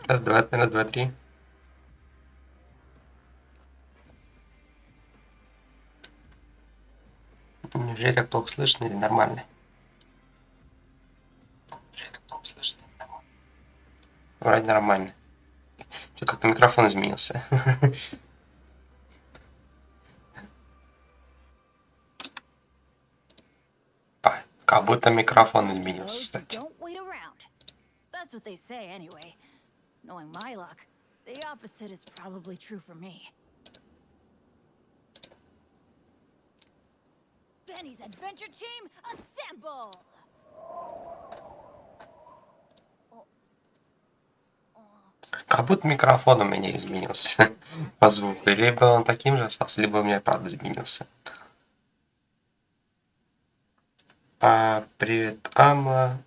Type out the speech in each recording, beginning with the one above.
Раз, два, три. Неужели так плохо слышно или нормально? Неужели так плохо слышно или нормально? Вроде нормально. Что, как-то микрофон изменился. Как будто микрофон изменился, кстати. That's what they say anyway. Knowing my luck, the opposite is probably true for me. Benny's adventure team, assemble! Как будто микрофон у меня изменился по звуку. Либо он таким же остался, либо у меня правда изменился. Привет, Амла.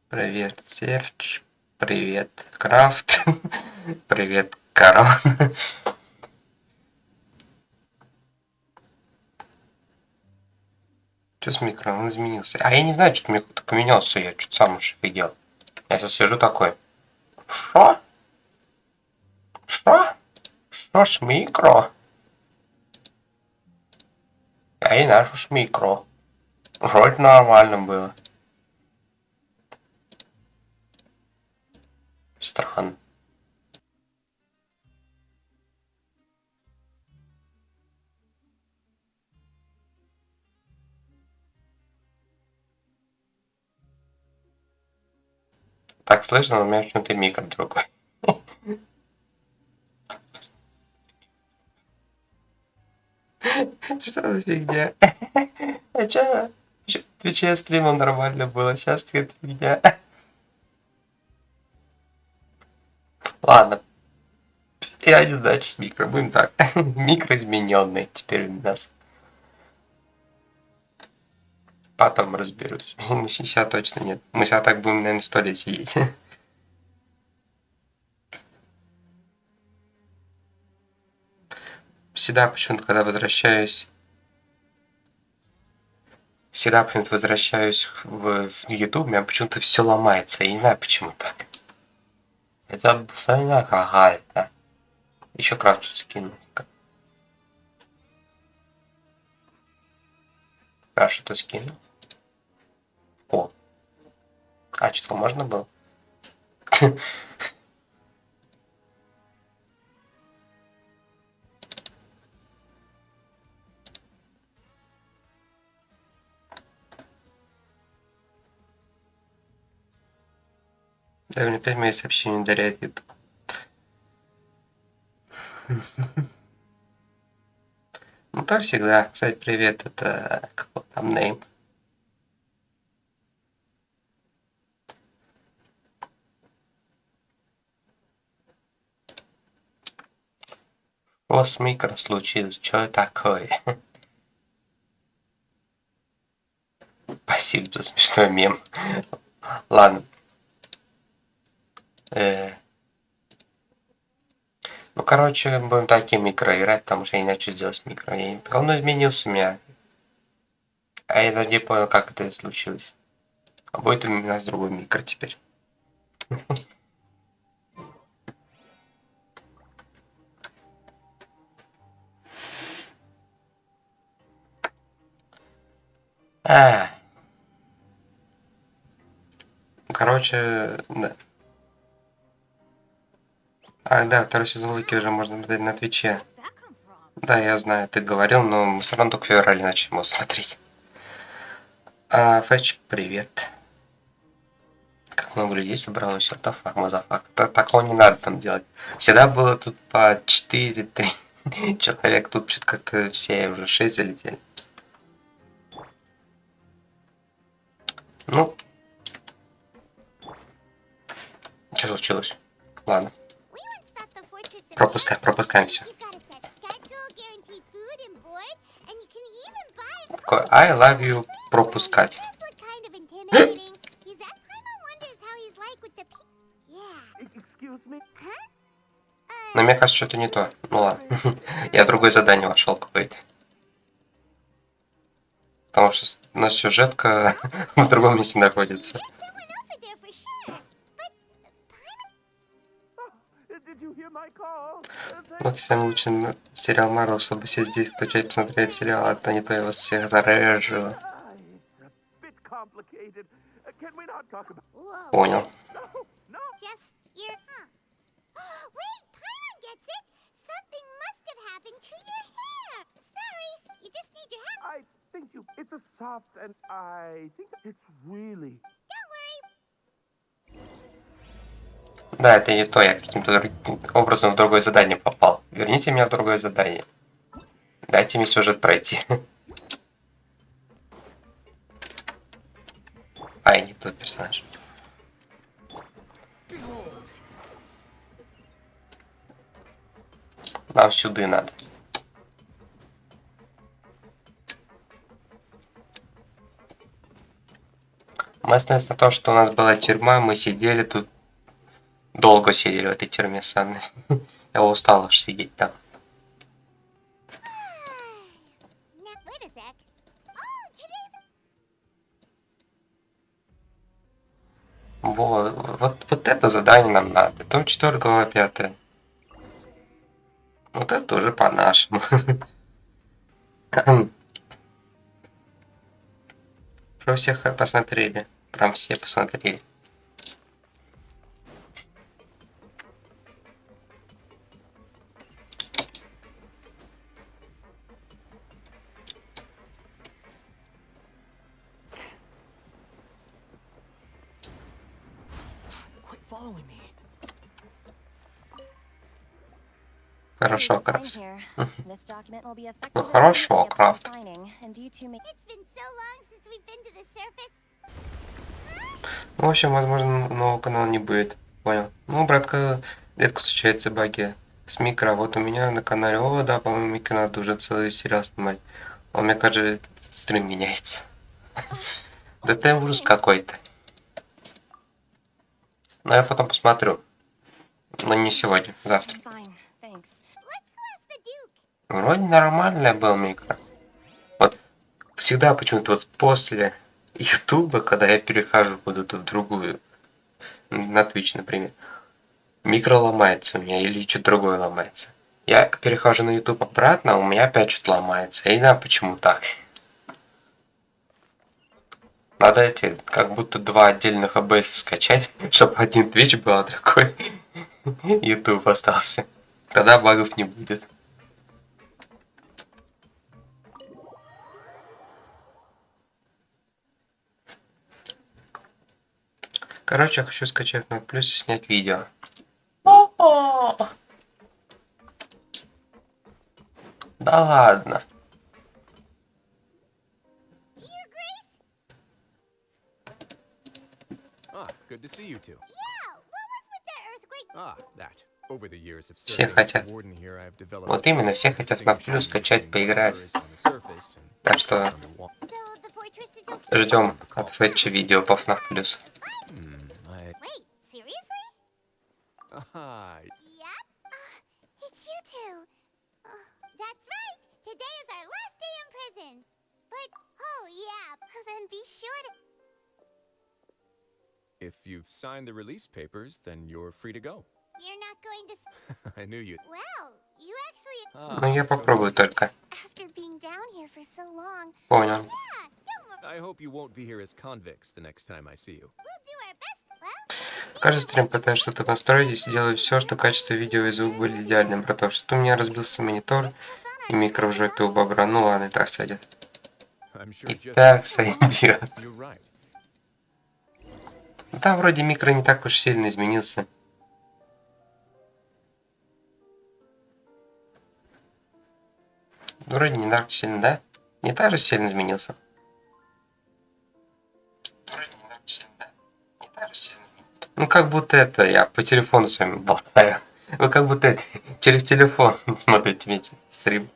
Привет, Серч. Привет, Крафт. Привет, Корон. Что с микро? Он изменился. А я не знаю, что-то мне как-то поменялся. Я что-то сам уж офигел. Я сейчас сижу такой. Что? Что? Что ж микро? А и наш уж микро. Вроде нормально было. Странно. Так слышно, но у меня почему-то микро другой. Что за фигня? А чё? Ещё в Твиче стримом нормально было, сейчас какая-то фигня. Ладно. Я не знаю, что с микро. Будем так. Микро измененный теперь у нас. Потом разберусь. Сейчас точно нет. Мы сейчас так будем, наверное, 100 лет сидеть. Всегда почему-то, когда возвращаюсь... Всегда почему-то возвращаюсь в YouTube, у меня почему-то все ломается. Я не знаю, почему так. Это фигня какая-то. Еще крафту скину. А что-то скину. О. А что, можно было? Да, мне опять мои сообщения ударяет YouTube. Ну так всегда. Кстати, привет, это какой там name? Что с микро случилось? Что такое? Спасибо за смешной мем. Ладно. Ну, короче, будем такие микро играть, потому что я не знаю, что сделать с микро. Он изменился у меня. А я даже не понял, как это случилось. А будет у нас другой микро теперь. Короче, да. Да, второй сезон Луки уже можно смотреть на Твиче. Да, я знаю, ты говорил, но мы все равно только в феврале начнем его смотреть. Фэтч, привет. Как много людей собралось, артефакт, мазафак. Такого не надо там делать. Всегда было тут по 4-3 человек, тут что-то как-то все уже 6 залетели. Ну, что случилось? Ладно. Пропускаем все. I love you пропускать. Но мне кажется, что это не то. Ну ладно. Я в другое задание вошел какое-то. Потому что у нас сюжетка в другом месте находится. Ну, всем лучше сериал Марвел, чтобы все здесь начать посмотреть сериал, а то не то я вас всех зарежу. Понял. Да, это не то, я каким-то образом в другое задание попал. Верните меня в другое задание. Дайте мне сюжет пройти. Ай, не тот персонаж. Нам сюда надо. Мы остались на том, что у нас была тюрьма, мы сидели тут. Долго сидели в этой тюрьме с Анной. Я устал уж сидеть там. Вот это задание нам надо. Том 4, глава 5. Вот это уже по-нашему. Про всех посмотрели. Прям все посмотрели. Хорошо, Крафт. Ну хорошо, Крафт. Ну, в общем, возможно, нового канала не будет. Понял. Ну, братка, редко случаются баги с микро. Вот у меня на канале, о, да, по-моему, микро надо уже целый сериал снимать. У меня, кажется, стрим меняется. Да ты ужас какой-то. Но я потом посмотрю. Но не сегодня, завтра. Вроде нормальная был микро. Вот всегда почему-то вот после Ютуба, когда я перехожу куда-то в другую, на Twitch, например, микро ломается у меня или что-то другое ломается. Я перехожу на YouTube обратно, а у меня опять что-то ломается. Я не знаю, почему так. Надо эти, как будто два отдельных ОБС скачать, чтобы один Twitch был, а другой YouTube остался. Тогда багов не будет. Короче, я хочу скачать на плюс и снять видео. Да ладно. Все хотят. Вот именно, все хотят на плюс скачать, поиграть. Так что ждем от Фэтча видео по FNAF плюс. If you've signed the release papers, then you're free to go. You're not going to... I knew you'd... Well, you actually... Ну я попробую только. After being down here for so long... Понял. Yeah, don't worry. I hope you won't be here as convicts the next time I see you. We'll do our best. Well... Каждый стрим пытаюсь что-то настроить и делаю все, что качество видео и звук были идеальным. Про то, что у меня разбился монитор и микро в жопе у бобра. Ну ладно, и так сойдет. И так сойдет. Да, вроде микро не так уж сильно изменился. Вроде не так сильно, да? Не так же сильно изменился. Вроде не так сильно, да? Не так же сильно. Ну как будто это я по телефону с вами болтаю. Вы как будто это, через телефон смотрите стрим.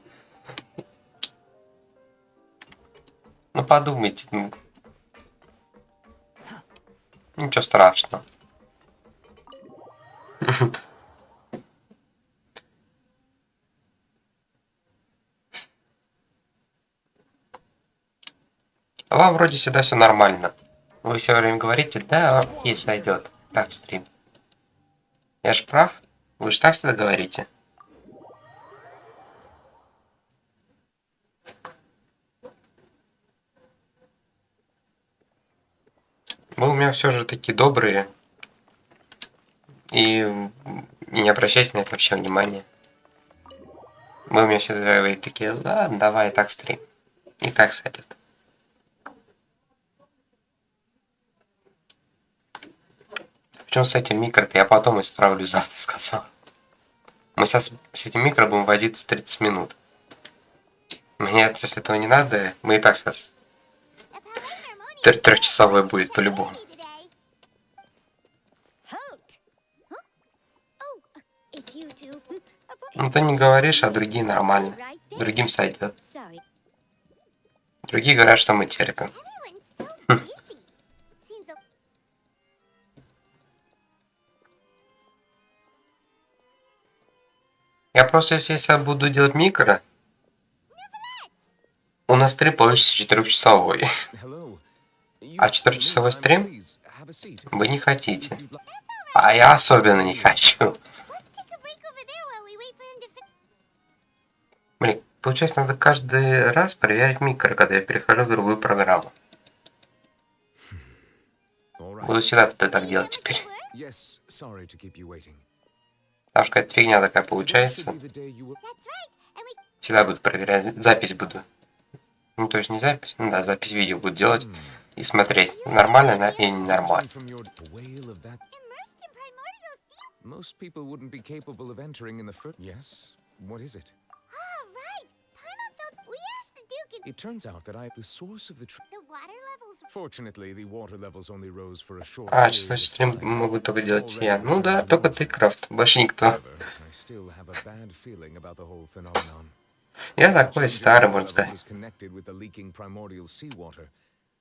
Ну подумайте. Ничего страшного. Вам вроде всегда все нормально. Вы все время говорите, да, окей, сойдет. Так, стрим. Я ж прав? Вы же так всегда говорите. Вы у меня все же такие добрые. И не обращайте на это вообще внимания. Вы у меня всегда говорите такие, ладно, давай, так стрим. И так сойдет. Причем с этим микро-то я потом исправлю, завтра сказал. Мы сейчас с этим микро будем водиться 30 минут. Мне, если этого не надо, мы и так сейчас трехчасовой будет по-любому. Halt! Huh? Oh, it's you two. Ну ты не говоришь, а другие нормально. Другим сойдет. Sorry. Другие говорят, что мы терпим. Everyone's so busy. Seems a Я просто, если я буду делать микро, у нас стрим получится 4-часовой. Hello. А 4-часовой стрим вы не хотите. А я особенно не хочу. let's take a break over there while we wait for him to Блин, получается, надо каждый раз проверять микро, когда я перехожу в другую программу. All right. Буду всегда так делать теперь. Yes, sorry to keep you waiting. Потому что какая-то фигня такая Today should получается. be the day you will- That's right. And we Всегда буду проверять, запись буду. Ну, то есть не запись, ну да, запись видео буду делать и смотреть, нормально она или ненормально. From your whale of that. immersed in primordial sea. Most people wouldn't be capable of entering in the first. Yes. What is it? Ah, right. Paimon felt we asked the Duke and It turns out that the source of the. the water levels. Fortunately, the water levels only rose for a short А, period значит, of стрим time. могу только делать я. Ну да, только ты, Крафт, больше никто. However, I still have a bad feeling about the whole phenomenon. Я такой старый, можно Levels сказать. is connected with the leaking primordial seawater,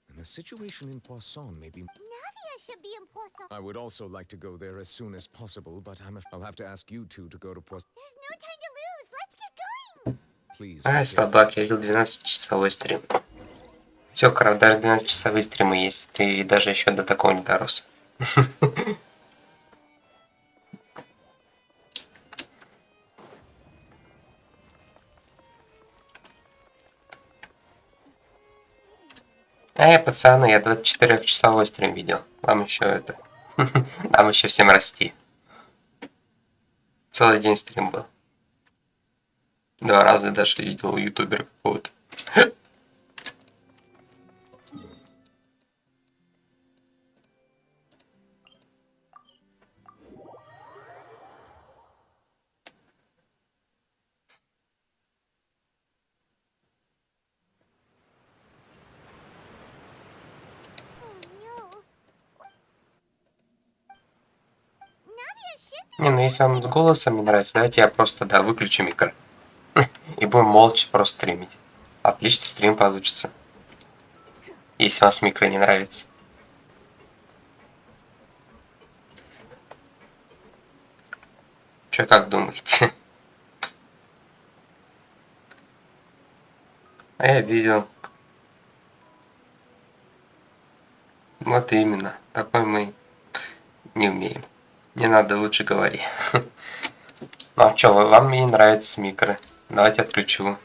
and the situation in Poisson may be. Navia should be in Poisson. I would also like to go there as soon as possible, but I'll have to ask you two to go to Poisson. There's no time to lose. Let's get going. Please. Ай, слабак, я видел 12-часовой стрим. Все, Крафт, даже 12-часовые стримы есть. Ты даже еще до такого не дорос. Эй, пацаны, я 24-часовой стрим видел. Вам еще это... Нам еще всем расти. Целый день стрим был. 2 раза даже видел у ютубера какого-то. Oh no. Navia should be. Не, ну если вам с голосом не нравится, давайте я просто, да, выключу микро. И будем молча просто стримить. Отличный стрим получится. Если вам с микро не нравится. Че, как думаете? А я видел. Вот именно. Такой мы не умеем. Не надо, лучше говори. Ну а чё, вам не нравится микро? Давайте отключу.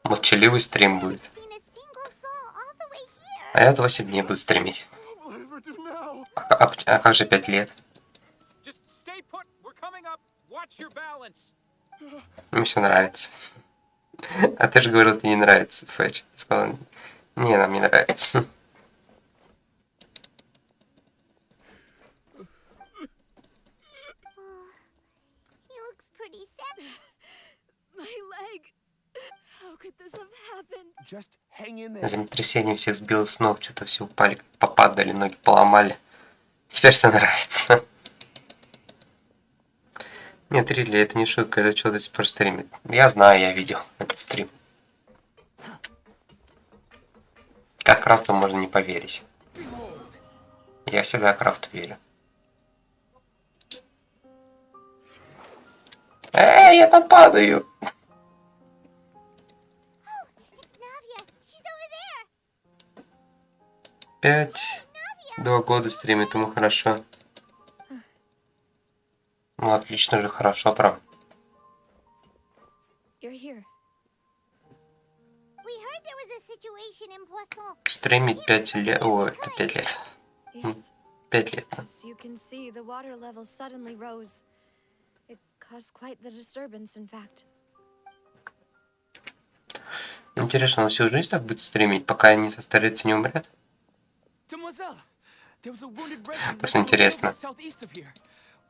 Молчаливый стрим будет. Seen a single soul all the way here. А я 8 дней буду стримить. А как же 5 лет? Just stay put. We're coming up. Watch your balance. Мне все нравится. А ты же говорил, тебе не нравится, Фэтч. Ты сказал, не, нам не нравится. He looks pretty sad. My leg. How could this have happened? Just hang in there. Землетрясение всех сбило с ног, что-то все упали, попадали, ноги поломали. Теперь все нравится. Нет, Рилли, это не шутка, это что-то про стримит. Я знаю, я видел этот стрим. Как Крафту можно не поверить? Я всегда Крафту верю. Я там падаю. It's Navia. She's over there. 2 года стримит, ему хорошо. Ну, отлично же, хорошо, прям. You're here. We heard there was a situation in Poisson. Стримить 5 лет. О, это 5 лет. Yes. 5 лет. As you can see, the water level suddenly rose. It caused quite the disturbance, in fact. Интересно, он всю жизнь так будет стримить, пока не состарится, не умрет? Demoiselle, there was a wounded resident Просто интересно. southeast of here.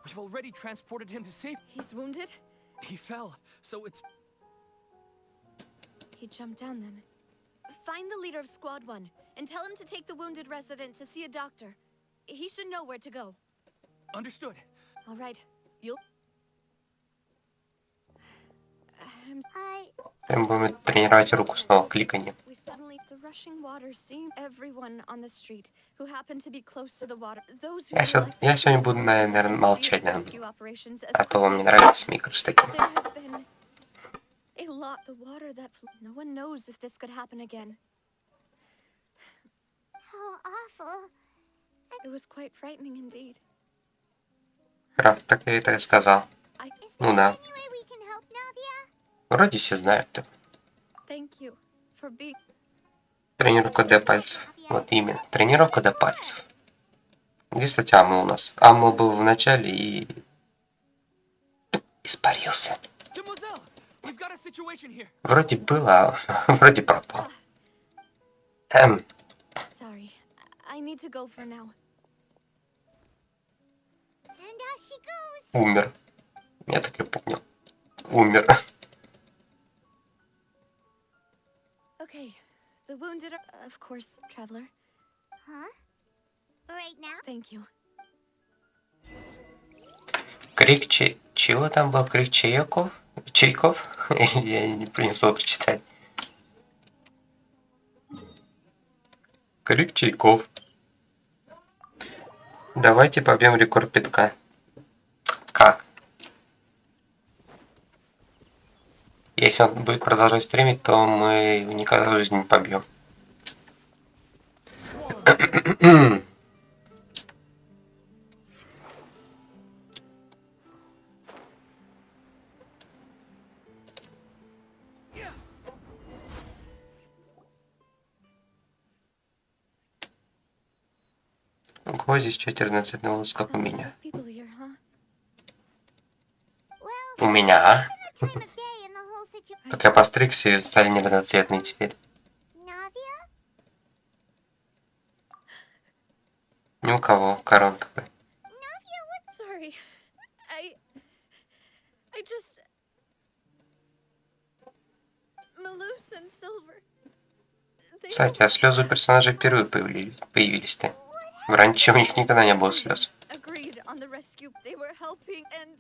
We've already transported him to safety. He's wounded? He fell, so it's... He jumped down then. Find the leader of Squad 1 and tell him to take the wounded resident to see a doctor. He should know where to go. Understood. All right. You'll... Прям будем тренировать руку снова, кликанье. We suddenly... The rushing water seemed everyone on the street who happened to be close to the water. Those who Я сегодня буду, наверное, молчать, наверное. А то вам не нравится микро с таким. There have been a lot. The water that no one knows if this could happen again. How awful. It was quite frightening indeed. Крафт, так я это и сказал. Is Ну there да. any way we can help Navia? Вроде все знают. Да. Thank you for being... Тренировка до пальцев. Вот именно. Тренировка до пальцев. Где, кстати, Амл у нас? Амл был в начале и... испарился. Demoiselle, we've got a situation here. Вроде было, а вроде пропал. Sorry. I need to go for now. And out she goes. Умер. Я так и помнил. Умер. Okay. The wounded are... Of course, traveler. Huh? Right now? Thank you. Крик чего там был? Крик Чайков? Чайков? Я не принесло прочитать. Крик Чайков. Давайте побьем рекорд пятка. Как? Если он будет продолжать стримить, то мы его никогда в жизни не побьем. Ого, здесь 14 новых, как у меня. People here, huh? Well, У меня? the time of day and the whole situation. Так я постригся и стали неразноцветные теперь. Navia? Ни у кого корон такой. Navia, what's... Sorry. I just... Malus and Silver. They Кстати, а слезы у персонажей впервые появились-то. Раньше у них никогда не было слез. agreed on the rescue. They were helping and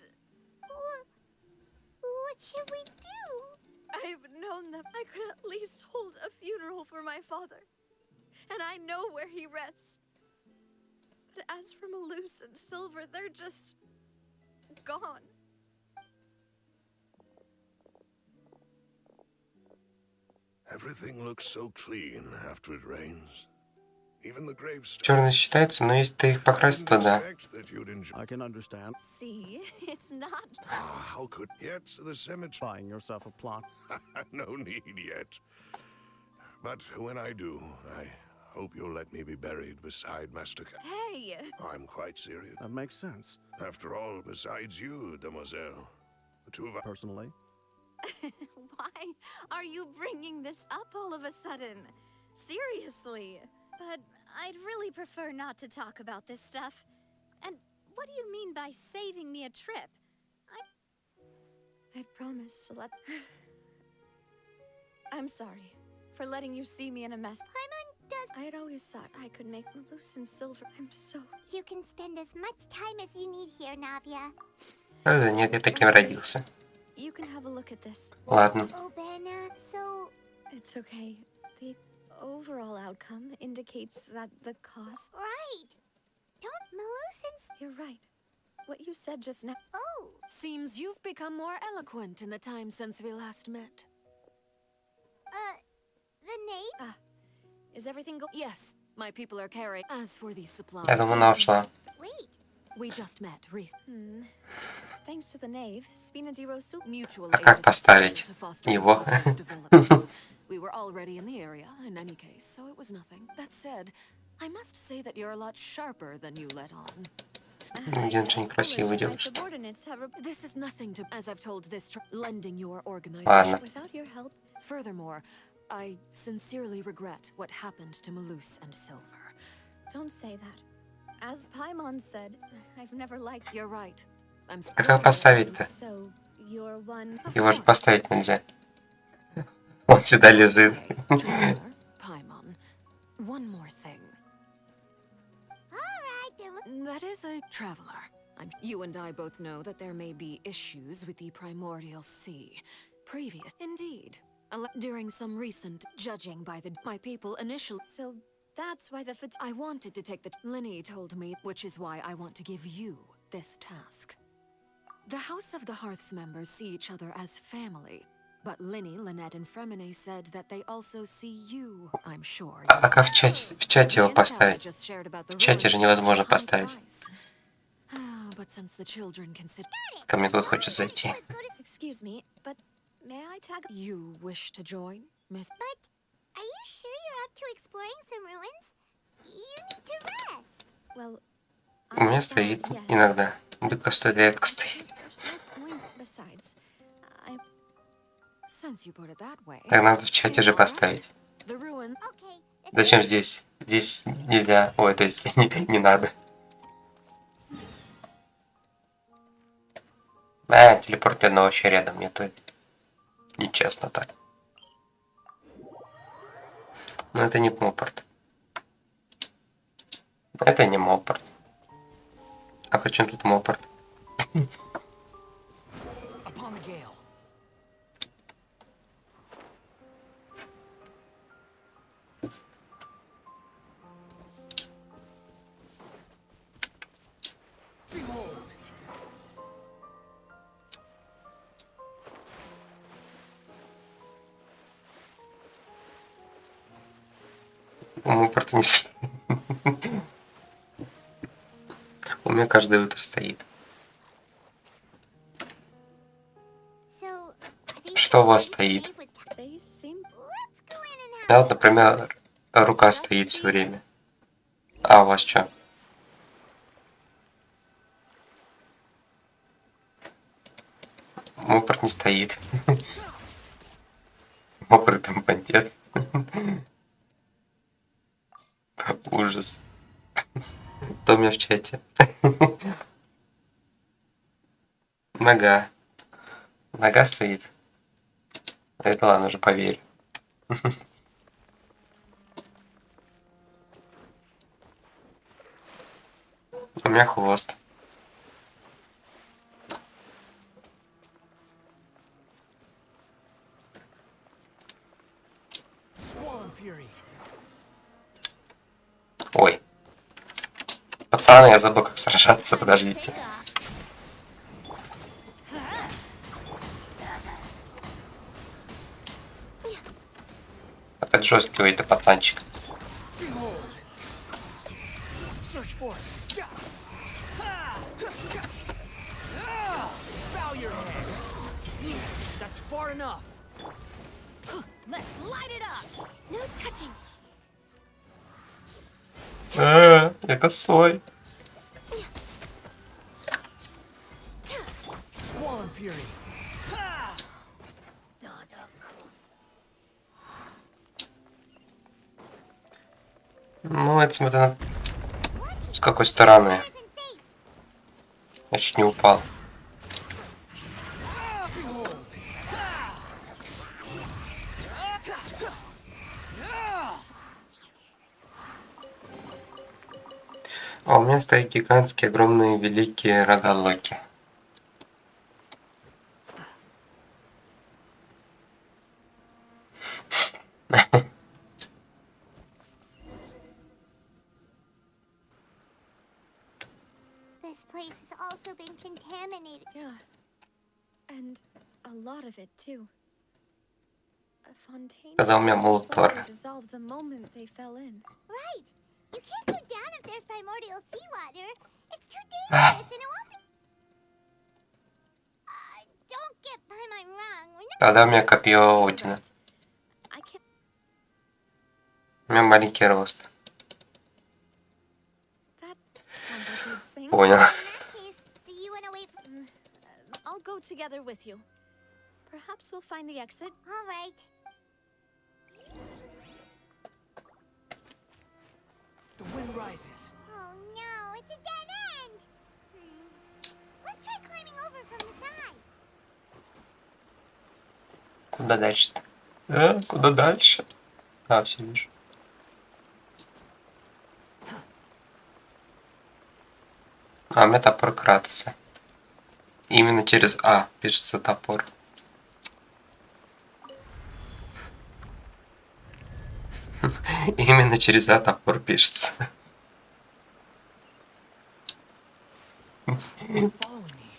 What should we do? I've known that I could at least hold a funeral for my father. And I know where he rests. But as for Malus and Silver, they're just... gone. Everything looks so clean after it rains. Even the gravestones. Черный считается, но если ты их покрасил, то да. I can understand. See, it's not... How could yet the cemetery? Buying yourself a plot. No need yet. But when I do, I hope you'll let me be buried beside Master Cat. Hey! I'm quite serious. That makes sense. After all, besides you, Demoiselle, the two of us. Personally, Why are you bringing this up all of a sudden? Seriously. But I'd really prefer not to talk about this stuff. And what do you mean by saving me a trip? I promised to let... I'm sorry for letting you see me in a mess. Paimon does. I had always thought I could make Malus and Silver. I'm so... You can spend as much time as you need here, Navia. Нет, я таким родился. You can have a look at this. Ладно. Oh, Benna, so It's okay. The overall outcome indicates that the cost... right. Don't Malusins. You're right. What you said just now... Oh, Seems you've become more eloquent in the time since we last met. the name? Is everything go... Yes, my people are carrying. As for the supply, Я думаю, она ушла. Wait. we just met recently. Thanks to the knave, Spina di Rosu... Mutual А aid как is поставить essential to foster его? positive developments. We were already in the area, in any case, so it was nothing. That said, I must say that you're a lot sharper than you let on. Геншин красивая My девушка. subordinates have... This is nothing to, as I've told this, lending your organization. Ладно. Without your help... Furthermore, I sincerely regret what happened to Malus and Silver. Don't say that. As Paimon said, I've never liked... You're right. I'm А как поставить-то? So, you're one... Его же поставить нельзя. Он всегда лежит. Traveler, Paimon, one more thing. All right, then. That is a traveler. You and I both know that there may be issues with the primordial sea. Indeed. During some recent judging by my people initially... So, that's why the... I wanted to take the... Linny told me, which is why I want to give you this task. The House of the Hearth's members see each other as family. But Linny, Lynette, and Fremine said that they also see you. I'm sure. А как в чате его поставить? В чате же невозможно поставить. But since the children consider... Ко мне тут хочет зайти. Excuse me, but may I tag... You wish to join, Miss... But are you sure you're up to exploring some ruins? You need to rest. Well... У меня стоит иногда. Бытка стоит, редко стоит. Besides, Since you put it that way... Так надо в чате же поставить. The ruins... Okay. Зачем здесь? Здесь нельзя. Ой, то есть не надо. А, телепорт одного еще рядом нету. Нечестно так. Но это не мопорт. Это не мопорт. А почему тут мопорт? Upon the gale. Behold. Мопорт не стоит. У меня каждое утро стоит. So, Что у вас стоит? they seem... Let's go in and У have меня вот, например, рука стоит все время. А у вас что? Мопорт не стоит. Мопорт импотент. Ужас. Кто у меня в чате? Нога. Нога стоит. Это ладно, уже поверь. У меня хвост. Swan Fury. Ой. Пацаны, я забыл, как сражаться, подождите. А так жесткий это пацанчик. Behold. Search for it. Ja. Ha! Ah! Bow your head. That's far enough. Let's light it up! No touching! Я косой. Swan Fury. Ha! Ну, это смотря с какой стороны. Я чуть не упал. Behold. Ha! А у меня стоят гигантские, огромные, великие рога Локи. This place has also been contaminated. Yeah. And a lot of it, too. A fontaine Когда у меня молот slowly Тора. dissolved the moment they fell in. Right. You can't go down if there's primordial seawater. It's too dangerous and it won't be... don't get by my wrong. We're not... Тогда у меня копье Одина. I can't. У меня маленький рост. That complicates things. Понял. In that case, do you want to wait for... I'll go together with you. Perhaps we'll find the exit. All right. The wind rises. Oh no, it's a dead end. Let's try climbing over from the side. Куда дальше-то? Куда дальше? А, все вижу. А, у меня топор Кратоса. Именно через А пишется топор. Именно через А топор пишется. Following me.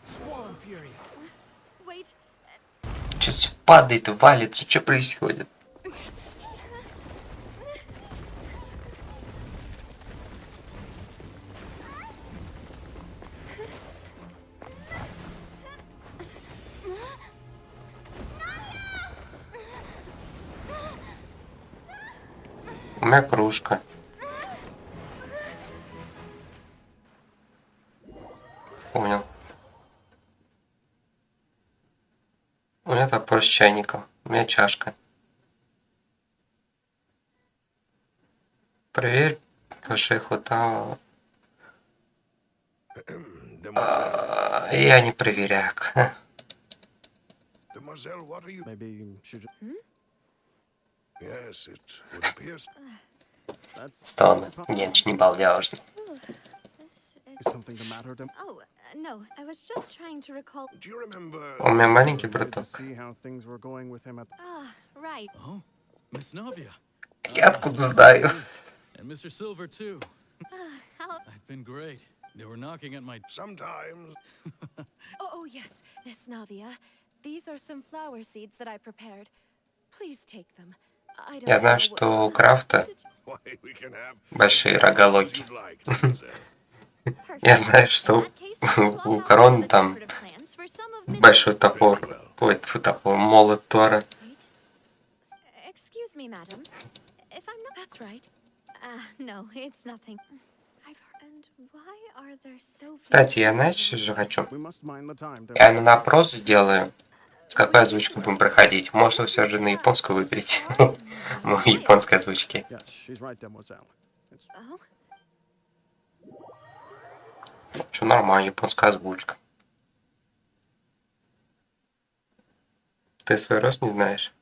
Squall and Fury. Wait. Что-то все падает, валится, что происходит? У меня кружка. Понял. У меня топор с чайником. У меня чашка. Проверь, потому что их хватало. Я не проверяю. Demoiselle, what are you... Maybe you should. Yes, it would appear... That's Странно. Генш не балдяжный. This Is is... something the matter, Dem? Oh, no. I was just trying to recall. Do you remember... У меня маленький Good to браток. see how things were going with him at. Ah, right. Oh, Miss Navia. Я откуда знаю? And Mr. Silver, too. How... I've been great. They were knocking at my... Sometimes... Oh, yes, Miss Navia. These are some flower seeds that I prepared. Please take them. I don't Я знаю, know что у what- Крафта Why, we can have... большие рога as Локи. you'd like, mademoiselle. Perfect. Я знаю, что In that case, we'll swap у out Короны some of the там decorative plants for some of Mrs. большой топор. Ой, тьфу, топор, молот Тора. Wait. Excuse me, madam. If I'm not... That's right. No, it's nothing. I've heard... And why are there so few... Кстати, я знаете, что же хочу? We must mind the time, Dem. Я на опрос сделаю, с какой озвучкой будем проходить. Может, вы все же на японскую выберете. Ну, японской озвучки. Yes, she's right, Demoiselle. It's Oh, Что нормально, японская озвучка. Ты свой рост не знаешь?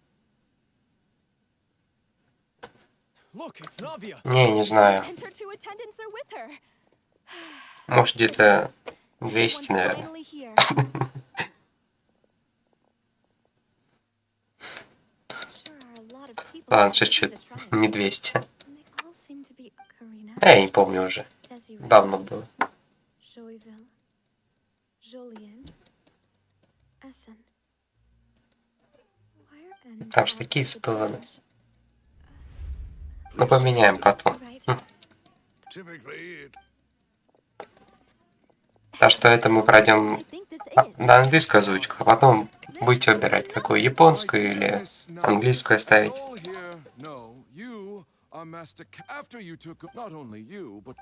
Look, it's Navia. Не знаю. And her two attendants are with her. Может, где-то Everyone's 200, наверное. finally here. sure are a lot of people Ладно, who see чуть-чуть. the trial, Не 200. and they all seem to be Karina, Я не помню уже. Desiree, Давно было. Joyville, Julien, Essen. Where and Там же as такие the стороны. players- Ну, поменяем потом. Right. Typically, it... Так что это мы пройдем I think this is. на английскую озвучку, а потом будете выбирать, какую, японскую или английскую оставить. All here know you are Master after you took not only you, but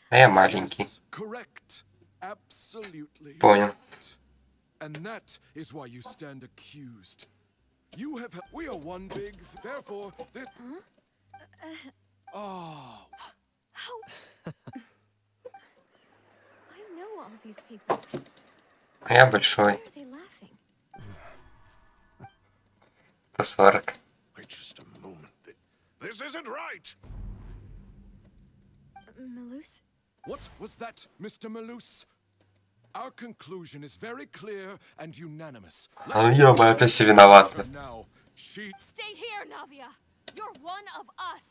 А я маленький. yes, correct. Absolutely. Понял. And that is why you stand accused. You have we are one big therefore that Oh, How? I know all these people. А я Why большой. are they laughing? 140. Wait just a moment. This isn't right. Malus? What was that, Mr. Malus? Our conclusion is very clear and unanimous. А ёба, опять все виноваты. Now, she... Stay here, Navia! You're one of us!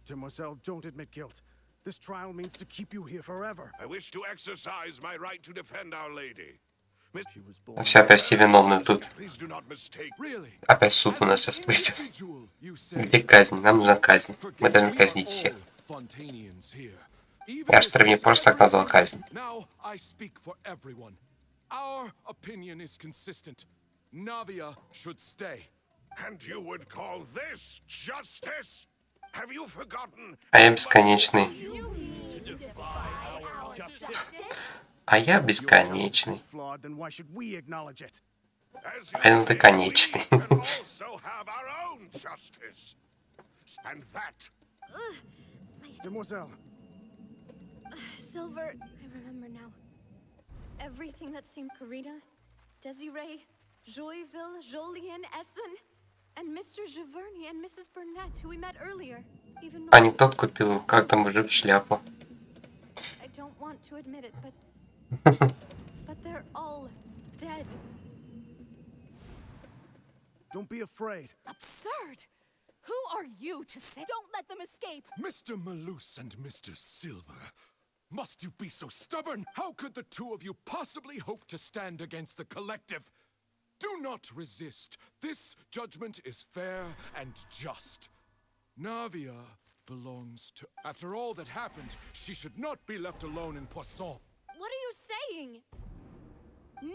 Demoiselle, don't admit guilt. This trial means to keep you here forever. I wish to exercise my right to defend Our Lady. She was born. Все опять все виновны тут. Please do not mistake. Really? Опять суд у нас сейчас будет. Individual, you say? Где казнь? Нам нужна казнь. Мы должны казнить всех. Fontanians here. Я что не просто так назвал казнь. Now I speak for everyone. Our opinion is consistent. Navia should stay. And you would call this justice? Have you forgotten? А я бесконечный. А я бесконечный. Flawed, then why should we acknowledge it? As you А ну ты say, конечный. we can also have our own justice. And that Demoiselle, Silver, I remember now. Everything that seemed Karina, Desiree, Joyville, Jolien, Essen, and Mr. Giverny and Mrs. Burnett, who we met earlier. Even А не Malus. тот купил, как там мужик, шляпу. I don't want to admit it, but they're all dead. don't be afraid. Absurd! Who are you to say? Don't let them escape! Mr. Malus and Mr. Silver, must you be so stubborn? How could the two of you possibly hope to stand against the collective? Do not resist. This judgment is fair and just. Navia belongs to... After all that happened, she should not be left alone in Poisson. What are you saying?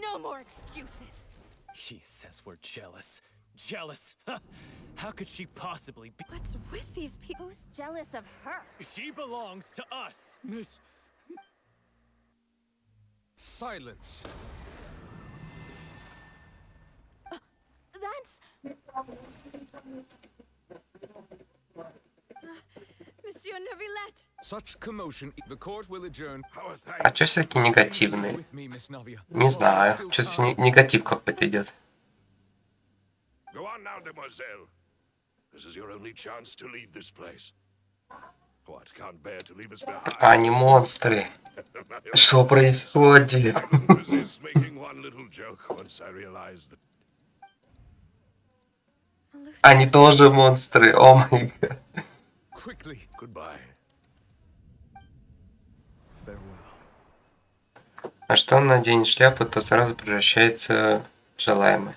No more excuses! She says we're jealous. Jealous? How could she possibly be? What's with these people? Who's jealous of her? She belongs to us. Miss... Silence. That's... Monsieur Neuvillette! Such commotion. The court will adjourn. our А thanks. чё все такие негативные? With me, Miss Navia. Не знаю. Чё-то негатив какой-то идет. Go on now, demoiselle. This is your only chance to leave this place. What, can't bear to leave us behind? Они монстры. Что происходит? I couldn't resist making one little joke once I realized that. Они тоже монстры. О май гад. Quickly. Goodbye. Farewell. А что он наденет шляпу, то сразу превращается в желаемое.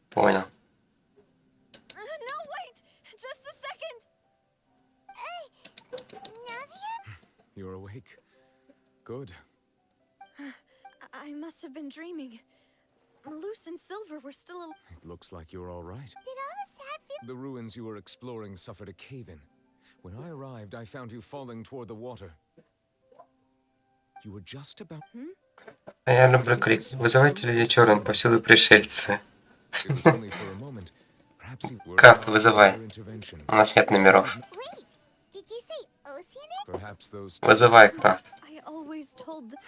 Понял. No, wait! Just a second! Navia? You're awake. Good. I must have been dreaming. Malus and Silver were still alive. It looks like you're all right. Did all this happen? The ruins you were exploring suffered a cave-in. When I arrived, I found you falling toward the water. You were just about... А я люблю крик. Вызывайте людей черным, повсюду пришельцы. It was only for a moment. Perhaps you were Крафт, about вызывай. their intervention. У нас нет номеров. Wait, did you say Oceanic? Perhaps those... Вызывай, Крафт. I always told them.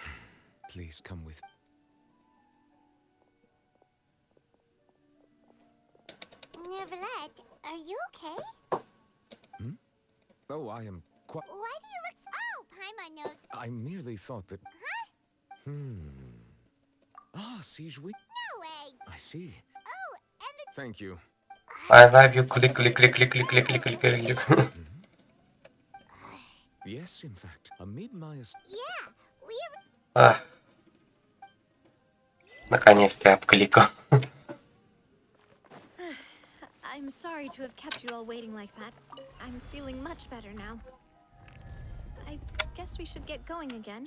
Please come with... Neuvillette, are you okay? Oh, I am quite... Why do you look... Oh, Paimon knows. I merely thought that... Ah, siege we... No way. I see. Oh, and the... Thank you. I love you. Клик, клик, клик, клик, клик, клик, клик, клик, клик. Yes, in fact. Amid my... Yeah, we... А. Наконец-то я обкликал. I'm sorry to have kept you all waiting like that. I'm feeling much better now. I guess we should get going again.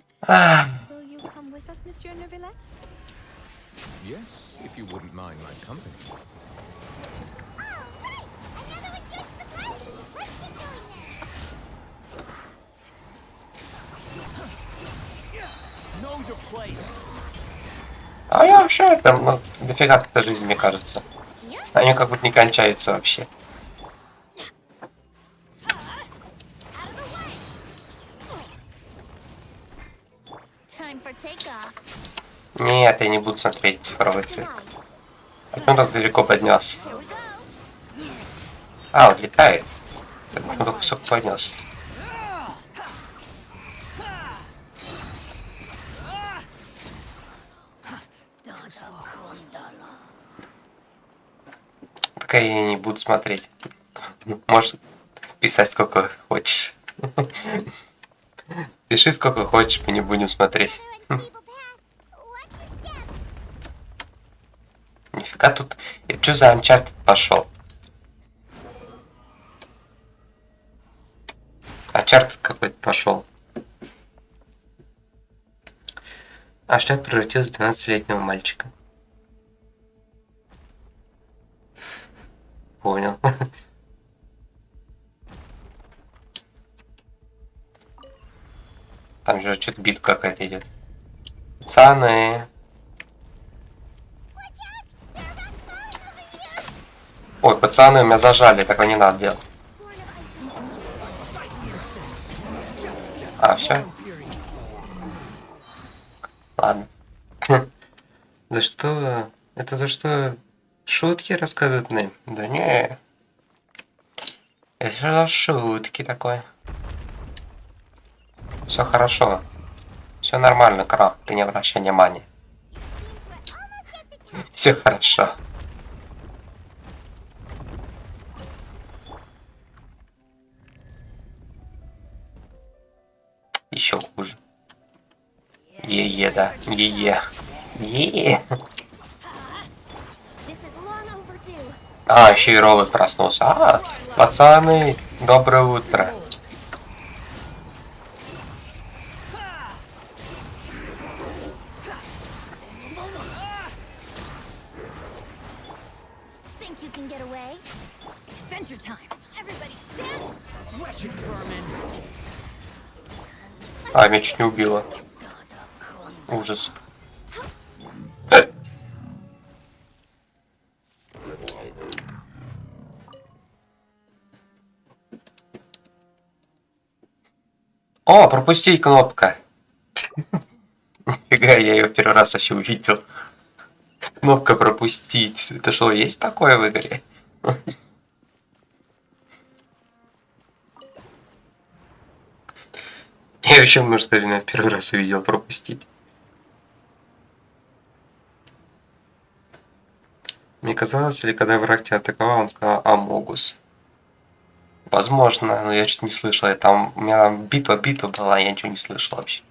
Will you come with us, Monsieur Neuvillette? Yes, if you wouldn't mind my company. Oh, right! Another one joins the party! Let's get going then! Know your place. А я вообще там, ну, дофига как-то жизнь, мне кажется. Они как будто не кончаются вообще. Time for takeoff. Нет, я не буду смотреть цифровой цвет. А он так далеко поднялся. Here we go. А, он летает. Так почему-то кусок поднялся. Пока я не буду смотреть. Можешь писать сколько хочешь. Пиши сколько хочешь, мы не будем смотреть. Нифига тут. И что за Uncharted пошел? Uncharted какой-то пошел. А что превратился в 12-летнего мальчика? Понял. Там же что-то битва какая-то идет. Пацаны. Ой, пацаны, меня зажали, такого не надо делать. А, все? Ладно. Да что? Это за что? Шутки рассказывают мне? Да не. Это что за шутки такое? Все хорошо. Все нормально, Краб, ты не обращай внимания. Все хорошо. Еще хуже. Е-е, да. Е-е. Е-е. А, еще и робот проснулся. А, пацаны, доброе утро. А, меня чуть не убило. Ужас. О, пропустить кнопка. Нифига, я ее в первый раз вообще увидел. Кнопка пропустить. Это что, есть такое в игре? Я еще, может, наверное, первый раз увидел пропустить. Мне казалось, или когда враг тебя атаковал, он сказал «Амогус». Возможно, но я что-то не слышал. Там, у меня там битва была, я ничего не слышал вообще.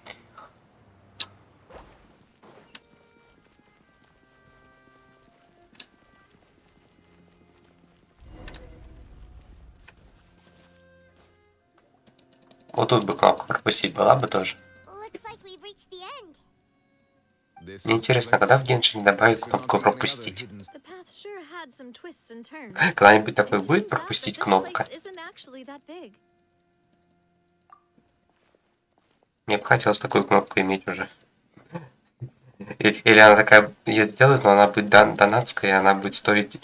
Вот тут бы кнопка пропустить была бы тоже. Мне интересно, когда в Геншине добавят кнопку пропустить? Когда-нибудь такой будет пропустить кнопка? Мне бы хотелось такую кнопку иметь уже. Или она такая ее сделают, но она будет донатская, и она будет стоить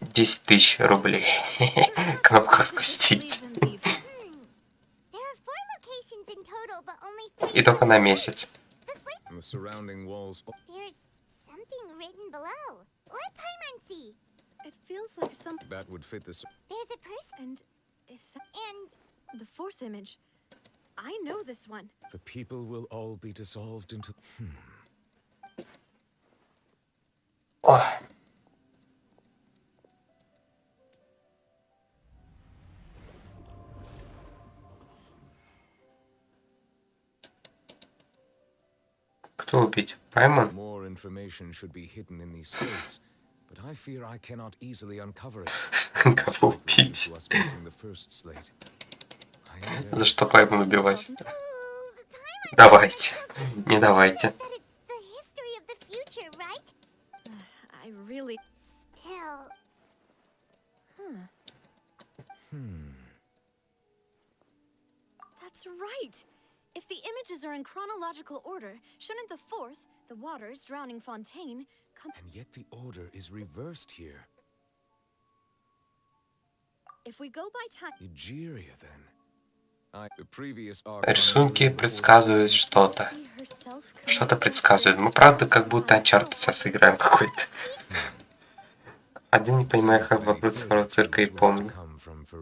10 тысяч рублей. Кнопку пропустить. И только на месяц. There's something written below. What Paimon? It feels like some. That would fit this. There's a person. And is that And the fourth image? I know this one. The people will all be dissolved into. Ой. Кто убить? Паймон? More information should be hidden in these slates, but I fear I cannot easily uncover it. Кого убить? To us missing the first slate. I am За что Паймон убивать? Давайте. Не давайте. that it's the history of the future, right? I really. Still, That's right. If the images are in chronological order, shouldn't the fourth, the waters drowning Fontaine, come? And yet the order is reversed here. If we go by time. Egeria, then. The previous Рисунки предсказывают что-то. Что-то предсказывают. Мы правда как будто Uncharted сейчас играем какой-то. Один не понимаю, как вокруг своего цирка и помню.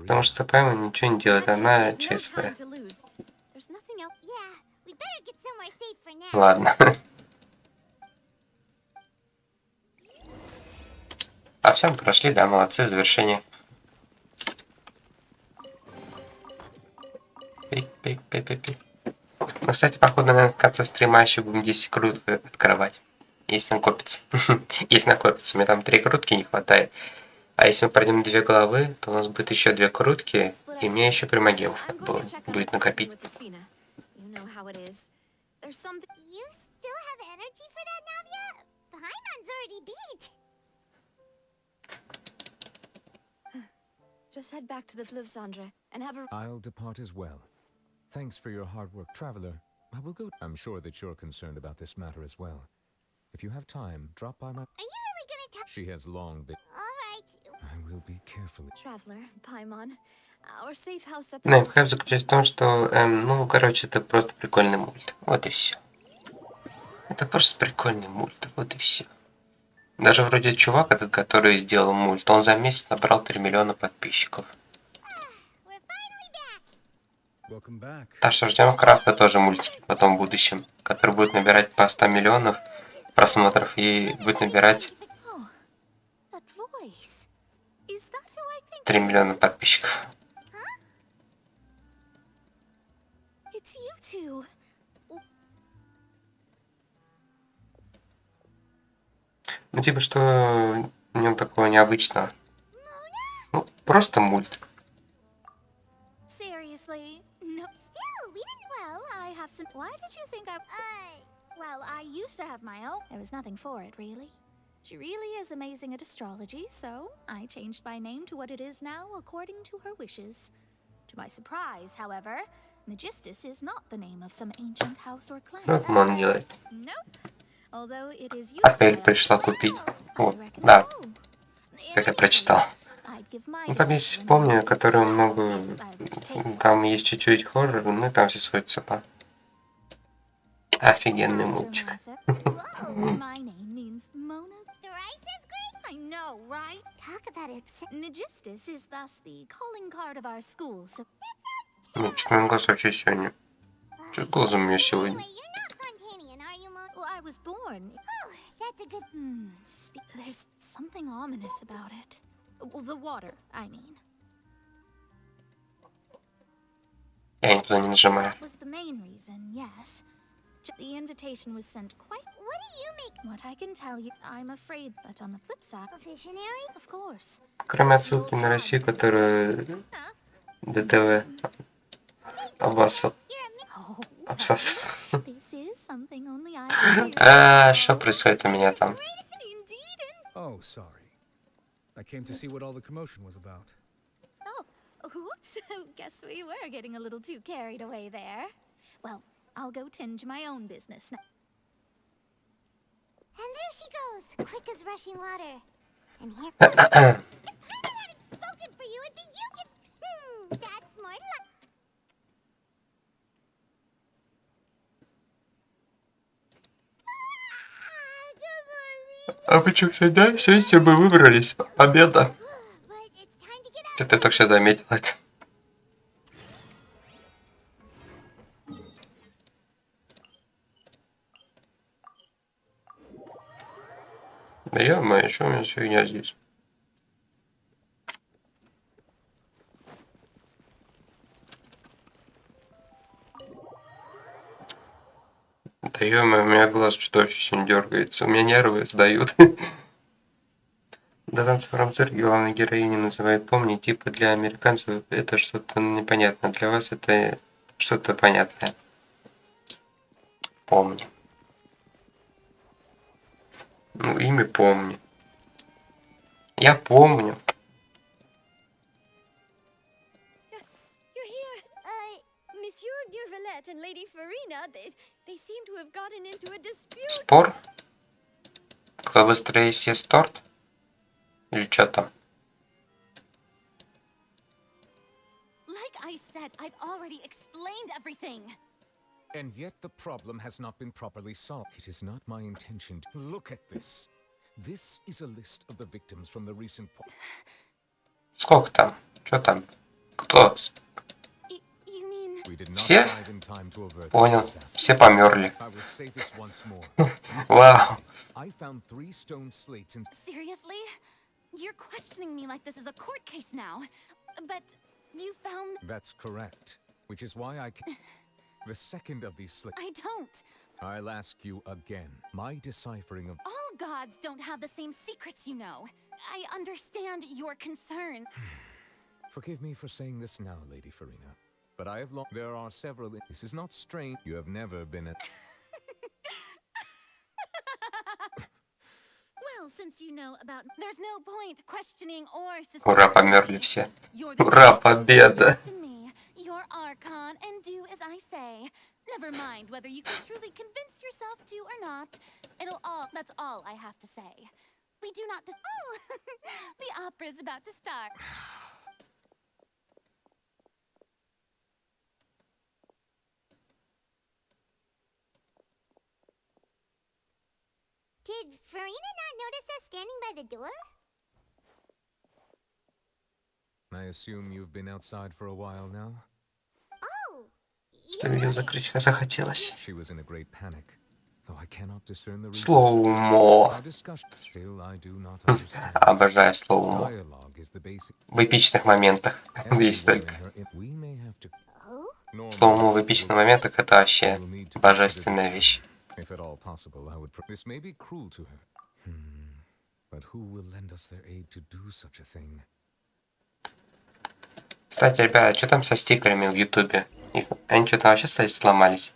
Потому что Пэм ничего не делает, она ЧСВ. There's nothing else. Yeah, we better get somewhere safe for now. Ладно. А все, мы прошли, да, молодцы, завершение. Пик. Ну, кстати, походу, наверное, в конце стрима еще будем 10 круток открывать. Если накопится. Если накопится. Мне там 3 крутки не хватает. А если мы пройдем 2 головы, то у нас будет еще 2 крутки, и мне еще примагемов будет накопить. You know how it is. There's something. You still have energy for that, Navia? Paimon's already beat. Just head back to the Fleuve Cendre and have a. I'll depart as well. Thanks for your hard work, traveler. I will go. I'm sure that you're concerned about this matter as well. If you have time, drop by my. Are you really gonna tell? She has long been. All right. I will be carefully. Traveler, Paimon, our safe house up. Да, хайп заключается в том, что, ну, короче, это просто прикольный мульт. Вот и все. Это просто прикольный мульт. Вот и все. Даже вроде чувак этот, который сделал мульт, он за месяц набрал 3 миллиона подписчиков. Так что ждем Крафта тоже мультики потом в будущем, который будет набирать по 100 миллионов просмотров и будет набирать 3 миллиона подписчиков. It's you two. Ну, типа, что в нем такого необычного. Ну, просто мульт. Seriously? No. Still, we didn't. Well, I have some. Why did you think I? Well, I used to have my own. There was nothing for it, really. She really is amazing at astrology, so I changed my name to what it is now according to her wishes. To my surprise, however, Magistus is not the name of some ancient house or clan. Вот он делает. Nope. Although it is Опять пришла купить. Вот, да. Как я прочитал. Ну, там есть, помню, которые много... Там есть чуть-чуть хоррор, ну и там все сводится по... Офигенный мультик. My name means Mona. Thrice as great. I know, right? Talk about it. Magistus is thus the calling card of our school, so Ну, что у нас вообще сегодня? Что глазом у меня сегодня? Anyway, you're not Fontanian, are you, Mona? well, I was born. Oh, that's a good. There's something ominous about it. Well, the water, I mean. Я никуда не нажимаю. That was the main reason, yes. The invitation was sent quite. What do you make? What I can tell you, I'm afraid, but on the flip side, A visionary? of course. Кроме отсылки на Россию, которую ДТВ обоссал. Oh, Обсосал. this is something only I can do. А, что происходит у меня там? Indeed, Oh, sorry. I came to see what all the commotion was about. oh, whoops. Guess we were getting a little too carried away there. Well, I'll go tend to my own business now. And there she goes, quick as rushing water. And here. If Paimon hadn't spoken for you, it'd be you. That's more like. А вы что, кстати, да? Все из тебя выбрались. Победа. But it's time to get out. Что-то я только сейчас заметил это. Да ё-моё, что у меня за фигня здесь? Да ё-моё, у меня глаз что-то вообще сегодня дергается. У меня нервы сдают. Да, танцы в цирке главной героини называют помни, типа для американцев это что-то непонятное. Для вас это что-то понятное. Помни. Ну, имя помни. Я помню. You're here. Monsieur Neuvillette and Lady Farina, they seem to have gotten into a dispute. Спор? Кто быстрее съест торт? Или что там? Like I said, I've already explained everything. And yet the problem has not been properly solved. It is not my intention to look at this. This is a list of the victims from the recent. Сколько там? Что там? Кто? You mean... We did not Все? arrive in time to avert this Понял. disaster. Все померли. I will say this once more. Вау. I found 3 stone slates in Seriously? You're questioning me like this is a court case now. But you found... That's correct. Which is why I can... The second of these slates... I don't. I'll ask you again. My deciphering of... All gods don't have the same secrets, you know. I understand your concern. Forgive me for saying this now, Lady Farina. But I have There are several... This is not strange. You have never been a... Well, since you know about... There's no point questioning or... Ура, померли все. You're the Ура, one победа. to me. You're Archon and do as I say. Never mind whether you can truly convince yourself to or not. That's all I have to say. We do not... Oh! The opera's about to start. Did Farina not notice us standing by the door? I assume you've been outside for a while now? Oh, Что ее закрыть захотелось. She was in a great panic, though I cannot discern the reason. Слоумо. Our discussion... Still, I do not understand. Обожаю слоумо. Dialogue is the basic... В эпичных моментах. Есть Everyone только. in her... We may have to... Слоумо в эпичных моментах это вообще божественная вещь. If at all possible, I would... This may be cruel to her. But who will lend us their aid to do such a thing? Кстати, ребята, что там со стикерами в Ютубе? Они что-то вообще, кстати, сломались.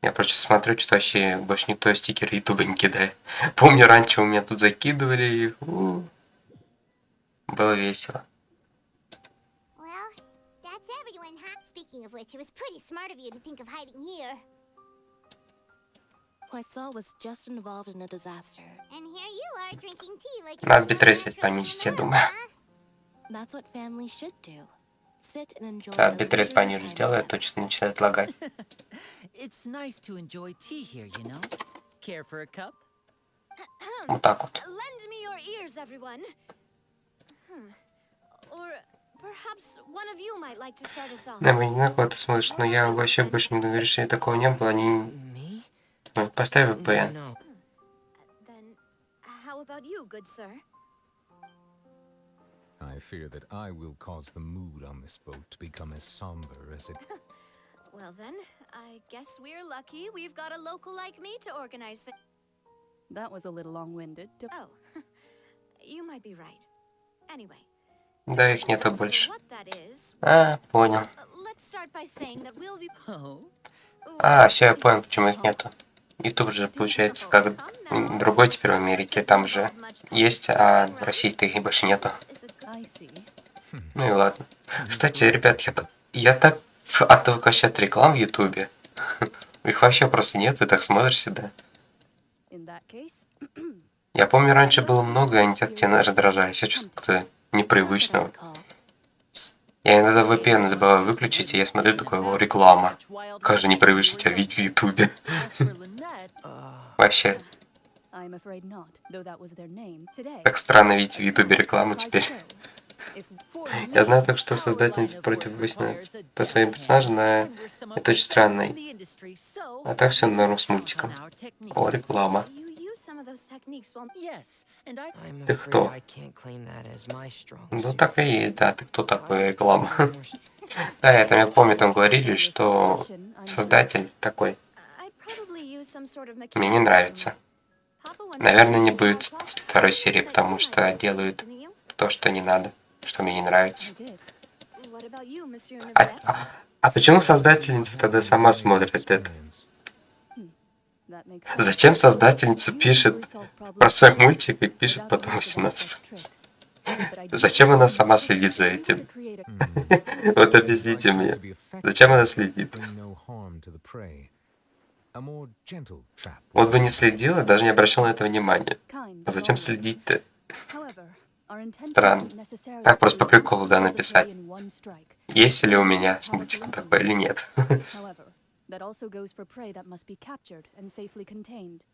Я просто смотрю, что вообще больше никто стикеры Ютуба не кидает. Помню, раньше у меня тут закидывали их. Было весело. well, that's everyone, huh? Speaking of which, it was pretty smart of you to think of hiding here. Poisson was just involved in a disaster. And here you are drinking tea like... Надо битрейт понизить, я думаю. That's what family should do. Sit and enjoy Да, a битрейт leisurely пониже time сделаю, а together. то что-то начинает лагать. It's nice to enjoy tea here, you know. Care for a cup? Вот так вот. Lend me your ears, everyone. Or perhaps one of you might like to start us off. Я не знаю, куда ты смотришь, но я вообще больше не думаю, решения такого не было. Они... Ну, поставь VPN. Then, how about you, good sir? I fear that I will cause the mood on this boat to become as somber as it... Well then, I guess we're lucky we've got a local like me to organize it. That was a little long-winded. Oh, you might be right. Anyway. Да, их нету больше. What that is, Понял. let's start by saying that we'll be... Все, я понял, почему их нету. Ютуб же, получается, как другой теперь в Америке. Там же есть, а в России-то их больше нету. Ну и ладно. Кстати, ребят, я так отвык вообще от реклам в Ютубе. Их вообще просто нет, ты так смотришь всегда. Я помню, раньше было много, и они так тебя раздражали. Сейчас что-то непривычного. Я иногда VPN забываю выключить, и я смотрю такое, о, реклама. Как же непривычно тебя видеть в Ютубе. Вообще. Так странно видеть в Ютубе рекламу теперь. Я знаю так, что создательница против по своим персонажам, но это очень странно. А так все норм с мультиком. О, реклама. Ты кто? Ну так и есть, да, ты кто такой, реклама. Да, я помню, там говорили, что создатель такой. Мне не нравится. Наверное, не будет второй серии, потому что делают то, что не надо, что мне не нравится. А почему создательница тогда сама смотрит это? Зачем создательница пишет про свой мультик и пишет потом 18+? Зачем она сама следит за этим? Вот объясните мне. Зачем она следит? Вот бы не следила, даже не обращала на это внимания. А зачем следить-то? Странно. Так просто по приколу, да, написать. Есть ли у меня с мультиком такое или нет? That also goes for prey that must be captured and safely contained.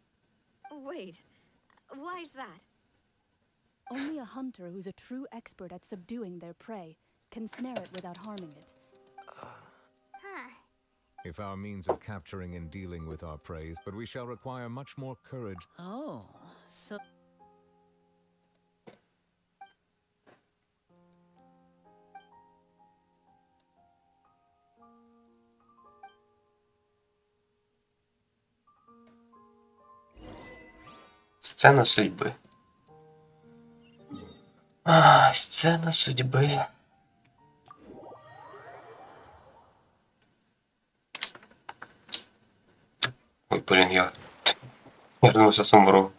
Wait, why is that? Only a hunter who's a true expert at subduing their prey can snare it without harming it. Huh. If our means of capturing and dealing with our prey, but we shall require much more courage. Oh, so... Сцена судьбы. Сцена судьбы. Ой, блин, я вернулся с умру.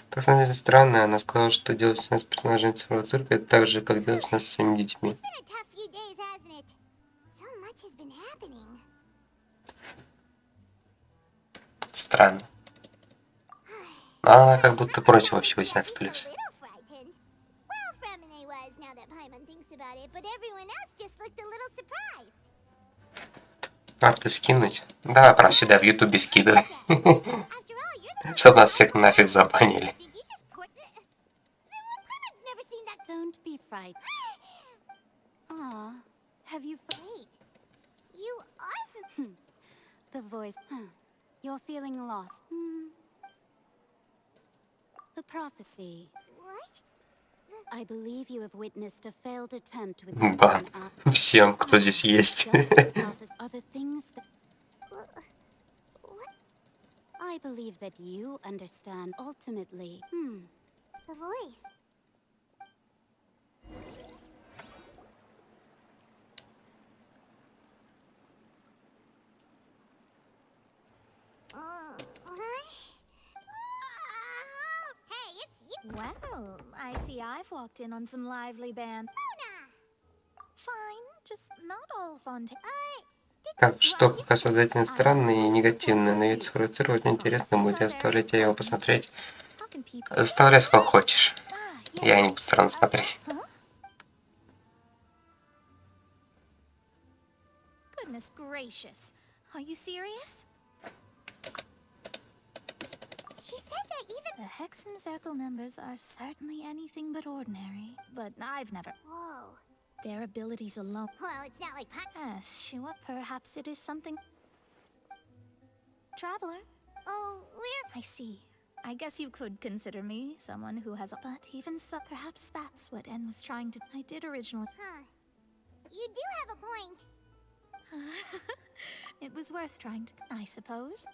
Так, смотрите, странно, она сказала, что делать с нас персонажами цифрового цирка, это так же, как делать с нас своими детьми. It's been a tough few days, hasn't it? So much has been happening. Странно. Но она как будто против вообще 18+. A little frightened. Well, Fremine was, now that Paimon thinks about it, but everyone else just looked a little surprised. Карты скинуть? Да, прям сюда в Ютубе скидывай. After all, you're the Чтоб нас всех нафиг забанили. Did you just put Paimon's never seen that. Don't be frightened. Aw, have you... Wait. You are from... The voice... You're feeling lost. The prophecy. What? I believe you have witnessed a failed attempt with Бан. Всем, кто здесь есть. Other things that... I believe that you understand ultimately. The voice. Hey, it's you. Well, I see I've walked in on some lively band. Fine, just not all fun. Так, что пока создательно странный и негативный, но ее цифровой цирк очень интересно будет. Я заставляю тебя его посмотреть. Заставляй сколько хочешь. Я не буду все равно смотреть. Goodness gracious. Are you serious? She said that even... The Hexen Circle members are certainly anything but ordinary, but I've never... Whoa. Their abilities alone... Well, it's not like... Yes, sure, perhaps it is something... Traveler? Oh, we're... I see. I guess you could consider me someone who has a... But even so, perhaps that's what N was trying to... I did originally... Huh. You do have a point. It was worth trying to... I suppose.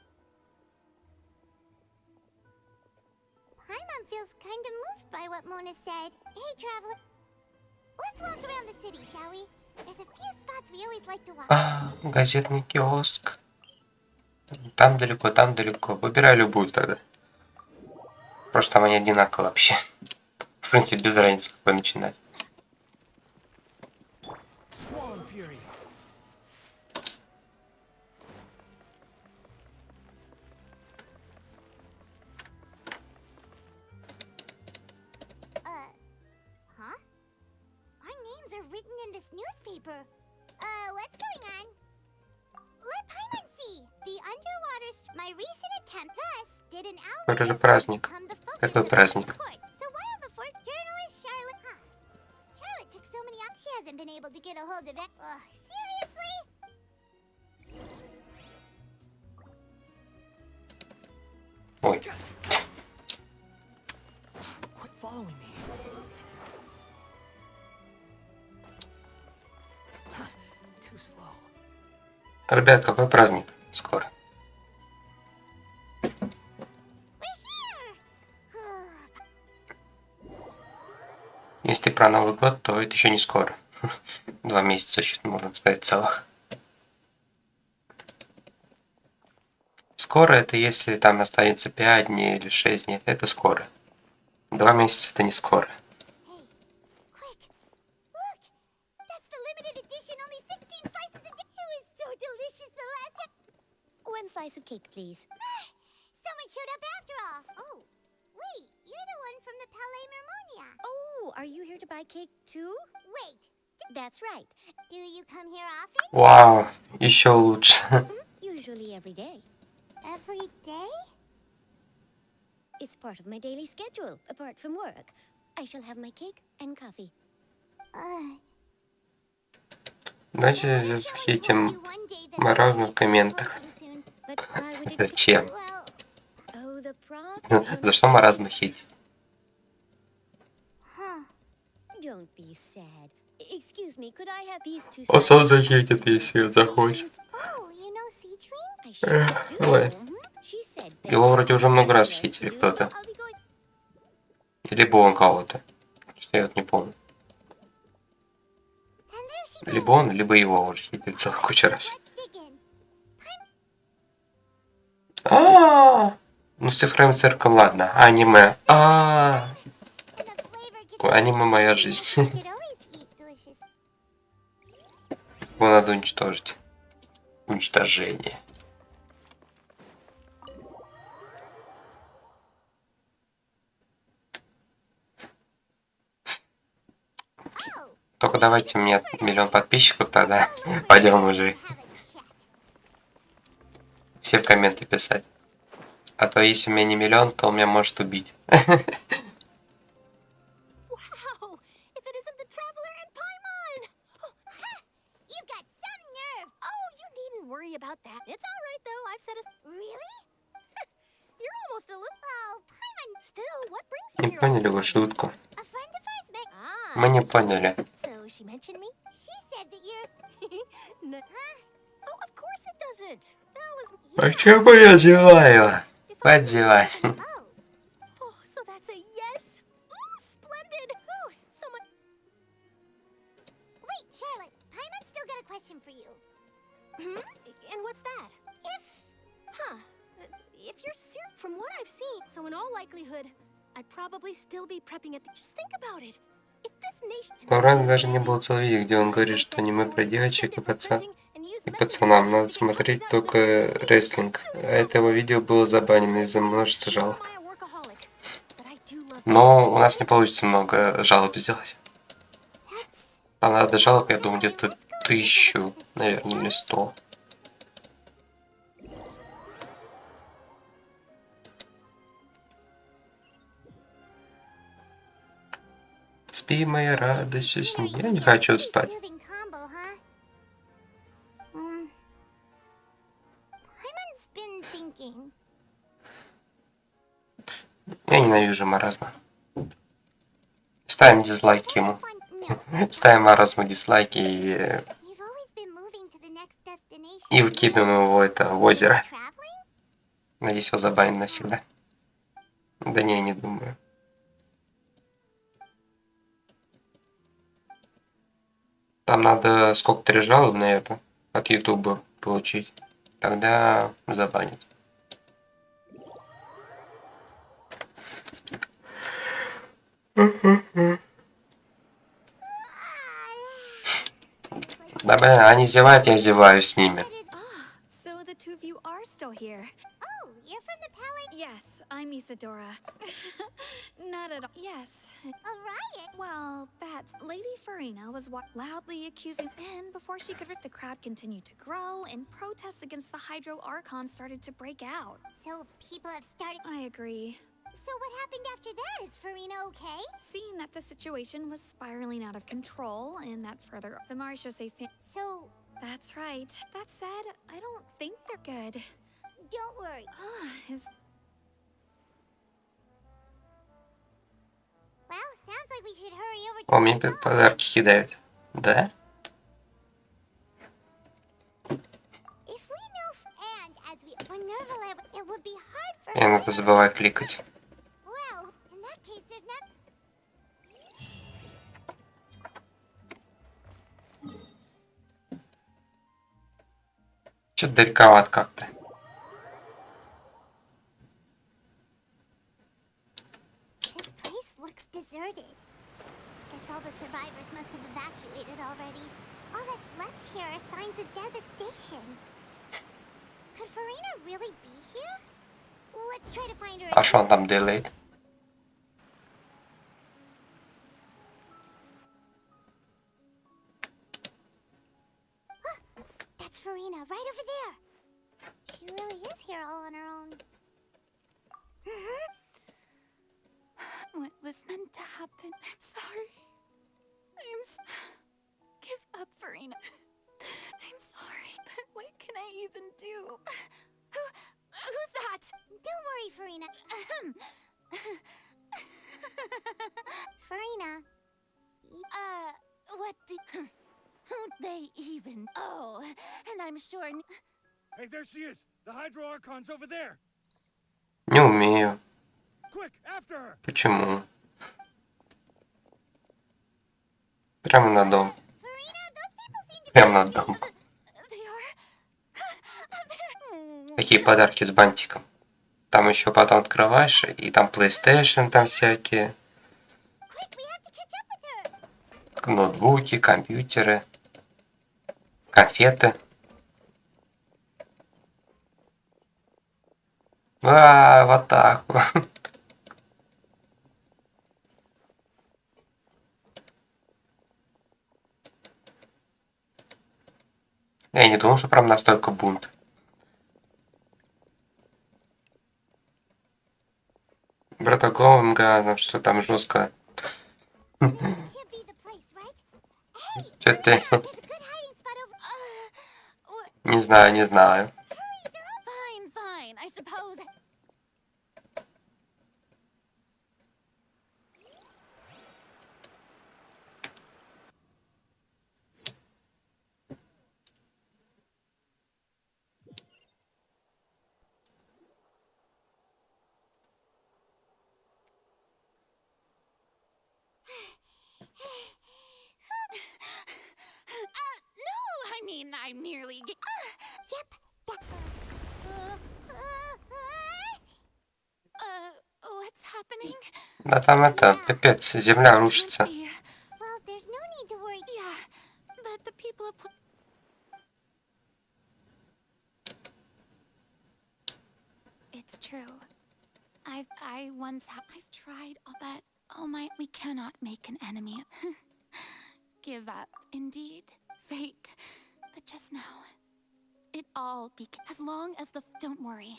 Paimon feels kind of moved by what Mona said. Hey, Traveler. Let's walk around the city, shall we? There's a few spots we always like to walk. Газетный киоск. Там далеко. Выбирай любую тогда. Просто там они одинаковые вообще. В принципе, без разницы, какой начинать. Huh? Our names are written in this newspaper. What's going on? Let Paimon see. The underwater... My recent attempt thus did an hour... Это же праздник. Какой праздник? So while the fourth journalist, Charlotte... Charlotte took so many up, she hasn't been able to get a hold of it. Seriously? Ой. Quit following me. Too slow. Ребят, какой праздник? Скоро. Если про Новый год, то это еще не скоро. 2 месяца еще, можно сказать, целых. Скоро это если там останется 5 дней или 6 дней. Это скоро. 2 месяца это не скоро. One slice of cake, please. Someone showed up after all. Oh, wait, you're the one from the Palais Mermonia. Oh, are you here to buy cake too? Wait, That's right. do you come here often? Вау, еще лучше. Usually every day. Every day? It's part of my daily schedule, apart from work. I shall have my cake and coffee. Давайте захейтим маразм в комментах. Зачем? За что маразм хейтить? Don't be sad. Excuse me, could I have these two? Он сам захейтит, если захочет. Oh, you know CTRIM? I sure do. Ой. She said Его вроде уже много раз хейтили кто-то. Либо он кого-то. Что я вот не помню. Либо он, либо его уже хейтили целую кучу раз. Ну с цифровым цирком ладно. Аниме. Аниме моя жизнь. Его надо уничтожить. Уничтожение. Только давайте мне 1 миллион подписчиков, тогда пойдем уже все в комменты писать. А то если у меня не 1 миллион, то он меня может убить. Не поняли вы шутку? Мы не поняли. Почему я зеваю? Подзевай. And what's that? If you're serious, from what I've seen, so in all likelihood, I'd probably still be prepping at the... Just think about it. If this nation... Но ранее даже не было целого видео, где он говорит, что аниме про девочек и пацанам надо смотреть только рестлинг. А этого видео было забанено из-за множества жалоб. Но у нас не получится много жалоб сделать. Там надо жалоб, я думаю, где-то 1000, наверное, или 100. Спи, моя радость, усни. Я не хочу спать. Я ненавижу маразма. Ставим дизлайки ему. Ставим маразму дизлайки и выкидываем его в озеро. Надеюсь, его забанят навсегда. Да не думаю. Там надо сколько-то 3 жалоб, наверное, от Ютуба получить. Тогда забанят. Да блин, они зевают, я зеваю с ними. So the two of you are still here. Oh, you're from the palace? Yes, I'm Isadora. Not at all. Yes. A riot? Well, that's Lady Farina was loudly accusing, and before she could, the crowd continued to grow, and protests against the Hydro Archon started to break out. So people have started... I agree. So what happened after that? Is Farina okay? Seeing that the situation was spiraling out of control, and that further the Marechaussee So... That's right. That said, I don't think they're good. Don't worry. Well, sounds like we should hurry over to... О, мне подарки кидают. Да? If we know and as we Nerval, it would be hard for... Я надо забываю кликать. Well, in that case, there's not... Что-то далековато как-то. This place looks deserted. Guess all the survivors must have evacuated already. All that's left here are signs of devastation. Could Farina really be here? Let's try to find her. А что он там делает? That's Farina, right over there. She really is here all on her own. what was meant to happen. I'm sorry. Give up, Farina. I'm sorry, but what can I even do? Who's that? Don't worry, Farina. Farina. What who'd they even? Oh, and I'm sure... Hey, there she is! The Hydro Archon's over there! Не умею. Quick, after her! Почему? Прямо на дом. Прямо на дом. Такие подарки с бантиком. Там еще потом открываешь, и там PlayStation, там всякие. Ноутбуки, компьютеры, конфеты. Вот так вот. Я не думал, что прям настолько бунт. Братокомга, что там жестко. Чё ты? Не знаю, не знаю. Fine, I suppose. No, I mean, I'm nearly... Yep. What's happening? Да там это, пипец, земля рушится. Well, there's no need to worry. Yeah, but the people of... It's true. I've tried, but oh my, we cannot make an enemy. Give up, indeed. Fate. But just now, it all as long as the... Don't worry.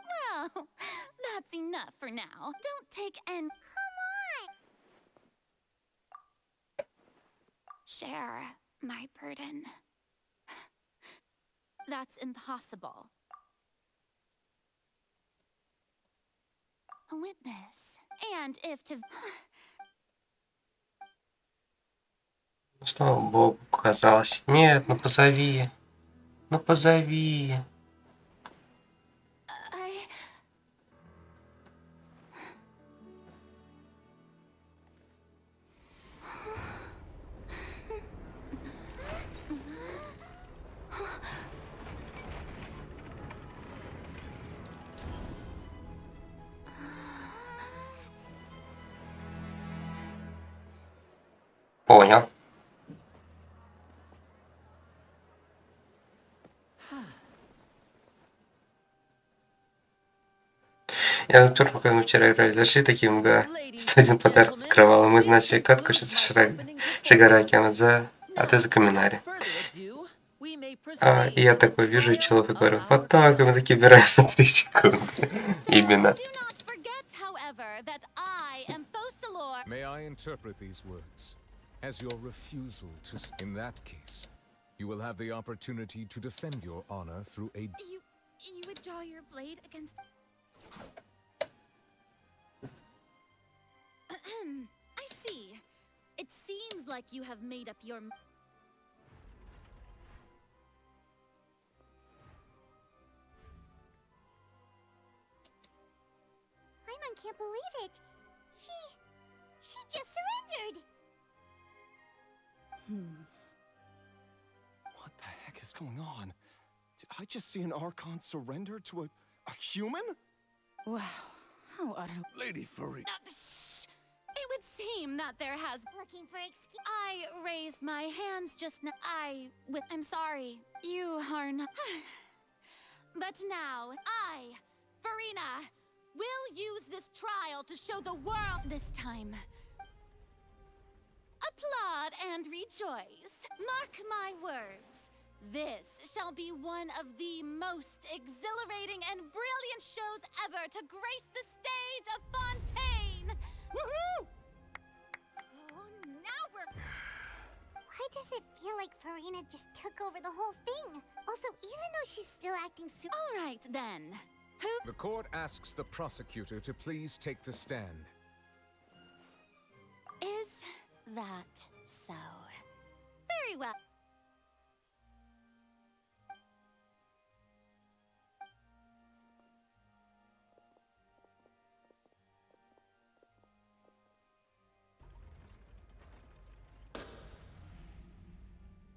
Well, that's enough for now. Don't take Come on! Share my burden. That's impossible. A witness. And if to... Слава богу, казалось. Нет, ну позови. Ну позови. Понял. Я, например, пока мы вчера играли, зашли такие МГА. 101 подарок открывал, и мы начали катку, что Шигараки, а ты за Каминари. И я такой вижу человека, говорю, вот так, и мы такие убираем за 3 секунды. Именно. May I interpret these words as your refusal to... In that case, you will have the opportunity to defend your honor through a... You would draw your blade against... I see. It seems like you have made up your... Paimon can't believe it. She just surrendered. What the heck is going on? Did I just see an Archon surrender to a human? Wow, how utter... Lady Furry. It would seem that there has... Looking for excuse... I raised my hands just now. I'm sorry. You are not... But now, I, Farina, will use this trial to show the world this time. Applaud and rejoice. Mark my words. This shall be one of the most exhilarating and brilliant shows ever to grace the stage of Fontaine! Woohoo! Oh, now we're... Why does it feel like Farina just took over the whole thing? Also, even though she's still acting super... All right, then. The court asks the prosecutor to please take the stand. Is that so? Very well.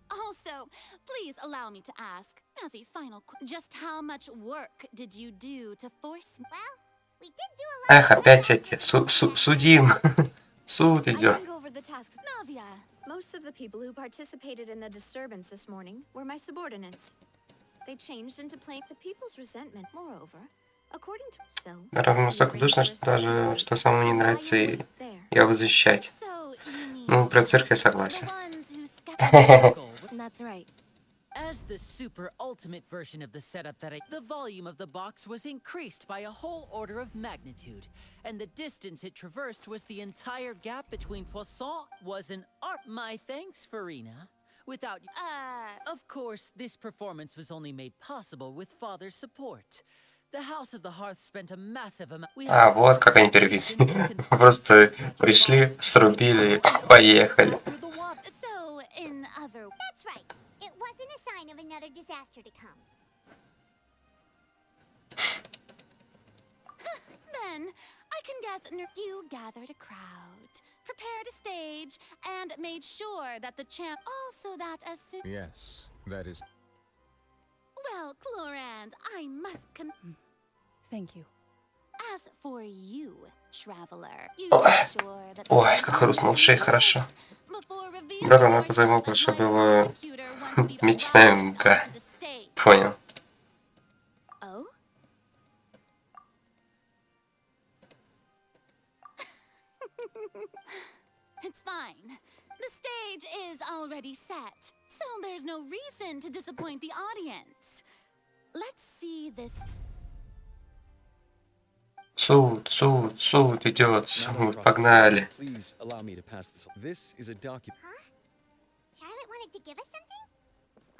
Also, please allow me to ask, as a final just how much work did you do to force me? Well, we did do a lot. Эх, опять эти судим. Суд I идет. can go over the tasks. Navia. Most of the people who participated in the disturbance this morning were my subordinates. They changed into playing the people's resentment. Moreover, according to Наверное, настолько душно, что даже что самому не нравится, и я буду защищать. Ну, про цирк я согласен. That's right. As the super ultimate version of the setup the volume of the box was increased by a whole order of magnitude, and the distance it traversed was the entire gap between Poisson was an art. My thanks, Farina. Without of course, this performance was only made possible with Father's support. The House of the Hearth spent a massive amount. А, вот как они переписаны. Просто пришли, срубили, поехали. So, in other... That's right. It wasn't a sign of another disaster to come. Then, I can guess you gathered a crowd, prepared a stage, and made sure that the champ also that as soon... Yes, that is... Well, Clorand, I must Thank you. As for you, traveler, you Ой, make sure that... ой, как хрустнул в шее, хорошо. Братан, надо позовем, чтобы его вместе с нами, да. Понял. Oh? It's fine. The stage is already set, so there's no reason to disappoint the audience. Let's see this... Суд идет. Суд, погнали. Please allow me to pass this. This is a document. Huh? Charlotte wanted to give us something?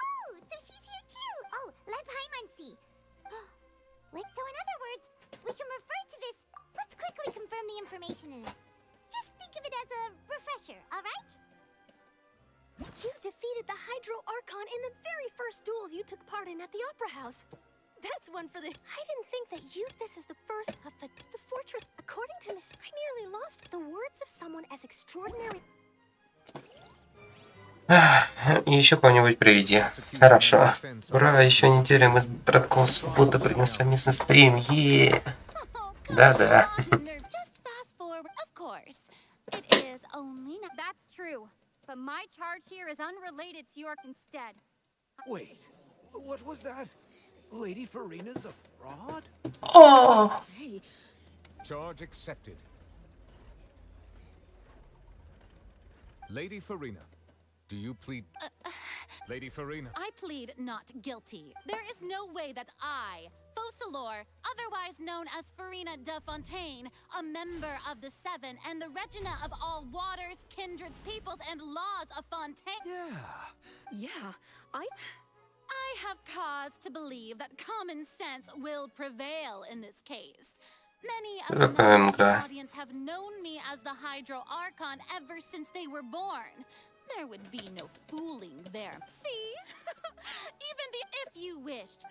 Oh, so she's here too. Oh, let Paimon see. So in other words, we can refer to this. Let's quickly confirm the information in it. Just think of it as a refresher, all right? You defeated the Hydro Archon in the very first duels you took part in at the Opera House. That's one for the... I didn't think that this is the first of the fortress. According to Miss... I nearly lost the words of someone as extraordinary... И еще кого-нибудь приведи. Хорошо. Ура, еще неделя мы с Братком будто принес совместный стрим. Е. Да-да. Just fast forward, of course. It is only... That's true. But my charge here is unrelated to your instead. Wait, what was that? Lady Farina's a fraud? Oh. Hey. Charge accepted. Lady Farina, do you plead... Lady Farina. I plead not guilty. There is no way that I, Focalor, otherwise known as Farina de Fontaine, a member of the Seven and the Regina of all waters, kindreds, peoples, and laws of Fontaine... Yeah, I have cause to believe that common sense will prevail in this case. Many of the members of the audience have known me as the Hydro Archon ever since they were born. There would be no fooling there. See? If you wished.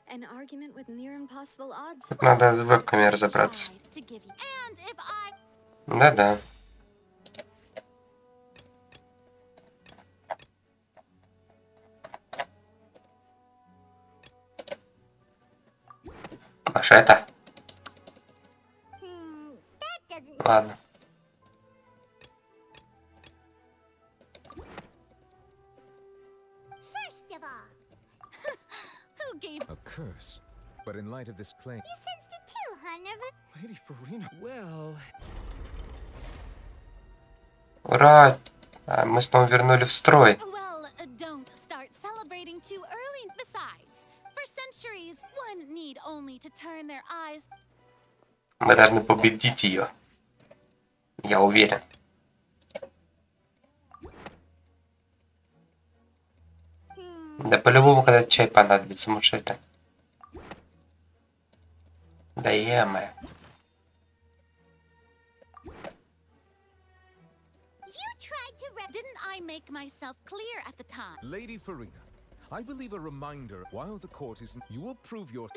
An argument with near impossible odds. Надо с вебками разобраться. And if I... Да-да. Маша, это? Ладно. First of all, who gave a curse? But in light of this claim, you sensed it too, huh, Nerva? Lady Farina. Well, Ура! Мы снова вернули в строй. Well, don't start должны победить ее. Я уверен. Да по-любому, когда чай понадобится, может это. Да е-мое. Didn't I make myself clear at the time? Lady Farina, I believe a reminder while the court is... You will prove your...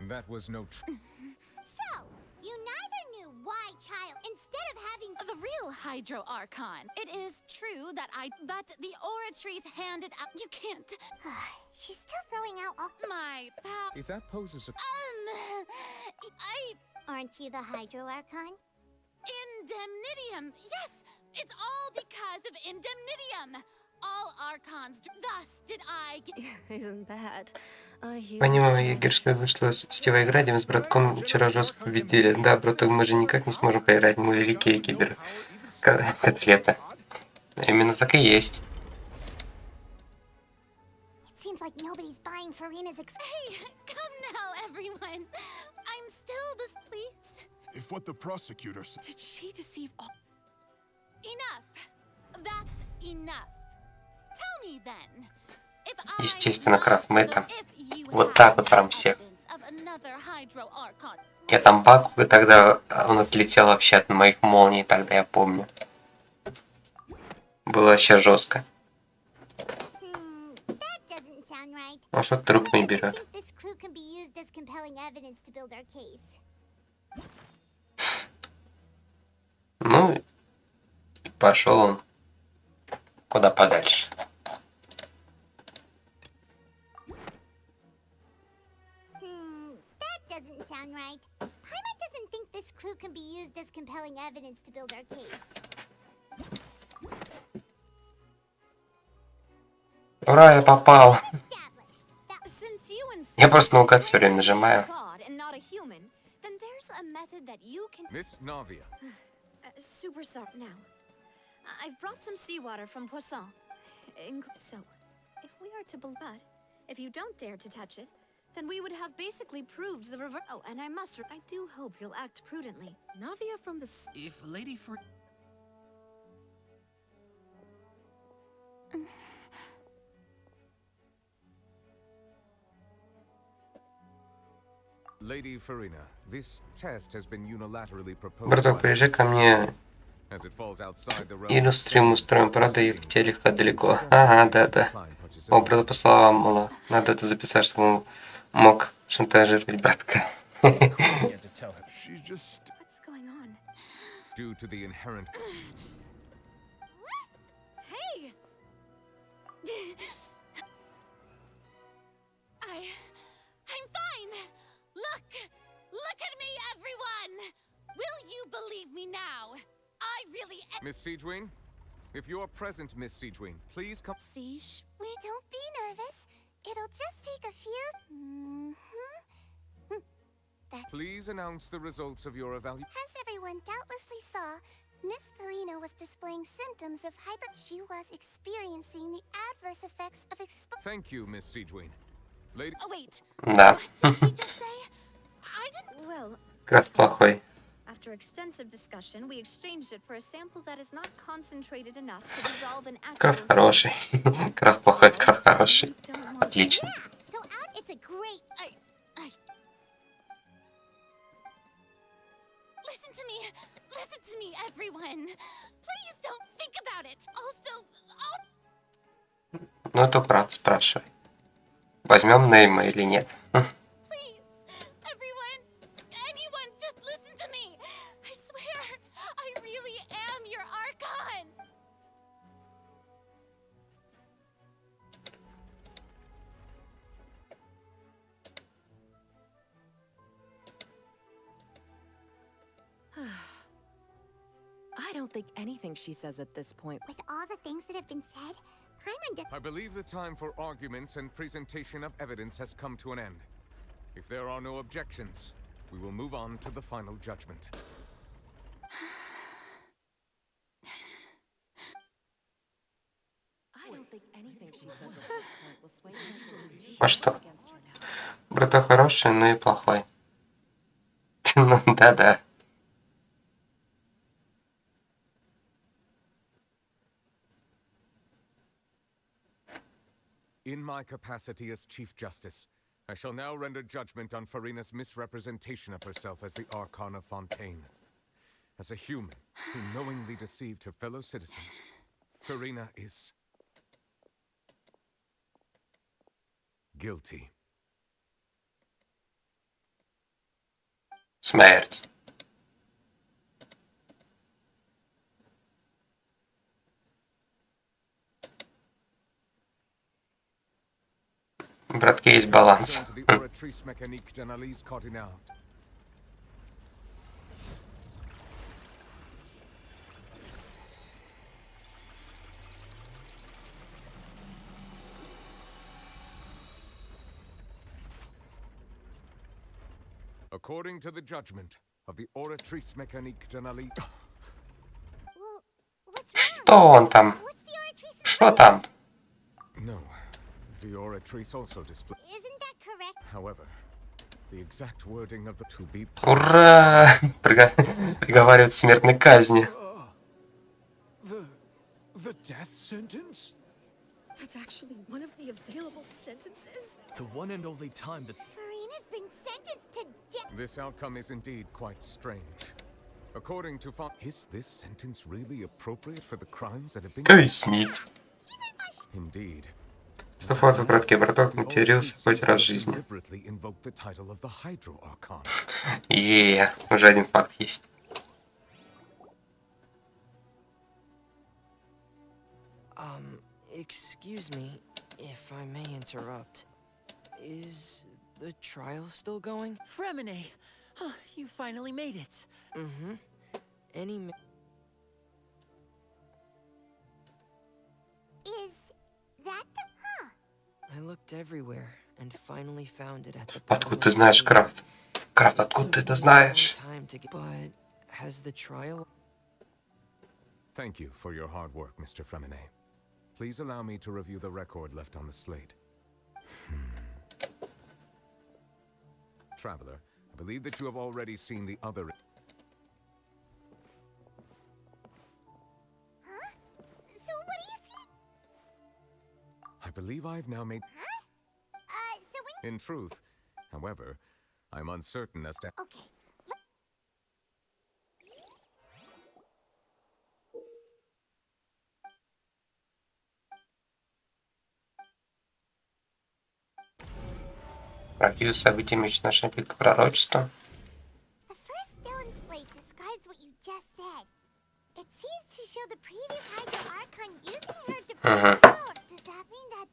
That was no... So, you neither knew why child, instead of having The real Hydro Archon. It is true that but the oratories handed out. You can't. She's still throwing out all... If that poses a... Aren't you the Hydro Archon? Indemnitium. Yes, it's all because of Indemnitium. All Archons. Thus did I get... Isn't that a huge... Понимаю, егерская вышла сетевая игра, где мы с братком вчера жестко победили. Да, браток, мы же никак не сможем поиграть, мы великие кибер котлета. Именно так и есть. It seems like nobody's buying Farina's Hey, come now, everyone. I'm still displeased. If what the prosecutor said... Did she deceive all... Enough. That's enough. Tell me then. If I... Естественно, Крафт, мы там вот так вот прям всех. Я там баку, и тогда он отлетел вообще от моих молний, тогда я помню. Было вообще жестко. Он что трубку не берет. Ну, и пошел он куда подальше. Paimon doesn't think this clue can be used as compelling evidence to build our case. Ура, я попал. Я просто наугад все время нажимаю. Miss Navia. Super sorry. Now, I've brought some seawater from Poisson. So, if we are to believe, if you don't dare to touch it, then we would have basically proved the reverse. Oh, and I do hope you'll act prudently. Navia from the... If Lady for... Lady Farina, this test has been unilaterally proposed. Браток, приезжай ко мне. Или стрим устроим, правда, их телега далеко. Ага, да. О, брата послала, мол, надо это записать, чтобы он мог шантажировать братка. Due to the inherent... Hey! I'm fine! Look at me, everyone! Will you believe me now? I really am... Miss Siegewin? If you're present, Miss Siegewin, please come... Siege? Don't be nervous. It'll just take a few... Please announce the results of your evaluation. As everyone doubtlessly saw, Miss Farina was displaying symptoms of hyper... She was experiencing the adverse effects of Thank you, Miss Siegewin. Lady... Oh, wait. Да. What did she just say? I didn't... Well... Крафт плохой. After extensive discussion, we exchanged it for a sample that is not concentrated enough to dissolve an actual... Крафт хороший. Крафт плохой, Крафт хороший. Отлично. So it's a great... Listen to me, everyone. Please don't think about it. Also... Ну, это брат, спрашивай. Возьмем Нейма или нет? I don't think anything she says at this point. With all the things that have been said, I believe the time for arguments and presentation of evidence has come to an end. If there are no objections, we will move on to the final judgment. I don't think anything she says at this point will sway her. А что? Брата хороший, но и плохой. Ну Да-да. In my capacity as Chief Justice, I shall now render judgment on Farina's misrepresentation of herself as the Archon of Fontaine. As a human who knowingly deceived her fellow citizens, Farina is guilty. Смерть. Братки, есть баланс. Return to the oratrice mécanique d'analyse coordinate. According to the judgment of the oratrice mécanique d'analyse. Что он там? Что там? No, the oratrice also displays. Isn't that correct? However, the exact wording of the to be. Ура! Приговаривают к смертной казни. The death sentence? That's actually one of the available sentences? The one and only time that Farina's been sentenced to death. This outcome is indeed quite strange. According to is this sentence really appropriate for the crimes that have been? Казнить. Indeed. 100 фото, братки, браток матерился хоть раз в жизни. Deliberately invoked the title of the Hydro Archon. Уже один факт есть. Excuse me, if I may interrupt. Is the trial still going? Fremine! Oh, you finally made it. Mm-hmm. Is that the... Huh. I looked everywhere and finally found it at the Откуда ты знаешь, Крафт? Крафт, откуда ты это знаешь? But has the trial... Thank you for your hard work, Mr. Fremine. Please allow me to review the record left on the slate. Traveler, I believe that you have already seen the other... Huh? So what do you see? I believe I've now made... Huh? So when... In truth, however, I'm uncertain as to... Okay. Ревью событий меч нашей битвы пророчества. The first stone slate describes what you just said. It seems to show the previous Hydro Archon using her divine power. Does that mean that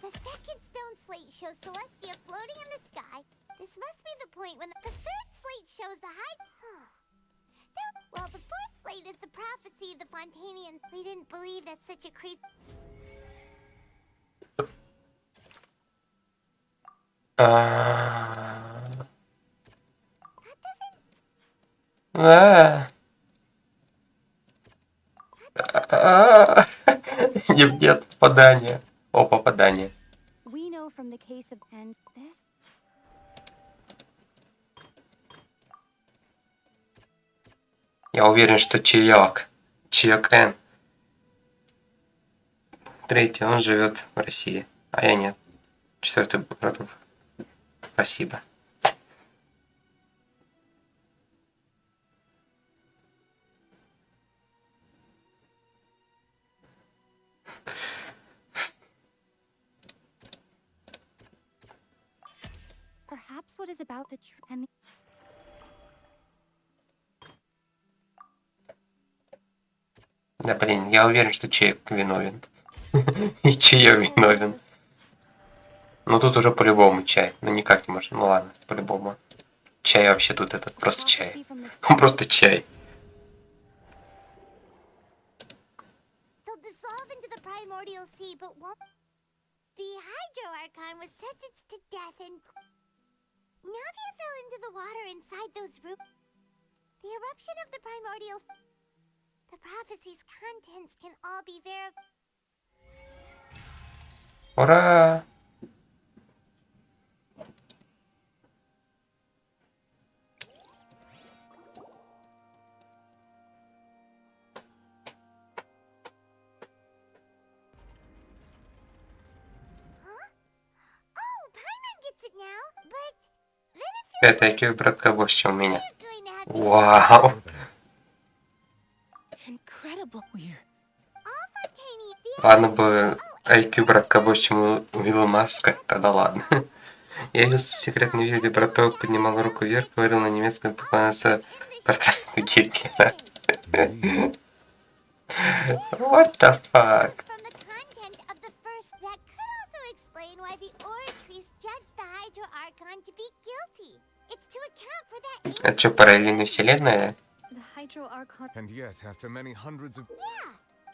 the second stone slate shows Celestia floating in the sky? This must be the point when the third slate shows the Well, the fourth slate is the prophecy of the Fontainians. They didn't believe that such a crazy... Нет попадания. О, попадание. We know from the case of and this. Я уверен, что Чаек Н. Третий, он живет в России, а я нет. Четвертый братов. Спасибо. Perhaps what is about the and Да блин, я уверен, что Чаек виновен. И Чаек виновен. Ну тут уже по-любому чай. Ну никак не может. Ну ладно, по-любому. Чай вообще тут этот, просто чай. Он просто чай. They'll dissolve into the primordial sea, but won't... The Hydro Archon was sentenced to death and... Navia fell into the water inside those rooms. The eruption of the primordial... The prophecy's contents can all be verified. Ура! 5 IQ, братка, больше, чем у меня. Вау. Incredible. We're Ладно бы IQ, братка, больше, чем у Илона Маска, тогда ладно. Я видел секретный видео, где браток поднимал руку вверх, говорил на немецком, поклонялся портрету Гитлера. What the fuck? From the content of the first, that could also explain why the Oratries judged the Hydro Archon to be guilty. It's to account for that. Это что, параллельная вселенная? The Hydro Archon. And yet, after many hundreds of... Yeah.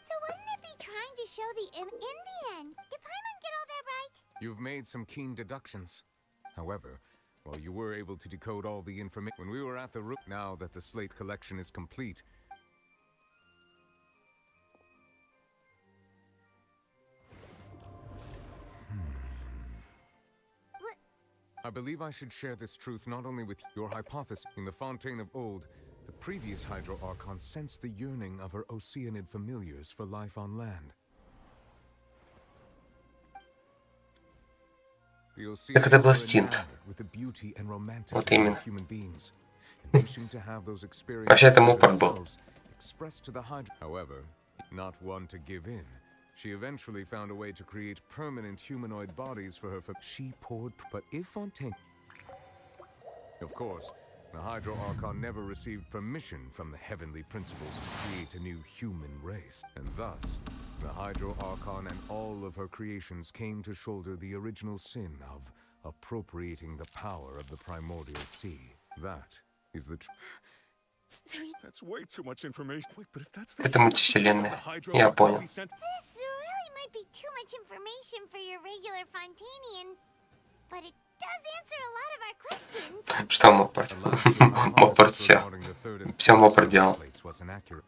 So wouldn't it be trying to show the in the end? Did Paimon get all that right? You've made some keen deductions. However, while you were able to decode all the information when we were at the root, now that the slate collection is complete, I believe I should share this truth not only with your hypothesis. In the Fontaine of Old, the previous Hydro Archon sensed the yearning of her Oceanid familiars for life on land. Как это был стинт? Вот именно. Вообще это мопор был. However, not one to give in, she eventually found a way to create permanent humanoid bodies for her. She poured, but if Fontaine, of course, the Hydro Archon never received permission from the heavenly principles to create a new human race, and thus the Hydro Archon and all of her creations came to shoulder the original sin of appropriating the power of the primordial sea. That is the That's way too much information. Wait, but if that's Это мультивселенная. Я понял. This really might be too much information for your regular Fontanian, but it does answer a lot of our questions. Что мопор? Мопор все. Все мопор делал.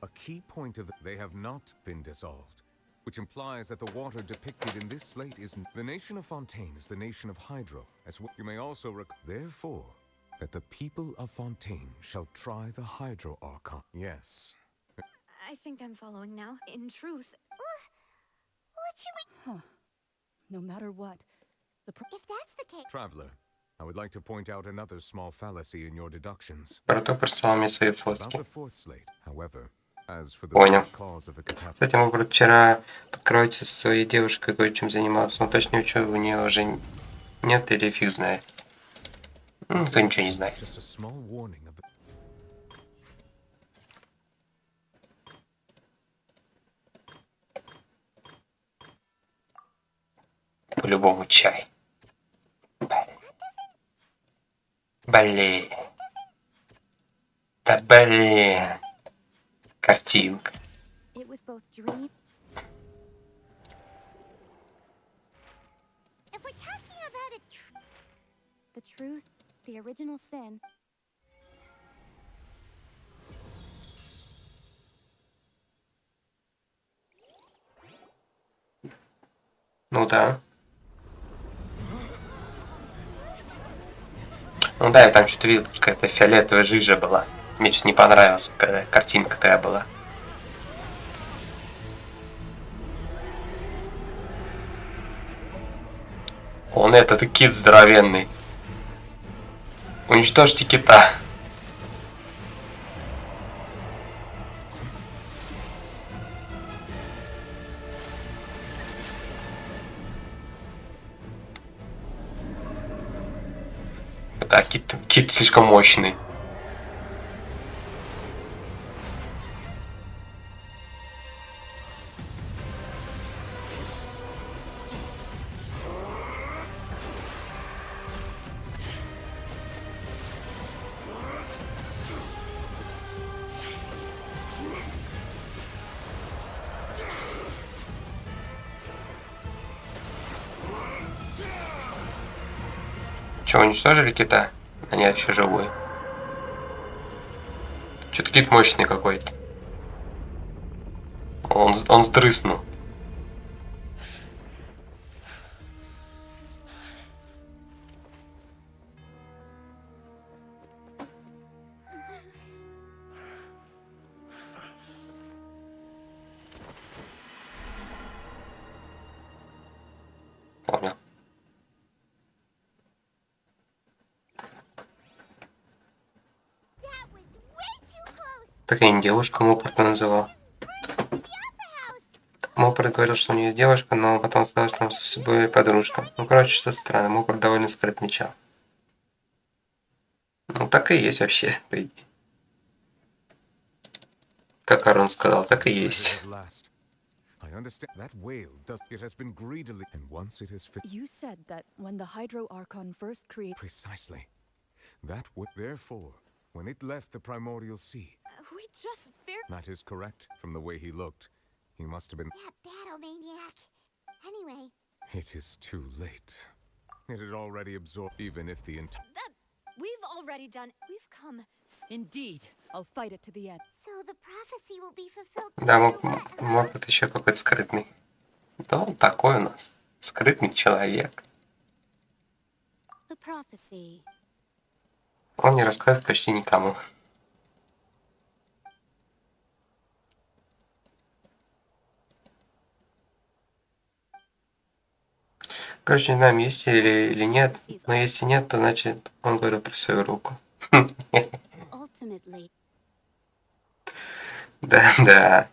A key point of they have not been dissolved, which implies that the water depicted in this slate is the nation of Fontaine is the nation of Hydro, as well. You may also therefore that the people of Fontaine shall try the Hydro Archon. Yes. I think I'm following now. In truth, What should we... Huh. No matter what, If that's the case... Traveler, I would like to point out another small fallacy in your deductions. Браток прислал мне свои About фотки. the fourth slate, however, as for the Понял. root cause of the catastrophe. Кстати, мой брат вчера подкроется со своей девушкой, кое-чем занимался. Но точно ничего у нее уже нет или фиг знает. Ну, кто ничего не знает. Just a small warning of the... По-любому чай. Блин. Да блин. Картинка. It was both dream. If we're talking about The truth, the original sin. Ну да. Ну да, я там что-то видел, какая-то фиолетовая жижа была. Мне что-то не понравилось, когда картинка такая была. Он этот кит здоровенный. Уничтожьте кита. Да, кит слишком мощный. Че, уничтожили кита? А нет, еще живой. Что-то кит мощный какой-то. Он сдрыснул. Понял. Так я не девушка, Мопорта называл. Мопорт говорил, что у нее есть девушка, но потом сказал, что там с собой подружка. Ну, короче, что странно, Мопорт довольно скрытный чел. Ну, так и есть вообще, по идее. Как Арон сказал, так и есть. I understand that whale does. It has been greedily, and once it has You said that when the Hydro Archon first created. Precisely. That would therefore, when it left the primordial sea. We just That is correct. From the way he looked, he must have been. That battle maniac. Anyway. It is too late. It had already absorbed, even if the entire. We've already done. We've come. Indeed. I'll fight it to the end. So the prophecy will be fulfilled. Да, Мопорт еще какой-то скрытный. Да, он такой у нас. Скрытный человек. The prophecy. Он не рассказывает почти никому. Короче, не знаю, есть или нет. Но если нет, то значит он говорил про свою руку. Ultimately. Да.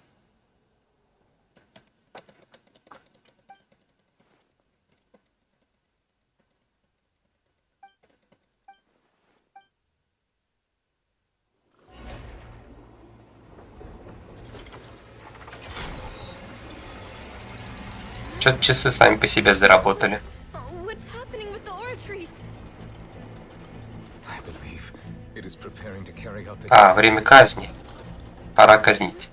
Что-то часы сами по себе заработали. What's happening with the oratories? I believe it is preparing to carry out the. А, время казни. Пора казнить.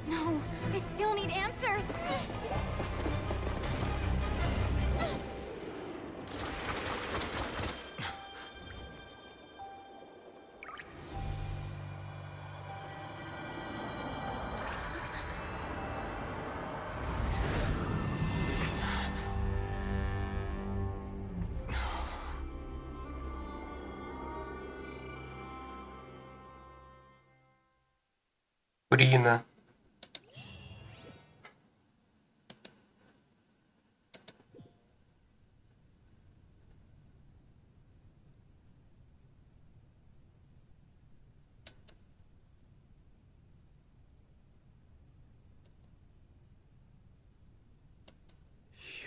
No, I still need answers. Урина.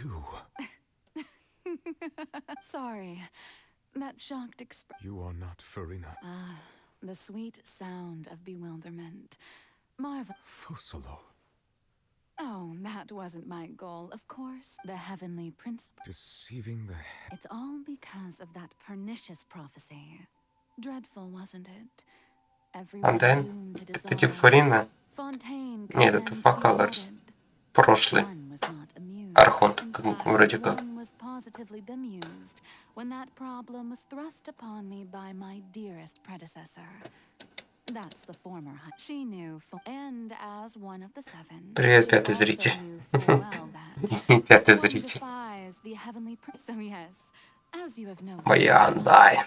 You. Sorry. That shocked expression. You are not Farina. Ah, the sweet sound of bewilderment. Marvel. Fosolo. Oh, that wasn't my goal, of course. The heavenly prince. Deceiving the. It's all because of that pernicious prophecy. Dreadful, wasn't it? Everyone Анден? doomed to Это типа dissolve. Фарина? Fontaine Нет, это condemned to be Факаларс. flooded. Прошлый. One was not amused. Архонт, In как fact, вроде как. one was positively bemused when that problem was thrust upon me by my dearest predecessor. That's the former. She knew full, and as one of the seven, Привет, she пятый also зритель. knew full well that Пятый one зритель. defies the heavenly so yes, as you have noticed, Моя Андай.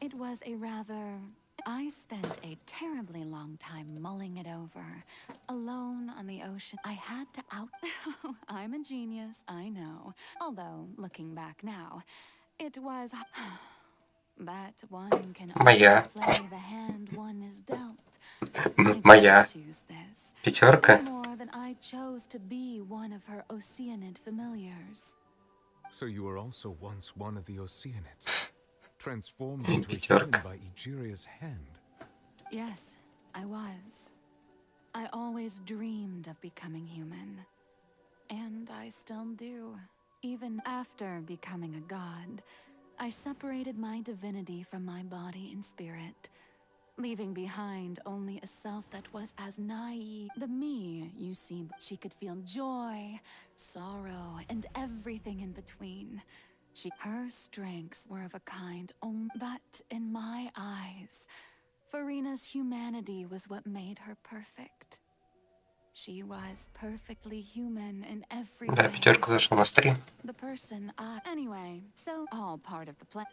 it was a rather. I spent a terribly long time mulling it over, alone on the ocean. I had to out. I'm a genius, I know. Although, looking back now, it was. But one can only Моя. play the hand one is dealt. Моя. Choose this. Пятерка. Any more than I chose to be one of her Oceanid familiars. So you were also once one of the Oceanids, transformed into a human Пятерка. by Egeria's hand. Yes, I was. I always dreamed of becoming human. And I still do. Even after becoming a god, I separated my divinity from my body and spirit, leaving behind only a self that was as naive. The me, you see, she could feel joy, sorrow, and everything in between. Her strengths were of a kind, but in my eyes, Farina's humanity was what made her perfect. She was perfectly human in every Да, way. пятерка зашел на стрим. The person I... Anyway, so all part of the plan.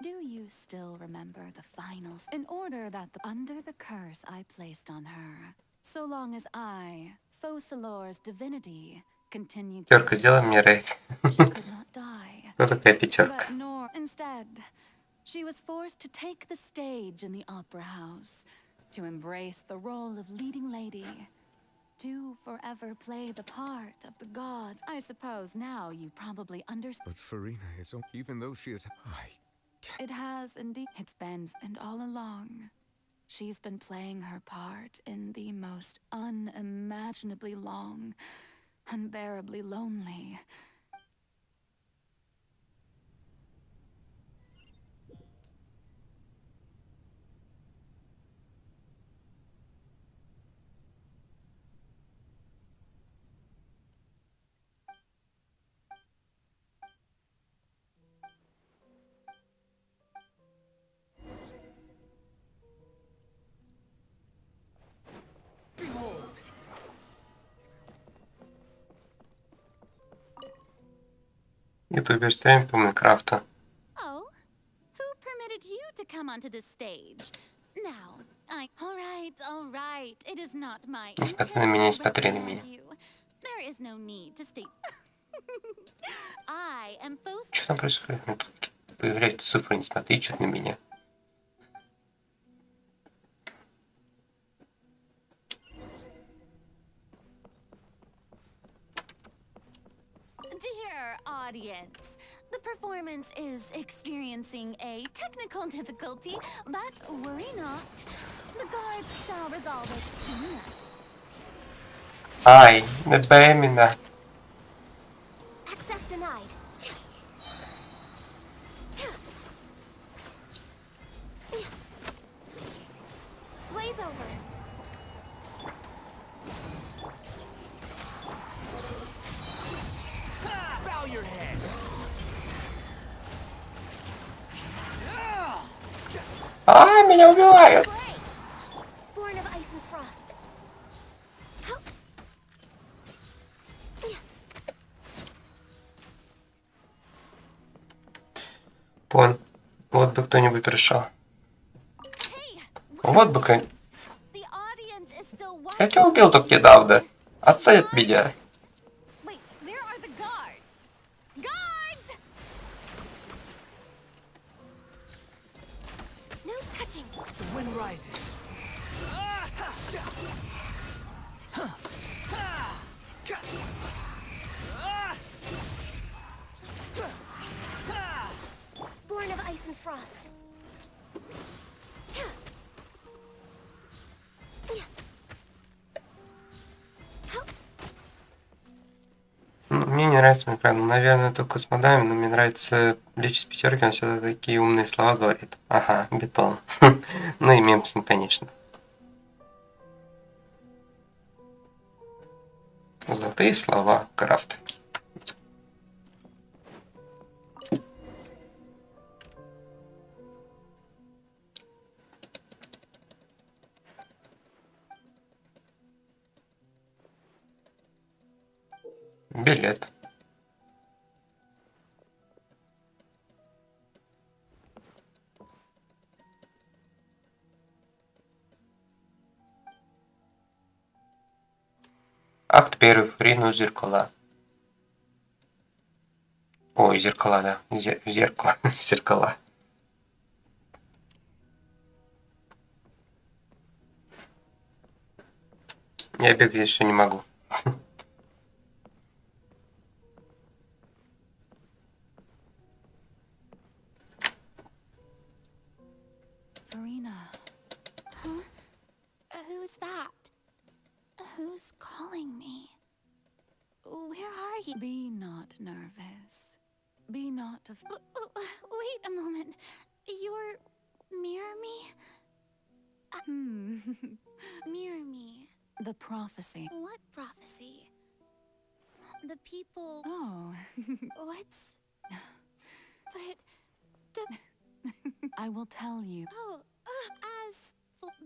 Do you still remember the finals? In order that under the curse I placed on her, so long as I, Fosalor's divinity, continued to Пятерка, сделай мне рейд. could not die. Кто такая пятерка? But nor instead, she was forced to take the stage in the opera house, to embrace the role of leading lady, to forever play the part of the god. I suppose now you probably understand. But Farina is... Even though she is... It has indeed. It's been, and all along, she's been playing her part in the most unimaginably long, unbearably lonely. Ютубер стрим по Майнкрафту. Oh, who permitted you to come onto this stage? Now, all right. It is not my Не смотри на меня, не intent to смотри на меня. reprimand you. There is no need to stay. I am both. Что там происходит? Ну, тут появляются цифры, не смотри, что-то на меня. Dear audience, the performance is experiencing a technical difficulty, but worry not. The guards shall resolve it soon enough. Ай, не бей меня. Access denied. Blaze over. Bow your head. А, меня убивают. Born of ice and frost. Вон, вот бы кто-нибудь пришел. Вот бы кто-нибудь. Я тебя убил только недавно. Отстань от меня. Wait, where are the guards? Guards! No touching. The wind rises. Born of ice and frost. Мне не нравится Майнкрафт. Наверное, только с модами, но мне нравится Лечь с пятерки, он всегда такие умные слова говорит. Ага, бетон. Ну и мем с ним, конечно. Золотые слова, крафт. Билет. Акт первый. Фарина у зеркала. Ой, зеркала, да. Зеркало. Зеркала. Я бегать еще не могу. Farina. Huh? Who's that? Who's calling me? Where are you? Be not nervous. Be not of. Wait a moment. You're mirror me? Mirror me. The prophecy. What prophecy? The people. Oh. What's. But. I will tell you. Oh,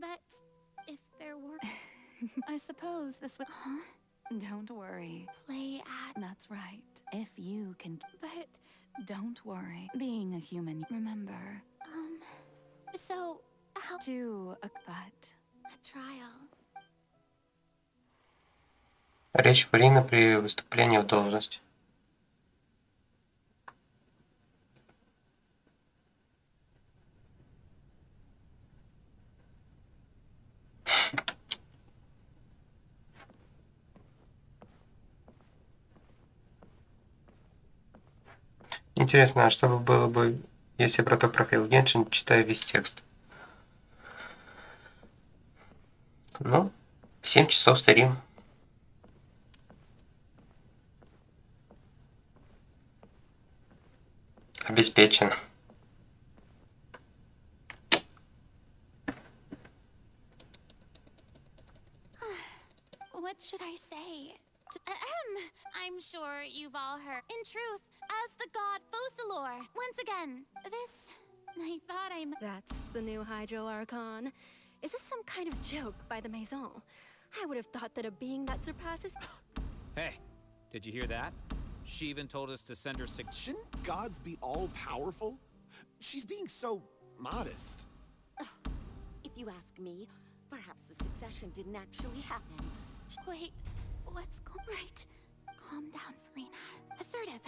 but if there were. I suppose this would. Huh? Don't worry. Play at. That's right. If you can. But. Don't worry. Being a human, remember. So, how. To a but. A trial. Речь Фарины при выступлении в должность. Интересно, а что бы было бы, если браток проходил Геншин, читая весь текст? Ну, в 7 часов стрим. Обеспечен. What should I say? I'm sure you've all heard. In truth, as the god Focalor, once again, I thought That's the new Hydro Archon. Is this some kind of joke by the Maison? I would have thought that a being that surpasses... Hey, did you hear that? She even told us to send her Shouldn't gods be all-powerful? She's being so modest. If you ask me, perhaps the succession didn't actually happen. Wait, what's going right? Calm down, Farina. Assertive.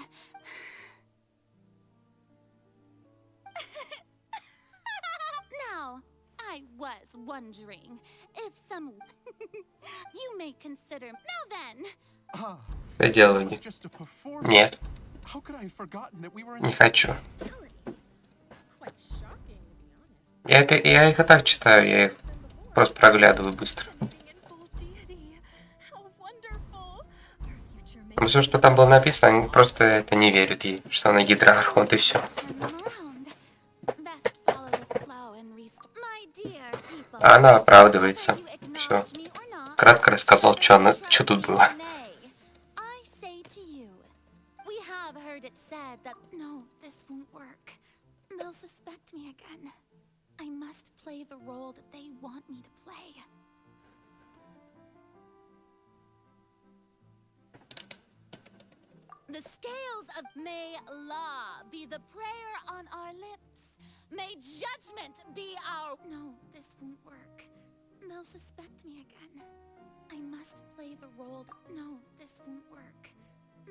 Now, I was wondering if some... you may consider... Now then! Что делали? Нет. Не хочу. Я их и так читаю, я их просто проглядываю быстро. Но все, что там было написано, они просто это не верят ей, что она гидроархонт и все. А она оправдывается. Все. Кратко рассказал, что тут было. The scales of May law be the prayer on our lips. May judgment be our... No, this won't work. They'll suspect me again. I must play the role that... No, this won't work.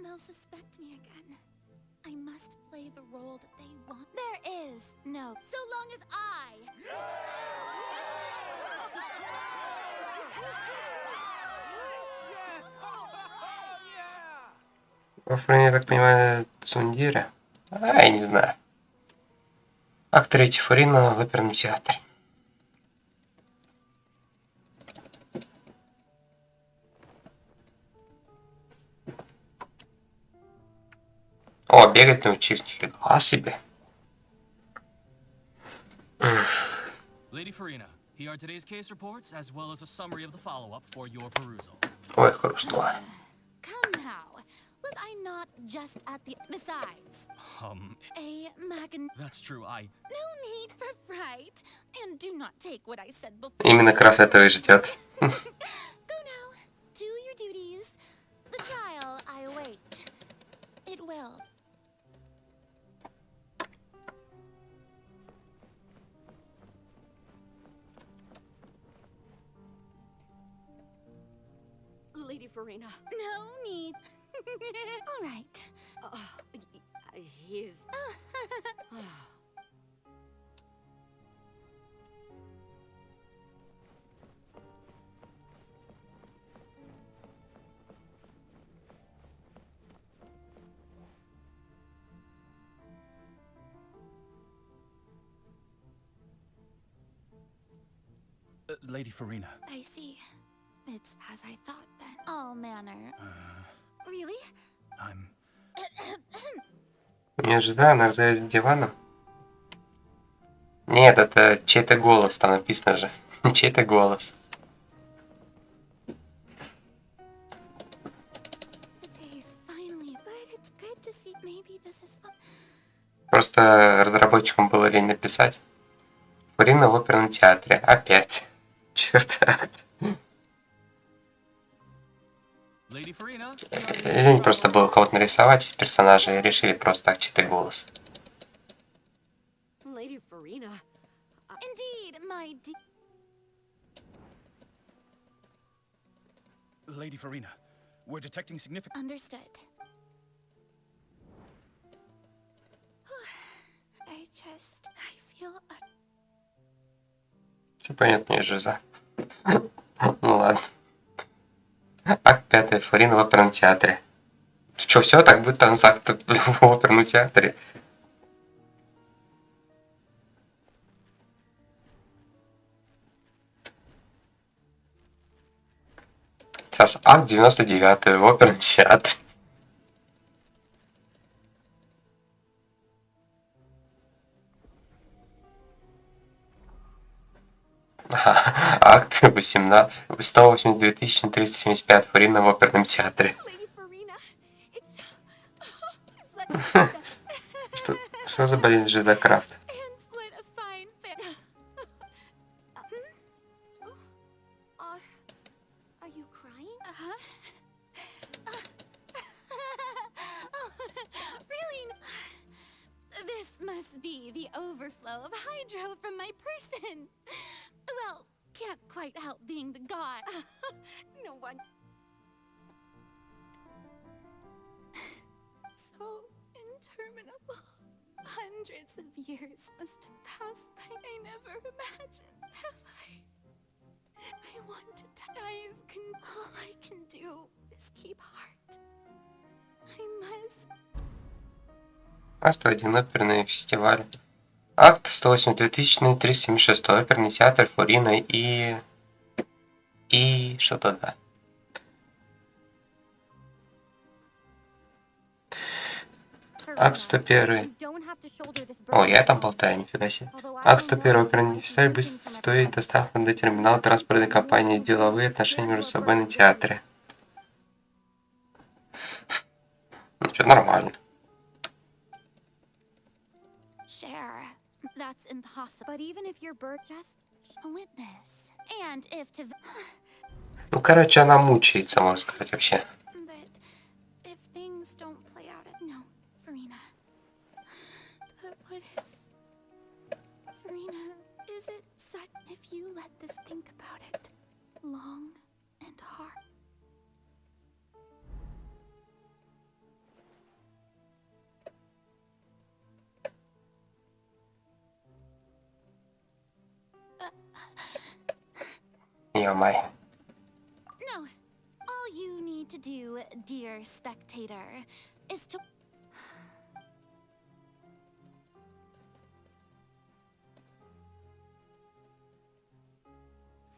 They'll suspect me again. I must play the role that they want. There is no... So long as I... Я так понимаю, Цундира? Я не знаю. Акт 3. Фарина в оперном театре. О, бегать научились, нифига себе. Lady Farina, here are today's case reports as well as a summary of the follow-up for your perusal. Ой, хрустнуло. Come now. Was I not just at the... Besides... A magan... That's true, No need for fright. And do not take what I said before... Именно Крафт этого и ждет. Go now. Do your duties. The trial I await. It will... Lady Farina. No need. All right. He's... Lady Farina. I see. It's as I thought then. All manner. Really? Не ожидаю, она разговаривает с диваном. Нет, это чей-то голос, там написано же. Чей-то голос. Просто разработчикам было лень написать. Фарина в оперном театре. Опять. Черт. Лень просто было кого-то нарисовать из персонажей и решили просто так читать голос. Lady Farina. Indeed, my Lady Farina, We're detecting significant. Understood. I feel Все понятно, я жиза. Ну ладно. Акт 5. Фарина в оперном театре. Что, все так будет акт в оперном театре? Сейчас акт 99 в оперном театре. Акт 182 375 Фарина в оперном театре. Что за болезнь Жиза Крафт? Are you crying? Really? This must be the overflow of hydro from my person. Well, can't quite help being the god. No one. So interminable. Hundreds of years must have passed by. I never imagined. Have I? I want to dive. All I can do is keep heart. I must. А 101 оперный фестиваль. Акт 182 376 оперный театр Фарина и что-то да. Акт 101. О, я там болтаю, нифига себе. Акт 101 оперный фестиваль быстро стоит доставка до терминала транспортной компании, деловые отношения между собой на театре. Ну что, нормально. Share. That's impossible. But even if your bird just a witness, and if to. Ну, короче, она мучается, можно сказать, вообще. But if things don't play out, no, Farina. But what if, Farina? Is it such? If you let this think about it, long and hard. Ё-моё. No. All you need to do, dear spectator, is to.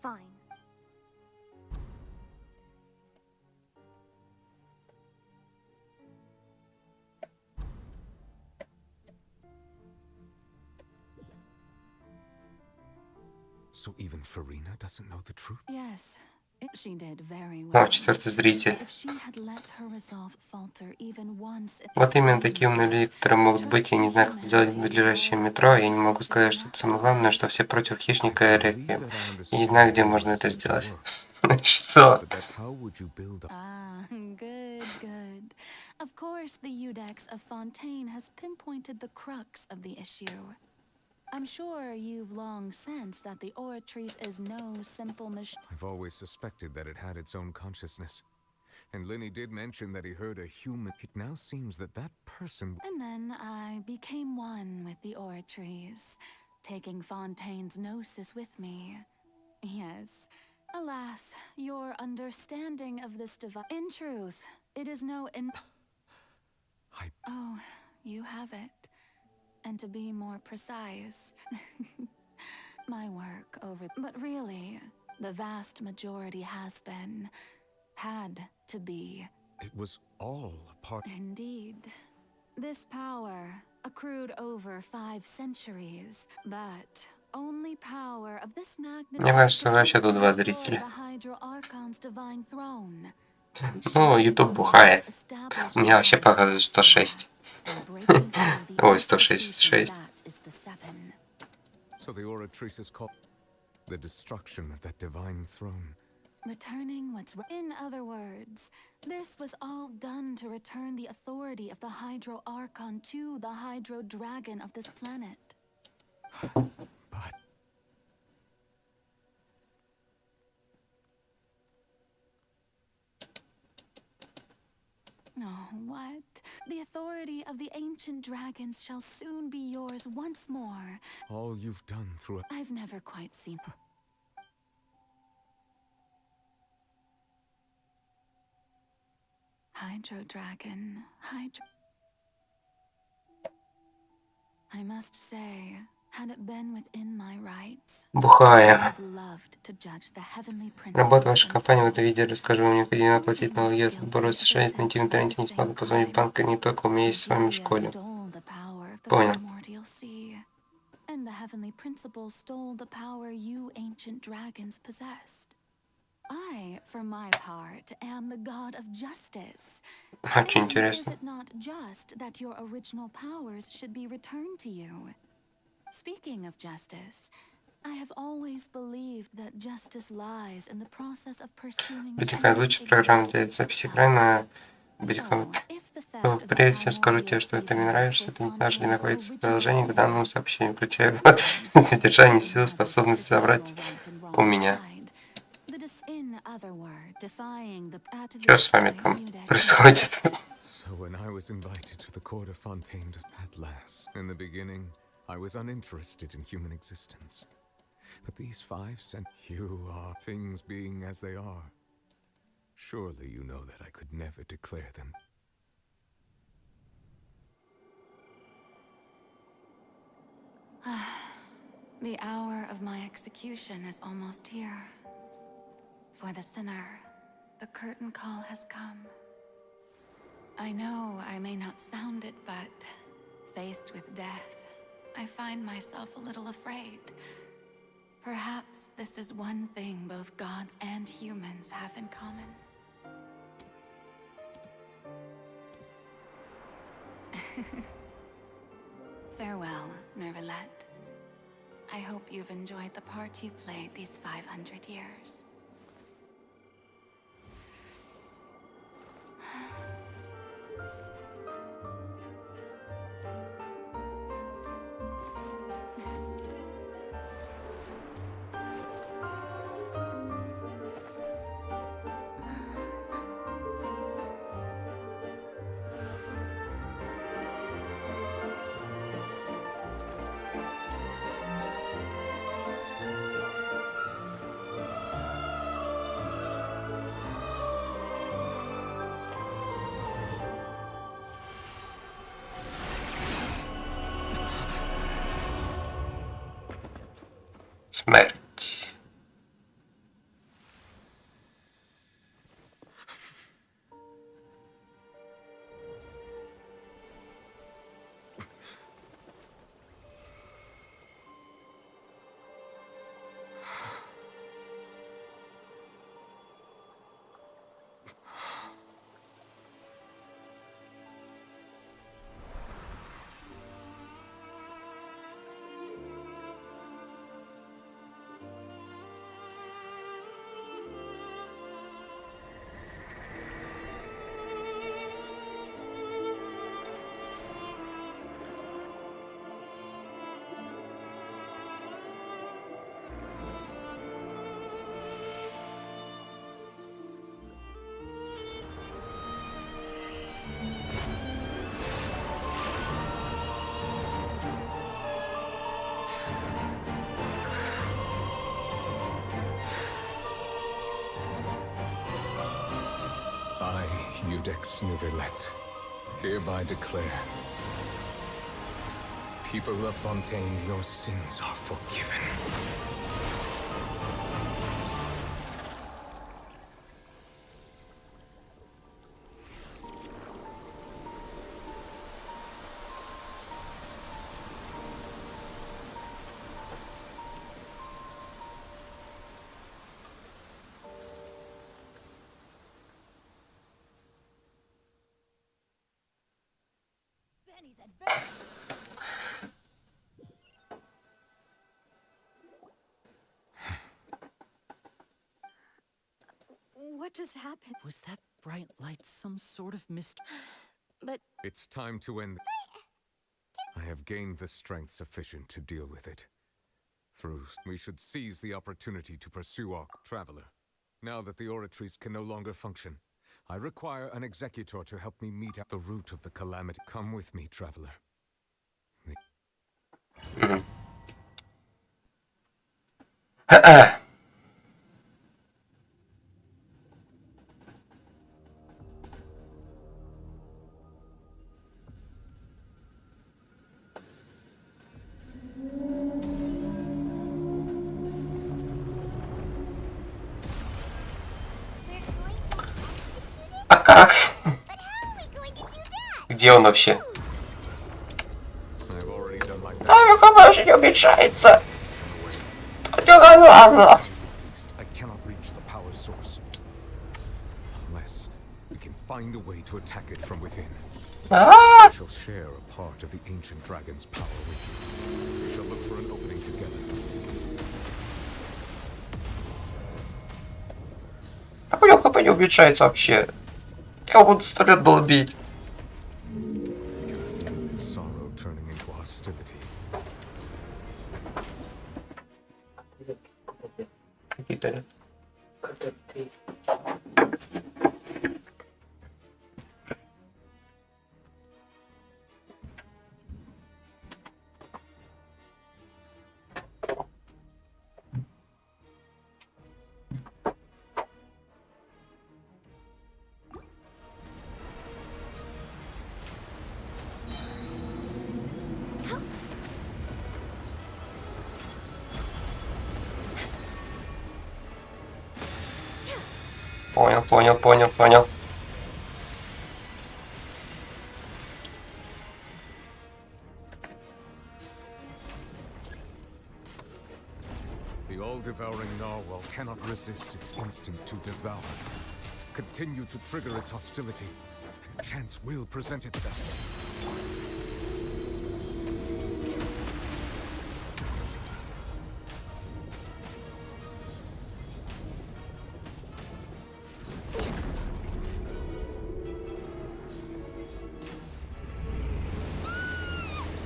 Fine. So even Farina doesn't know the truth? Yes, she did very О, well. 4-й зритель. If she had let her resolve falter even once, Вот именно такие умные люди, которые могут быть, я не знаю, как сделать ближайшее метро, я не могу сказать, что это самое главное, что все против хищника и реквием. Я не знаю, где можно это сделать. Что? Ah, good, good. Of course, the Udex of Fontaine has pinpointed the crux of the issue. I'm sure you've long sensed that the Oratrice is no simple machine. I've always suspected that it had its own consciousness. And Linny did mention that he heard a human. It now seems that that person. And then I became one with the Oratrice, taking Fontaine's gnosis with me. Yes. Alas, your understanding of this device. In truth, it is no Oh, you have it. And to be more precise, my work over. But really, the vast majority had to be. It was all a part. Indeed. This power accrued over 5 centuries, but only power of this magnitude. Мне кажется, что вообще тут 2 зрителя. Ну, YouTube бухает. У меня вообще показывает 106. Ой, 166. So the Oratrice is called the destruction of that divine throne. Returning what's in other words, this was all done to return the authority of the Hydro Archon to the Hydro Dragon of this planet. But Oh, what? The authority of the ancient dragons shall soon be yours once more. All you've done through a... I've never quite seen... Hydro Dragon, Hydro... I must say, had it been within my rights, I would Бухаем. have loved to judge the heavenly Работа principles вашей компании в этом видео. themselves. Расскажу, вам необходимо оплатить налоги, бороться с шеей, найти в интернете, не смогу позвонить в банк, не только умею с вами в Bedelia школе. stole the power of the Понял. primordial sea, and the heavenly principles stole the power you ancient dragons possessed. I, for my part, am the god of justice. Очень And is интересно. it not just that your original powers should be returned to you? Speaking of justice, I have always believed that justice lies in the process of pursuing Вытекает лучше программа для записи экрана. Прежде всем скажу тебе, что ты мне нравишься, это наш где находится приложение к данному сообщению, включая содержание силы, способность собрать у меня. Что с вами там происходит? So when I was invited to the court of Fontaine at last, in the beginning, I was uninterested in human existence. But these 5 cents, you are things being as they are. Surely you know that I could never declare them. The hour of my execution is almost here. For the sinner, the curtain call has come. I know I may not sound it, but faced with death, I find myself a little afraid. Perhaps this is one thing both gods and humans have in common. Farewell, Nervalette. I hope you've enjoyed the part you played these 500 years. Смерть. I, Eudex Nervalette, hereby declare, people of Fontaine, your sins are forgiven. What just happened? Was that bright light some sort of mist? But It's time to end. I have gained the strength sufficient to deal with it. We should seize the opportunity to pursue our traveler. Now that the oratories can no longer function, I require an executor to help me meet at the root of the calamity. Come with me, traveler. А как? Где он вообще? Наверху больше не уменьшается. I cannot reach the power source unless we can find a way to attack it from within. I shall share a part of the ancient dragon's power with you. We shall look for an opening together. Как у него ХП не уменьшается вообще? Я его буду 100 лет долбить. Какие-то... Понял. The all-devouring narwhal cannot resist its instinct to devour. Continue to trigger its hostility, and chance will present itself.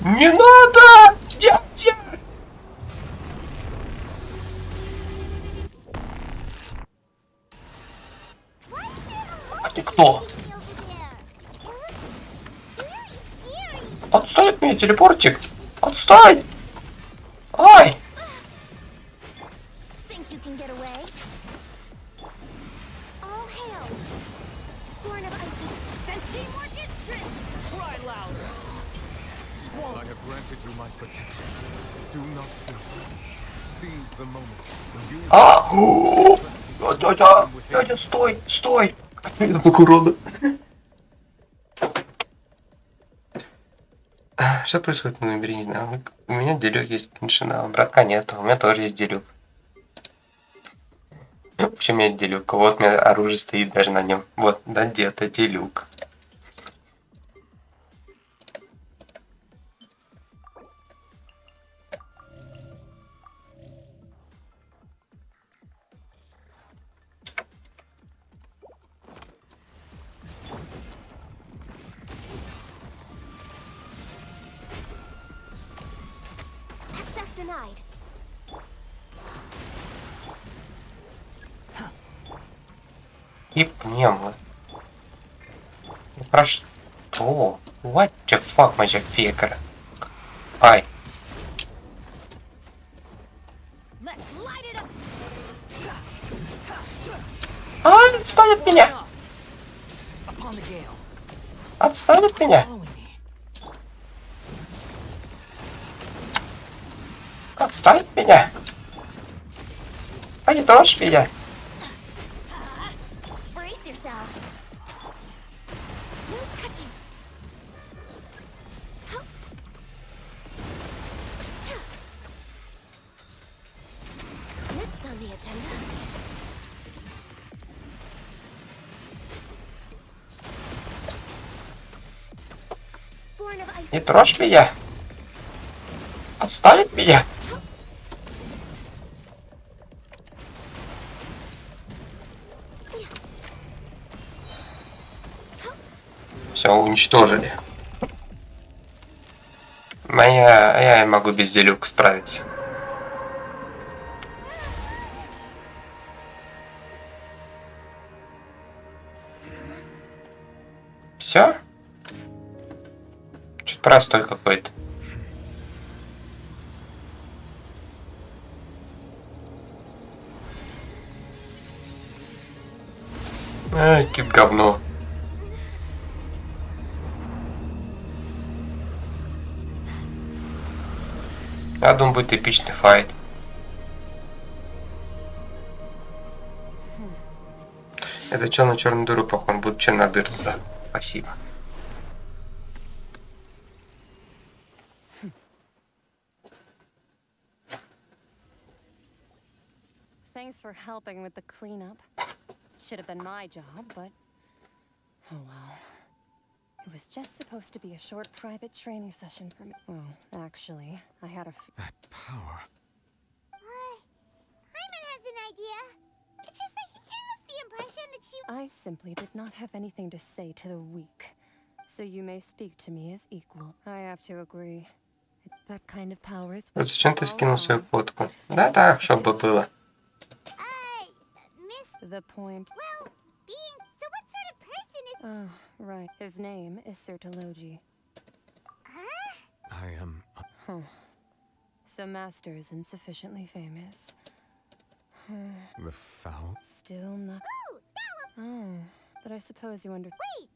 Не надо! Дядя! А ты кто? Отстань от меня, телепортик! Отстань! Ай! I have granted you my protection. Do not fear. Seize the moment when you... Дядя, стой! Это так уродно. Что происходит на номере, не знаю. У меня делюк есть Геншина, а братка нет, а у меня тоже есть делюк. Почему у меня делюк? Вот у меня оружие стоит даже на нем. Вот, да где-то делюк. Denied. И пневмо. Про что? What the fuck, motherfucker? Ай. Отстань от меня! Отстань от меня! Отстань от меня! А не трожь меня! Не трожь меня! Отстань от меня! Все, уничтожили. Я могу без делюк справиться. Простой какой-то. Кит говно. Я думаю, будет эпичный файт. Это чел на черную дыру похож, он будет чернодырца. Спасибо. Thanks for helping with the cleanup. It should have been my job, but oh well. It was just supposed to be a short private training session for me. Well, actually, I had a That power. Paimon has an idea. It's just that he gave us the impression that she... I simply did not have anything to say to the weak. So you may speak to me as equal. I have to agree. That kind of power is... Вот зачем ты скинул свою фотку? Да так, чтобы было. The point... Well, being... So what sort of person is... Oh, right. His name is Sertologi. I am... Huh. So Master is insufficiently famous. The foul? Still not... Oh, but I suppose you under... Wait!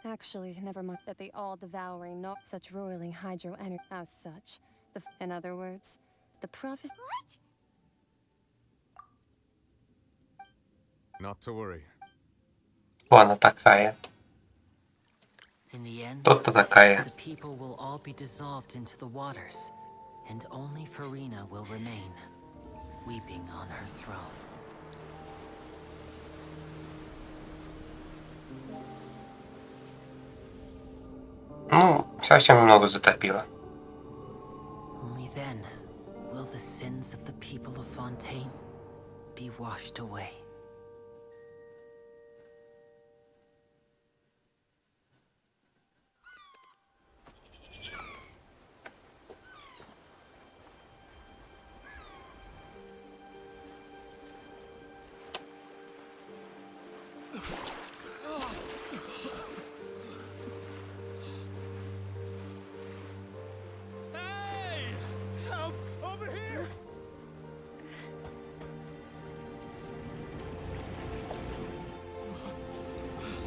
Actually, never mind that the all-devouring, not such roiling hydro energy as such. In other words, the prophecy... What? Not to worry. Она такая. In the end, Кто-то такая. the people will all be dissolved into the waters, and only Farina will remain, weeping on her throne. Ну, совсем немного затопило. Only then will the sins of the people of Fontaine be washed away.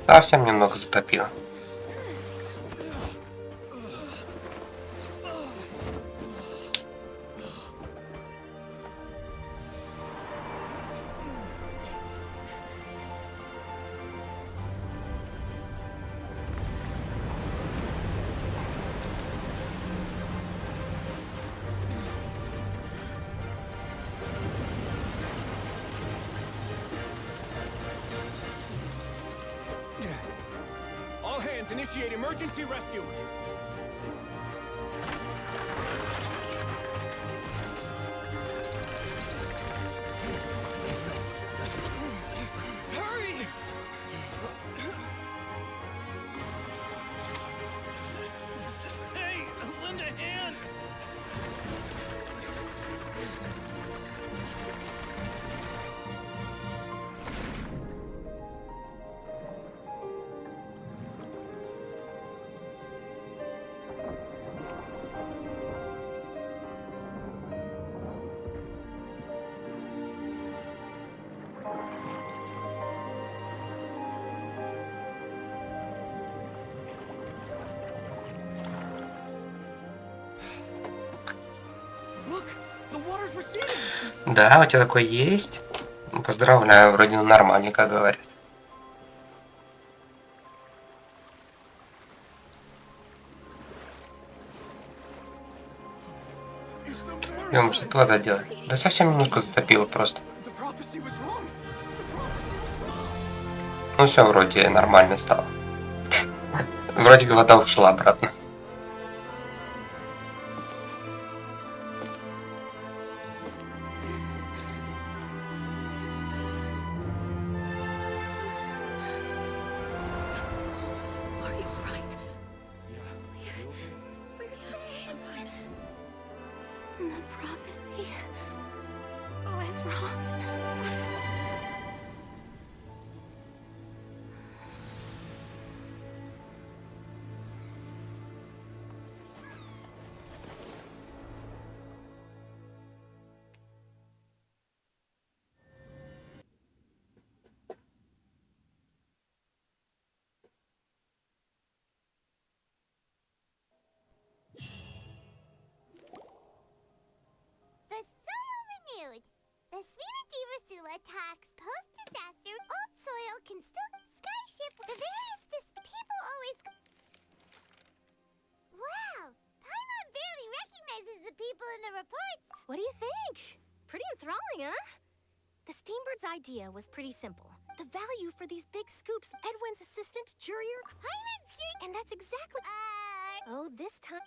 Совсем немного затопило. All hands, initiate emergency rescue! Hurry! Hey, lend a hand! Да, у тебя такой есть. Поздравляю, вроде нормальненько говорят. Ё, что ты вода делать? Да совсем немножко затопило просто. Ну все, вроде нормально стало. Вроде вода ушла обратно. The prophecy was wrong. people in the reports. What do you think? Pretty enthralling, huh? The Steambird's idea was pretty simple. The value for these big scoops, Edwin's assistant, Jurier, and that's exactly... Oh, this time...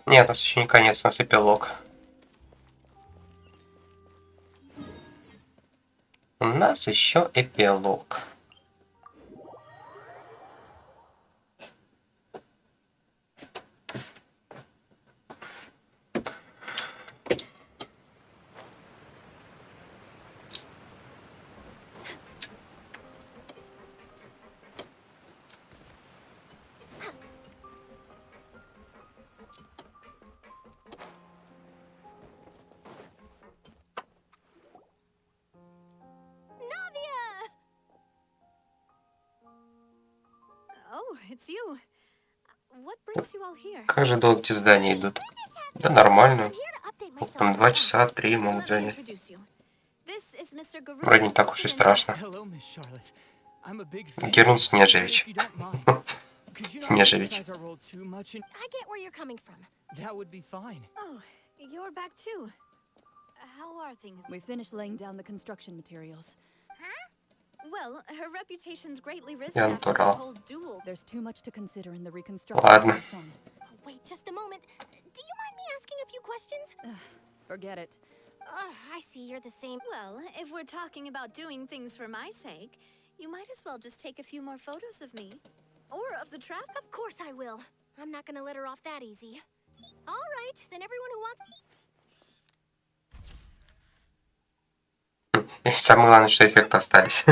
Нет, у нас еще не конец, у нас эпилог. У нас еще эпилог. Oh, it's you. What brings you all here? Как же долго эти задания идут? Да нормально. Там 2 часа, 3 могут занять. This is Mr. Garu. Вроде не так уж и страшно. Hello, Miss Charlotte. I'm a big fan. Герун Снежевич. If you don't mind, could you not Снежевич. emphasize our role too much and I get where you're coming from. that would be fine. Oh, you're back too. How are things? We finished laying down the construction materials. Well, her reputation's greatly risen Я after the натурал. whole duel. There's too much to consider in the reconstruction Ладно. of the song. Oh, wait, just a moment. Do you mind me asking a few questions? Forget it. I see you're the same. Well, if we're talking about doing things for my sake, you might as well just take a few more photos of me. Or of the trap. Of course I will. I'm not gonna let her off that easy. All right, then everyone who wants... И самое главное, что эффекты остались.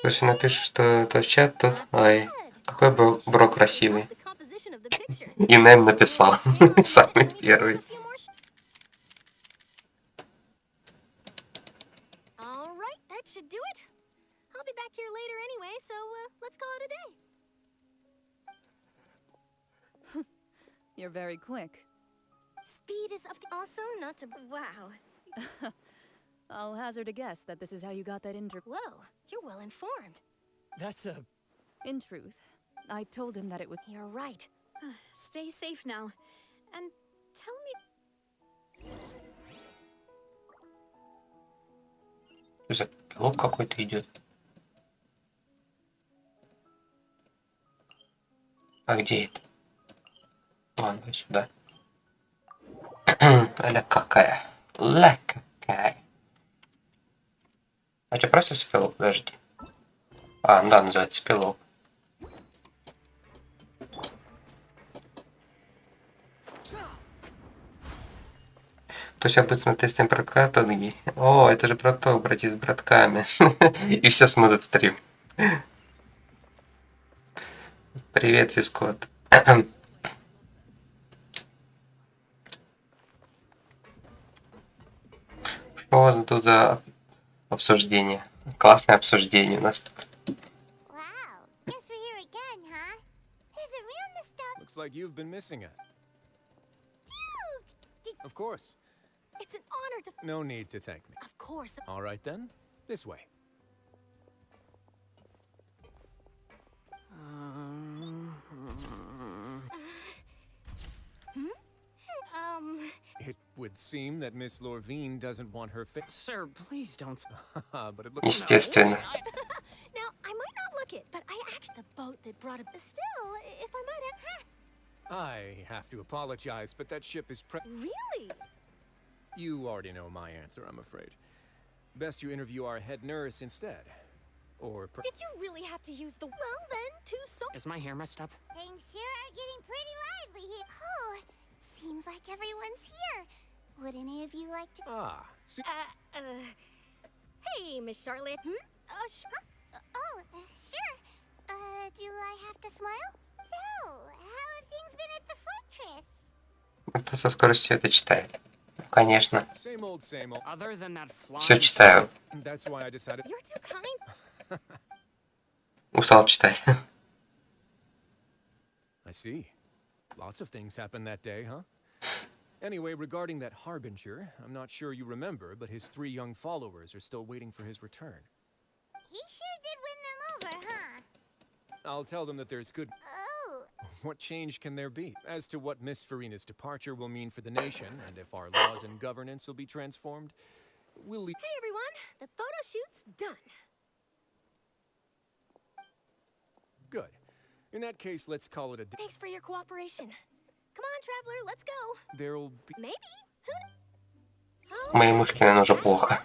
Слушай, напишу, что это в чат тут. Ой, какой был Бро красивый. И Нэм написал. Самый первый. All right, that should do it. I'll be back here later anyway, so let's call it a day. You're very quick. Speed is also not to... Wow. I'll hazard a guess that this is how you got that Whoa, you're well informed. That's a... In truth, I told him that it was... You're right. Stay safe now. And tell me... Что за пилот какой-то идет? А где это? Ладно, сюда. Ля какая. Ля какая. А что, просто спелок? Подожди. А, да, называется спелок. То есть обычно тестим про КАЗНьи. О, это же браток, братья с братками. И все смотрят стрим. Привет, Вискот. Что тут за обсуждение? Классное обсуждение у нас тут. Looks like you've been missing us. Of course. It's an honor to... No need to thank me. Of course. All right then. This way. It would seem that Miss Lorvine doesn't want her Sir, please don't. But it looks... Естественно. Now, I might not look it, but I actually... The boat that brought it... Still, if I might have... I have to apologize, but that ship is Really? You already know my answer, I'm afraid. Best you interview our head nurse instead. Or Did you really have to use the... Well, then, too so... Is my hair messed up? Things sure are getting pretty lively here. Oh, seems like everyone's here. Would any of you like to... see... Hey, Miss Charlotte. sure. Do I have to smile? So, how have things been at the fortress? Кто со скоростью света читает? Конечно. Same old, same old. Other than that Все читаю. That's why I decided... You're too kind. Устал читать. I see. Lots of things happened that day, huh? Anyway, regarding that Harbinger, I'm not sure you remember, but his 3 young followers are still waiting for his return. He sure did win them over, huh? I'll tell them that there's good... Oh, What change can there be? As to what Miss Farina's departure will mean for the nation, and if our laws and governance will be transformed, we'll leave. Hey everyone, the photo shoot's done. Good. In that case, let's call it a day. Thanks for your cooperation. Come on, traveler, let's go. There'll be. Maybe? Моей мышке, наверное, уже плохо.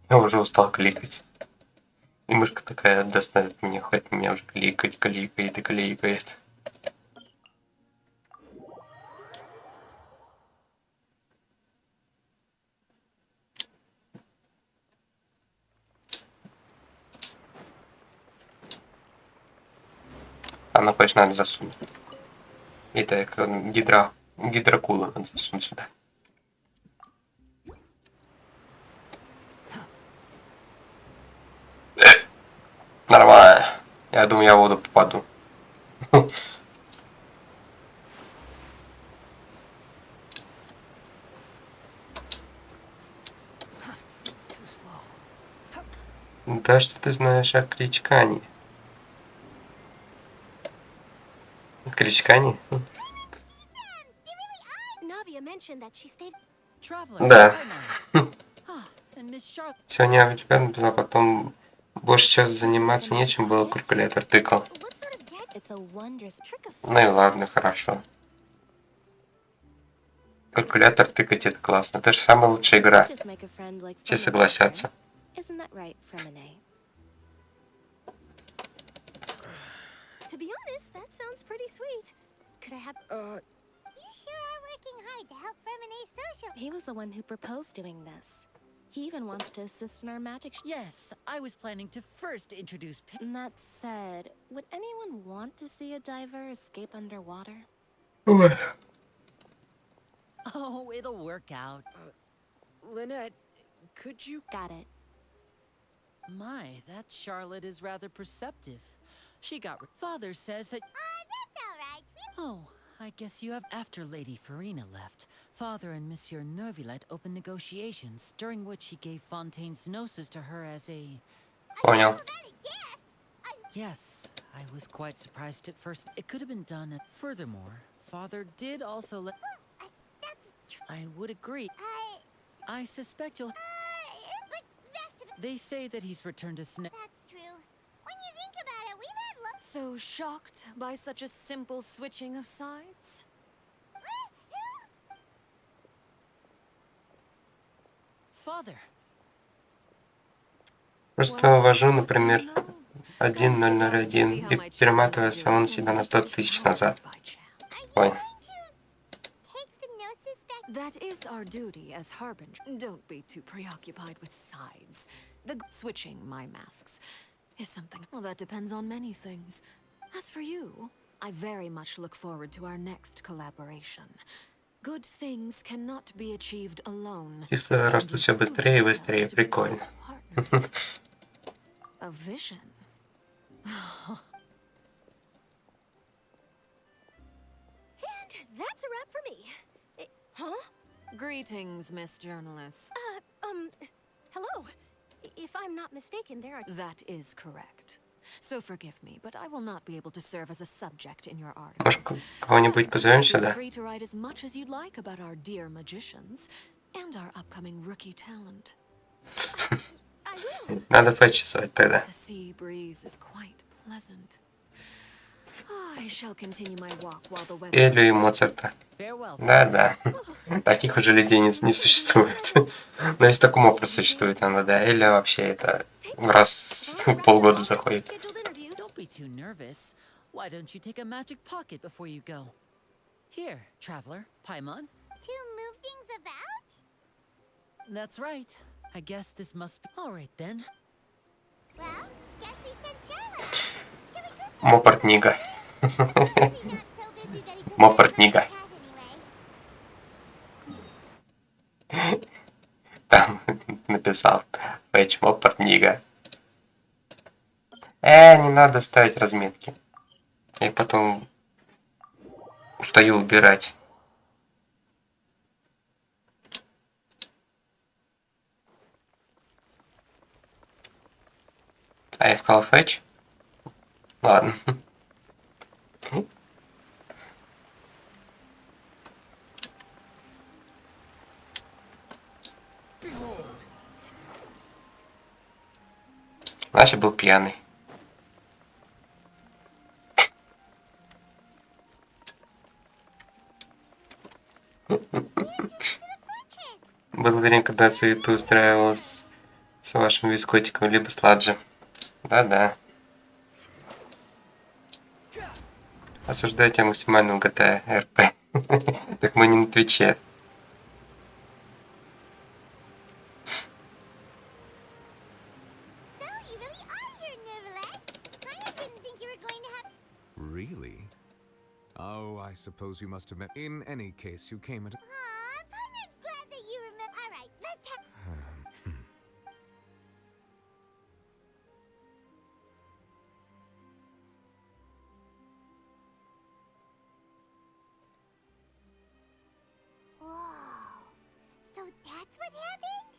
Я уже устал кликать. И мышка такая достанет меня, хватит меня уже кликает и кликает. Она, конечно, надо засунуть. И так, гидрокула надо засунуть сюда. Нормально. Я думаю, я в воду попаду. Да что ты знаешь о кричкании? Кричкании? Да. Сегодня у тебя, а потом больше часа заниматься нечем было, калькулятор тыкал. Ну и ладно, хорошо. Калькулятор тыкать это классно. Это же самая лучшая игра. Все согласятся. To be honest, that sounds pretty sweet. Could I have... You sure are working hard to help Ferminet social. He was the one who proposed doing this. He even wants to assist in our magic. Yes, I was planning to first introduce. That said, would anyone want to see a diver escape underwater? Oh, it'll work out. Lynette, could you... Got it. My, that Charlotte is rather perceptive. She got... Father says that... that's all right. Oh, I guess you have... After Lady Farina left, Father and Monsieur Nervillet opened negotiations, during which he gave Fontaine's gnosis to her as a... Понял. Yes, I was quite surprised at first. It could have been done at... Furthermore, Father did also let... I would agree. I suspect you'll... They say that he's returned to Sna... That's true. When you think about it, we've had look... So shocked by such a simple switching of sides? Father. Просто ввожу, например, 1001 и перематываю салон себя на 100 тысяч назад. Ой. That is our duty as Harbinger. Don't be too preoccupied with sides. The switching my masks is something, well, that depends on many things. As for you, I very much look forward to our next collaboration. Good things cannot be achieved alone. Чисто растут все быстрее и быстрее. Прикольно. A vision. And that's a wrap for me. Huh? Greetings, Miss Journalist. Hello. If I'm not mistaken, there are... That is correct. So forgive me, but I will not be able to serve as a subject in your article. Может, кого-нибудь позовем сюда? Feel free to write as much as you'd like about our dear magicians and our upcoming rookie talent. Надо почесать тогда. The sea breeze is quite pleasant. I shall continue my walk while the weather... Элю и Моцарта. Да-да. Таких уже людей не существует. Но если такой образ существует, надо, да. Эля вообще это раз в полгода заходит. Don't be too nervous. Why don't you take a magic pocket before you go? Here, traveler, Paimon. To move things about? That's right. I guess this must be... All right, then. Well, guess we sent Charlotte. Shall we go... Мопартнига. Мопартнига. Там написал Фэтч Мопартнига. Не надо ставить разметки. Я потом устаю убирать. А я сказал Фэтч? Ладно. Значит, был пьяный. Было время, когда суету устраивал с вашим вискотиком, либо с Ладжи. Да-да. Осуждайте максимальную GTA РП. Так мы не на Твиче. Really? Oh, I suppose you must have met. In any case, you came at. Paimon's glad that you remember. All right, let's have. Whoa. So that's what happened?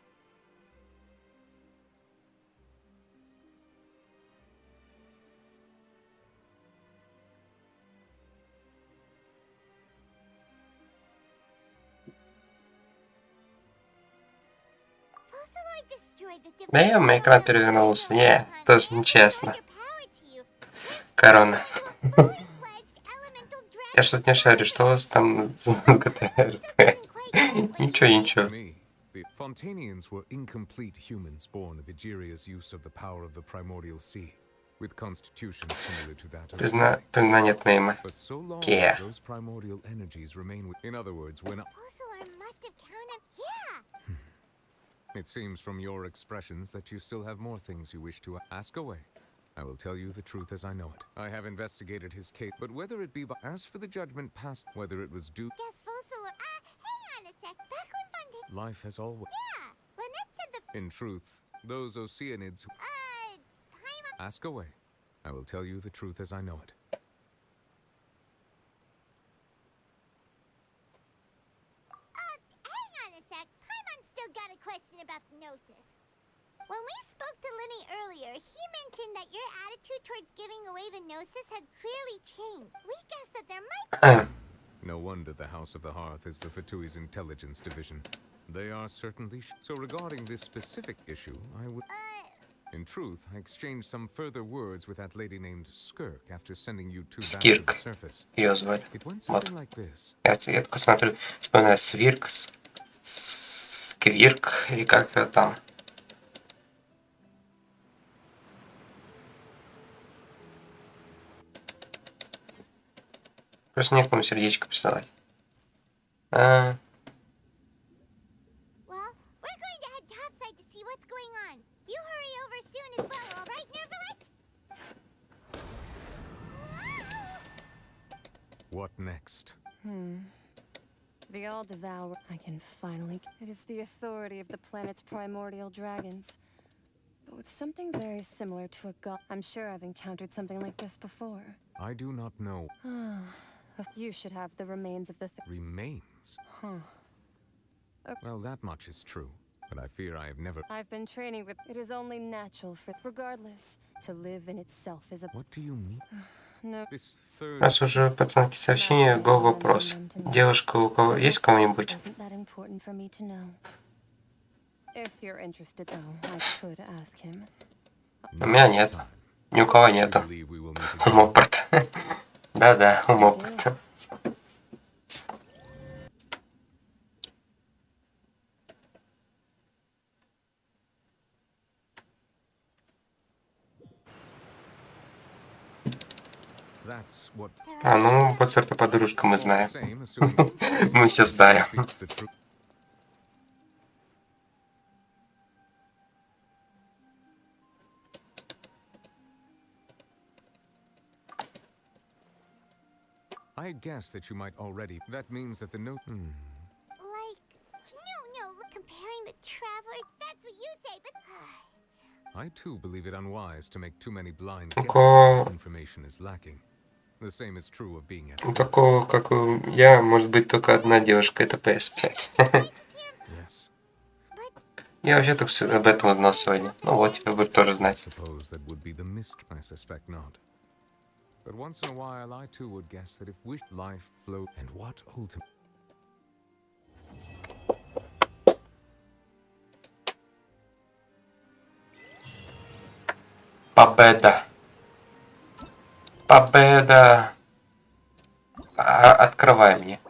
Fossilor destroyed the Да я, мой экран перевернулся. Не, тоже нечестно. Корона. Я что-то не шарю, что у вас там за GTA РП? Ничего. The Fontanians were incomplete humans born of Egeria's use of the power of the primordial sea, with constitutions similar to that of Признание от нейма. But so long Кея. as those primordial energies remain with, in other words, when Fossilor must have counted. Yeah. it seems from your expressions that you still have more things you wish to ask away. I will tell you the truth as I know it. I have investigated his case, but whether it be as for the judgment passed, whether it was due. Guess Fossilor. Hang on a sec. Back when Fontaine. Life has always. Yeah. Lynette said the. In truth, those Oceanids. Paimon. Ask away. I will tell you the truth as I know it. Hang on a sec. Paimon's still got a question about the Gnosis. When we spoke to Linny earlier, he mentioned that your attitude towards giving away the Gnosis had clearly changed. We guessed that there might. No wonder the House of the Hearth is the Fatui's intelligence division. They are certainly. So regarding this specific issue, I would. In truth, I exchanged some further words with that lady named Skirk after sending you two back to the surface. Ее звали. It went Вот. something like this. Я только смотрю, вспоминаю Свирк, Сквирк, или как это там. Просто некому сердечко присылать. Well, we're going to head topside to see what's going on. You hurry over soon as well, all right, Nervalet? What next? The All-Devourer. I can finally. It is the authority of the planet's primordial dragons. But with something very similar to a god. I'm sure I've encountered something like this before. I do not know. You should have the remains of the Remains? Huh. Well, that much is true. But I fear I have never. I've been training with. It is only natural for. Regardless, to live in itself is a. What do you mean? No. This third. Раз уже пацанки сообщения, го вопрос. Девушка у кого есть кого-нибудь? Wasn't that important for me to know? If you're interested, though, I could ask him. У меня нет. Ни у кого нету. Умопорт. Да-да, умопорт. А, ну, вот это подружка, мы знаем. Мы все знаем. I guess that you might already. That means that the note. Like, no, comparing the Traveler, that's what you say, but... I too believe it unwise to make too many blind Такого- guesses. Information is lacking. The same is true of being at. У такого, как я, может быть только одна девушка, это PS5. Yes. Я вообще только об этом узнал сегодня. Ну вот, теперь будет тоже знать. Suppose that would be the mystery. I suspect not. But once in a while, I too would guess that if wish life flowed, and what ultimate. Победа. Победа. Открывай мне.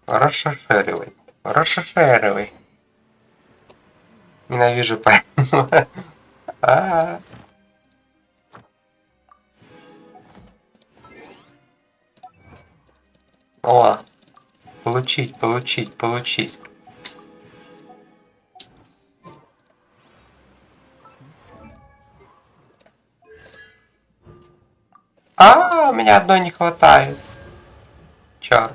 Расшифровывай. Расшифровывай. Ненавижу по. О, получить, получить, получить. У меня одной не хватает. Чёрт.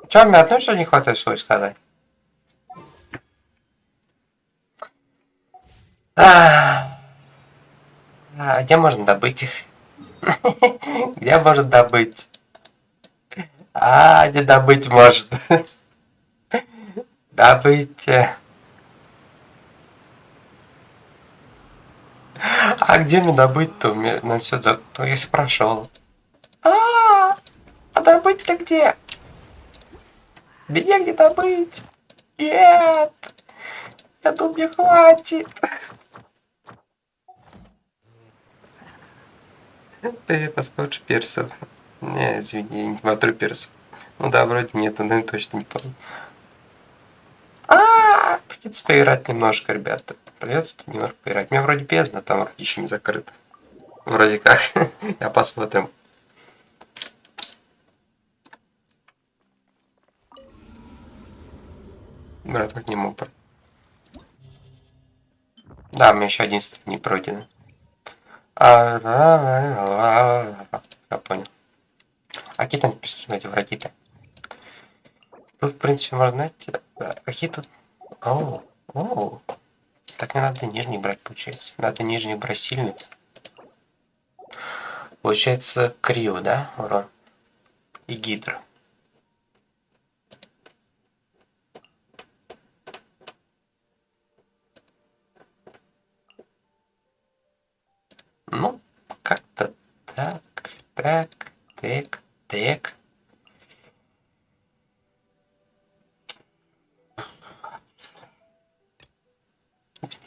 Чё, мне одной что ли не хватает, свой сказать? Где можно добыть их? Где можно добыть? Где добыть можно? Добыть. Где мне добыть-то? На все то если прошел. А добыть-то где? Меня где добыть? Нет! Я думаю, мне хватит. Ты посмотришь персов. Не, извини, я не смотрю персов. Ну да, вроде нет, но точно не помню. Придется поиграть немножко, ребята. Придется немножко поиграть. У меня вроде бездна, там вроде еще не закрыто. Вроде как. Я посмотрим. Браток не мог. Да, у меня еще 11 не пройдено. Я понял. Какие там персонажи враги-то? Тут, в принципе, можно найти. Какие тут... Оу. Так не надо нижний брать, получается. Надо нижний брать сильный. Получается, Крио, да? Урон. И Гидра. Ну, как-то так.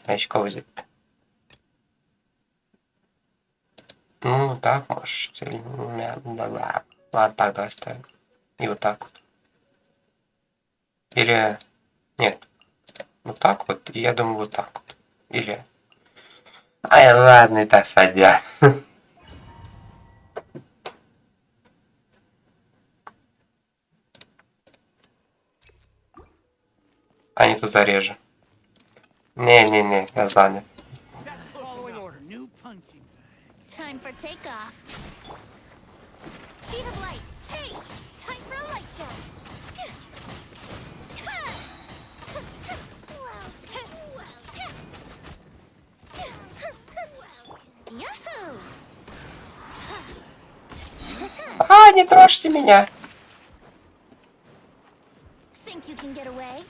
Значит, кого взять? Ну, так, может. Ладно, так, давай ставим. И вот так вот. Или... Нет. Вот так вот. И я думаю, вот так вот. Или... ладно, и так садя. Не тут зарежу. Не, я занят. Time for takeoff. Speed of light. Hey, time for a light show. Не трожьте меня. Think you can get away?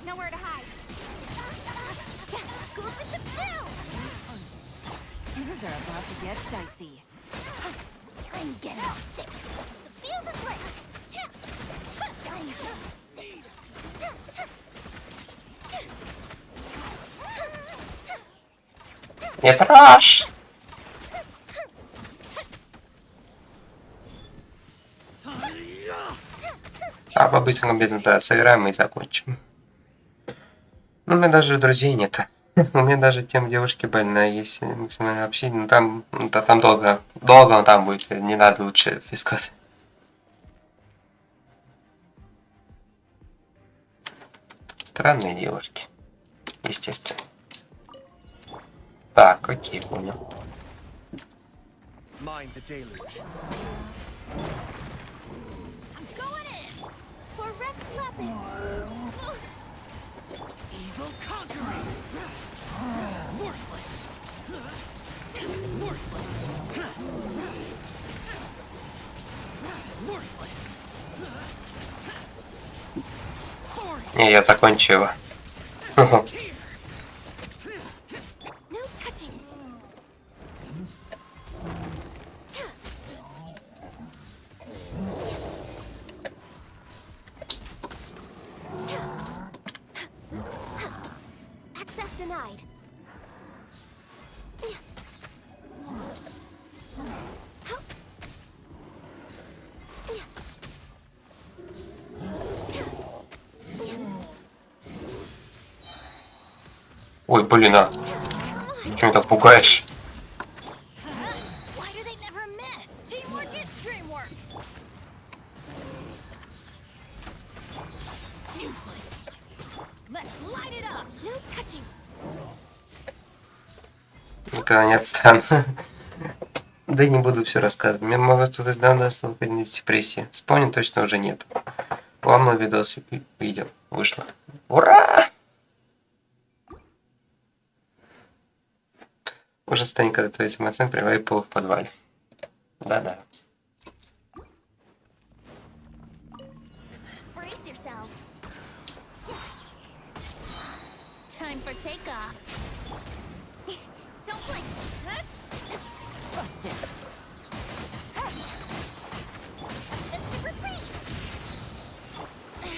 Nowhere to hide. Go with the ship too. Things are about to get dicey. I'm getting sick. The fuse is lit. Не трожь. По-быстрому без сыграем и закончим. Ну, у меня даже друзей нет. У меня даже тем девушки больная, если максимально общение. Ну там долго он там будет. Не надо лучше фискать. Странные девушки. Естественно. Так, окей, понял. For Rex Lapis. Evil conquering. Worthless. Worthless. Worthless. Не, я закончу его. No touching. Ой, блин, а. Чего так пугаешь? Why do they never miss? Teamwork is dreamwork. Useless. Let's light it up. No touching. Никогда не отстану. Да и не буду все рассказывать. Мне могу сказать, да, из депрессии. Вспомнить точно уже нет. Ладно, видос видео вышло. Ура! Уже станет, когда твои самооценки приводят пол в подвале. Да-да. Brace yourself. Time for takeoff. Don't blink. Busted.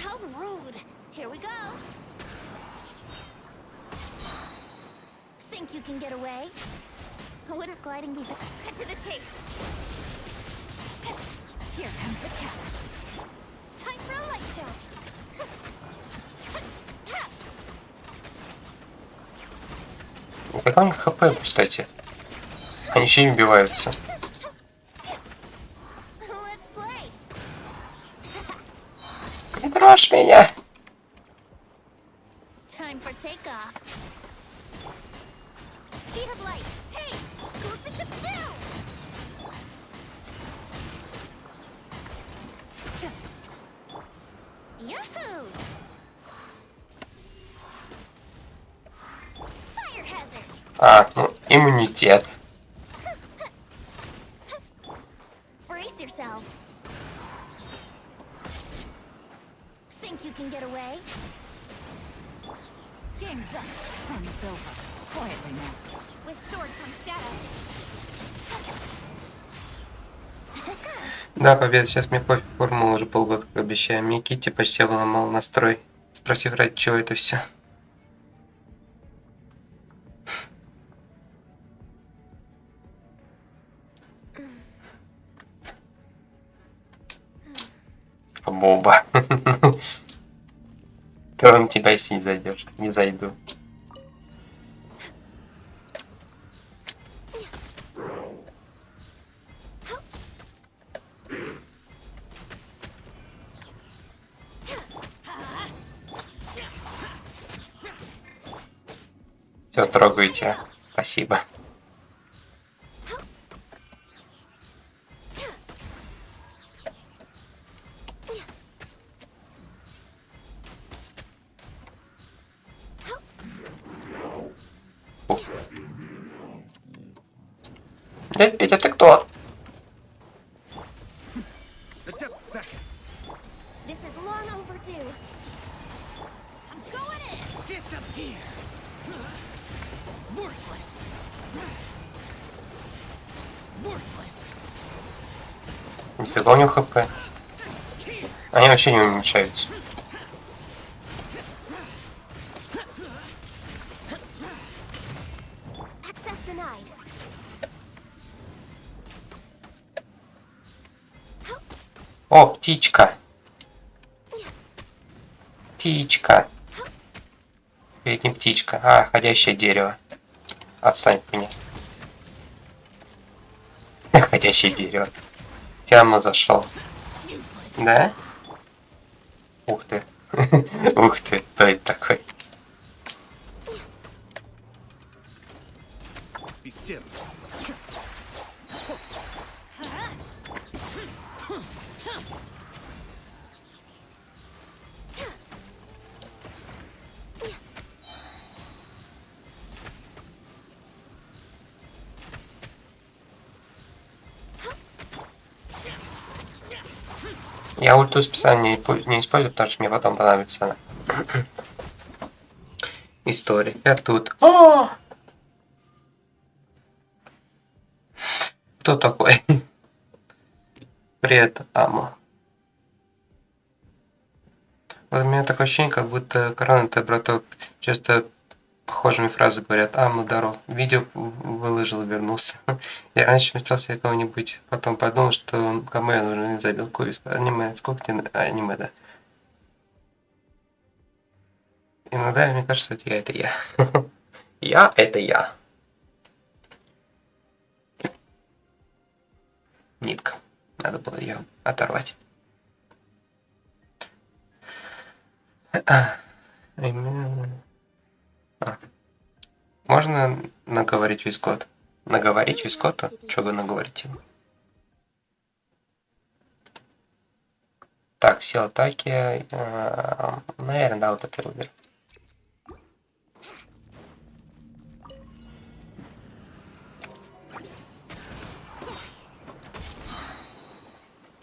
How rude. Here we go. Think you can get away? Wouldn't gliding be cut to the chase? Here comes the catch. Time for a light show. Как у них хп, кстати? Они еще не убиваются. Не трожь меня! Time for takeoff. Speed of light. Hey, move the ship down. Yahoo! Fire hazard. А, ну, иммунитет. Brace yourselves. Think you can get away? Game's up. Time's over. Quietly now. With sword comes shadow. Да, победа, сейчас мне пофиг, формула уже полгода, как обещаю. Мне Китти почти обломал настрой, спросив, ради чего это все. Боба. Ты он тебя если не зайдешь. Не зайду. Все, трогаю тебя. Спасибо. Петя, ты кто? This is long overdue. I'm going in. Disappear. Worthless. Worthless. Нифига у него хп. Они вообще не уменьшаются. Access denied. О, птичка. Птичка. Перед ним птичка. А, ходящее дерево. Отстань от меня. Ходящее дерево. Тяно зашел. Да? Ух ты. Ух ты, кто это такой? Я ульту специально не использую, потому что мне потом понадобится история. Я тут. О! Кто такой? Привет, Ама. Вот у меня такое ощущение, как будто Корона это браток. Часто похожими фразами говорят: Ама, здоров. Видео выложил, вернулся. Я раньше мечтал себе кого-нибудь, потом подумал, что кому я нужен, забил куис. Аниме, сколько тебе аниме, да? Иногда мне кажется, что это я. Я — это я. Нитка. Надо было ее оторвать. Можно наговорить вискот? Наговорить вискота? Что вы наговорите? Так, сила атаки. Наверное, да, вот это я выберу.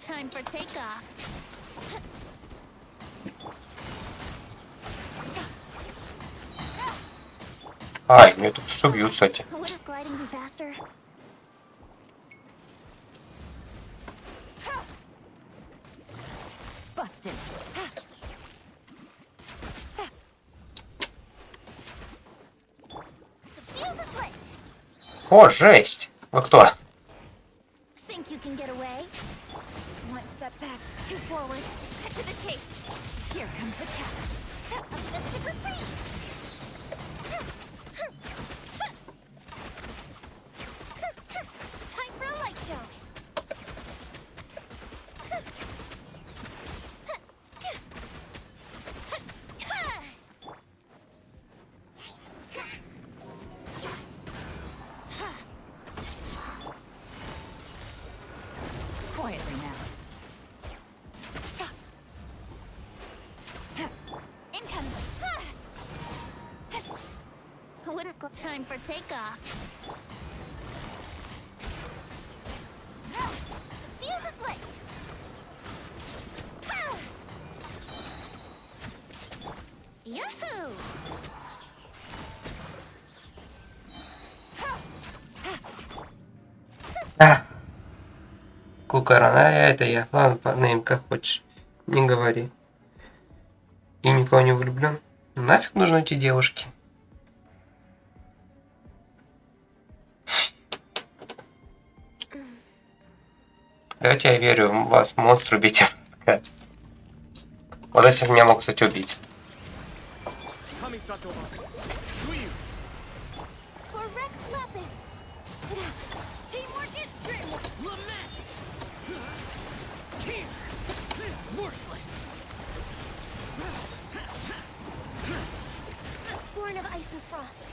Time for takeoff. Ай, меня тут все бьют, кстати. Wouldn't gliding be faster? Busted. The fuse is lit. О, жесть! Вы кто? Think you can get away? One step back, two forward. Cut to the chase. Here comes the catch. A mystic retreat. Time for a light show. Quietly now. Incoming. Wouldn't go time for takeoff. The fuse is lit. Yahoo! Кукарана, это я. Ладно, нейм, как хочешь. Не говори. И никого не влюблен. Нафиг нужны эти девушки? Давайте я верю в вас, монстры убейте. Вот если меня мог, кстати, убить. For Rex Lapis. Teamwork is strength. Lament. Worthless. Born of ice and frost.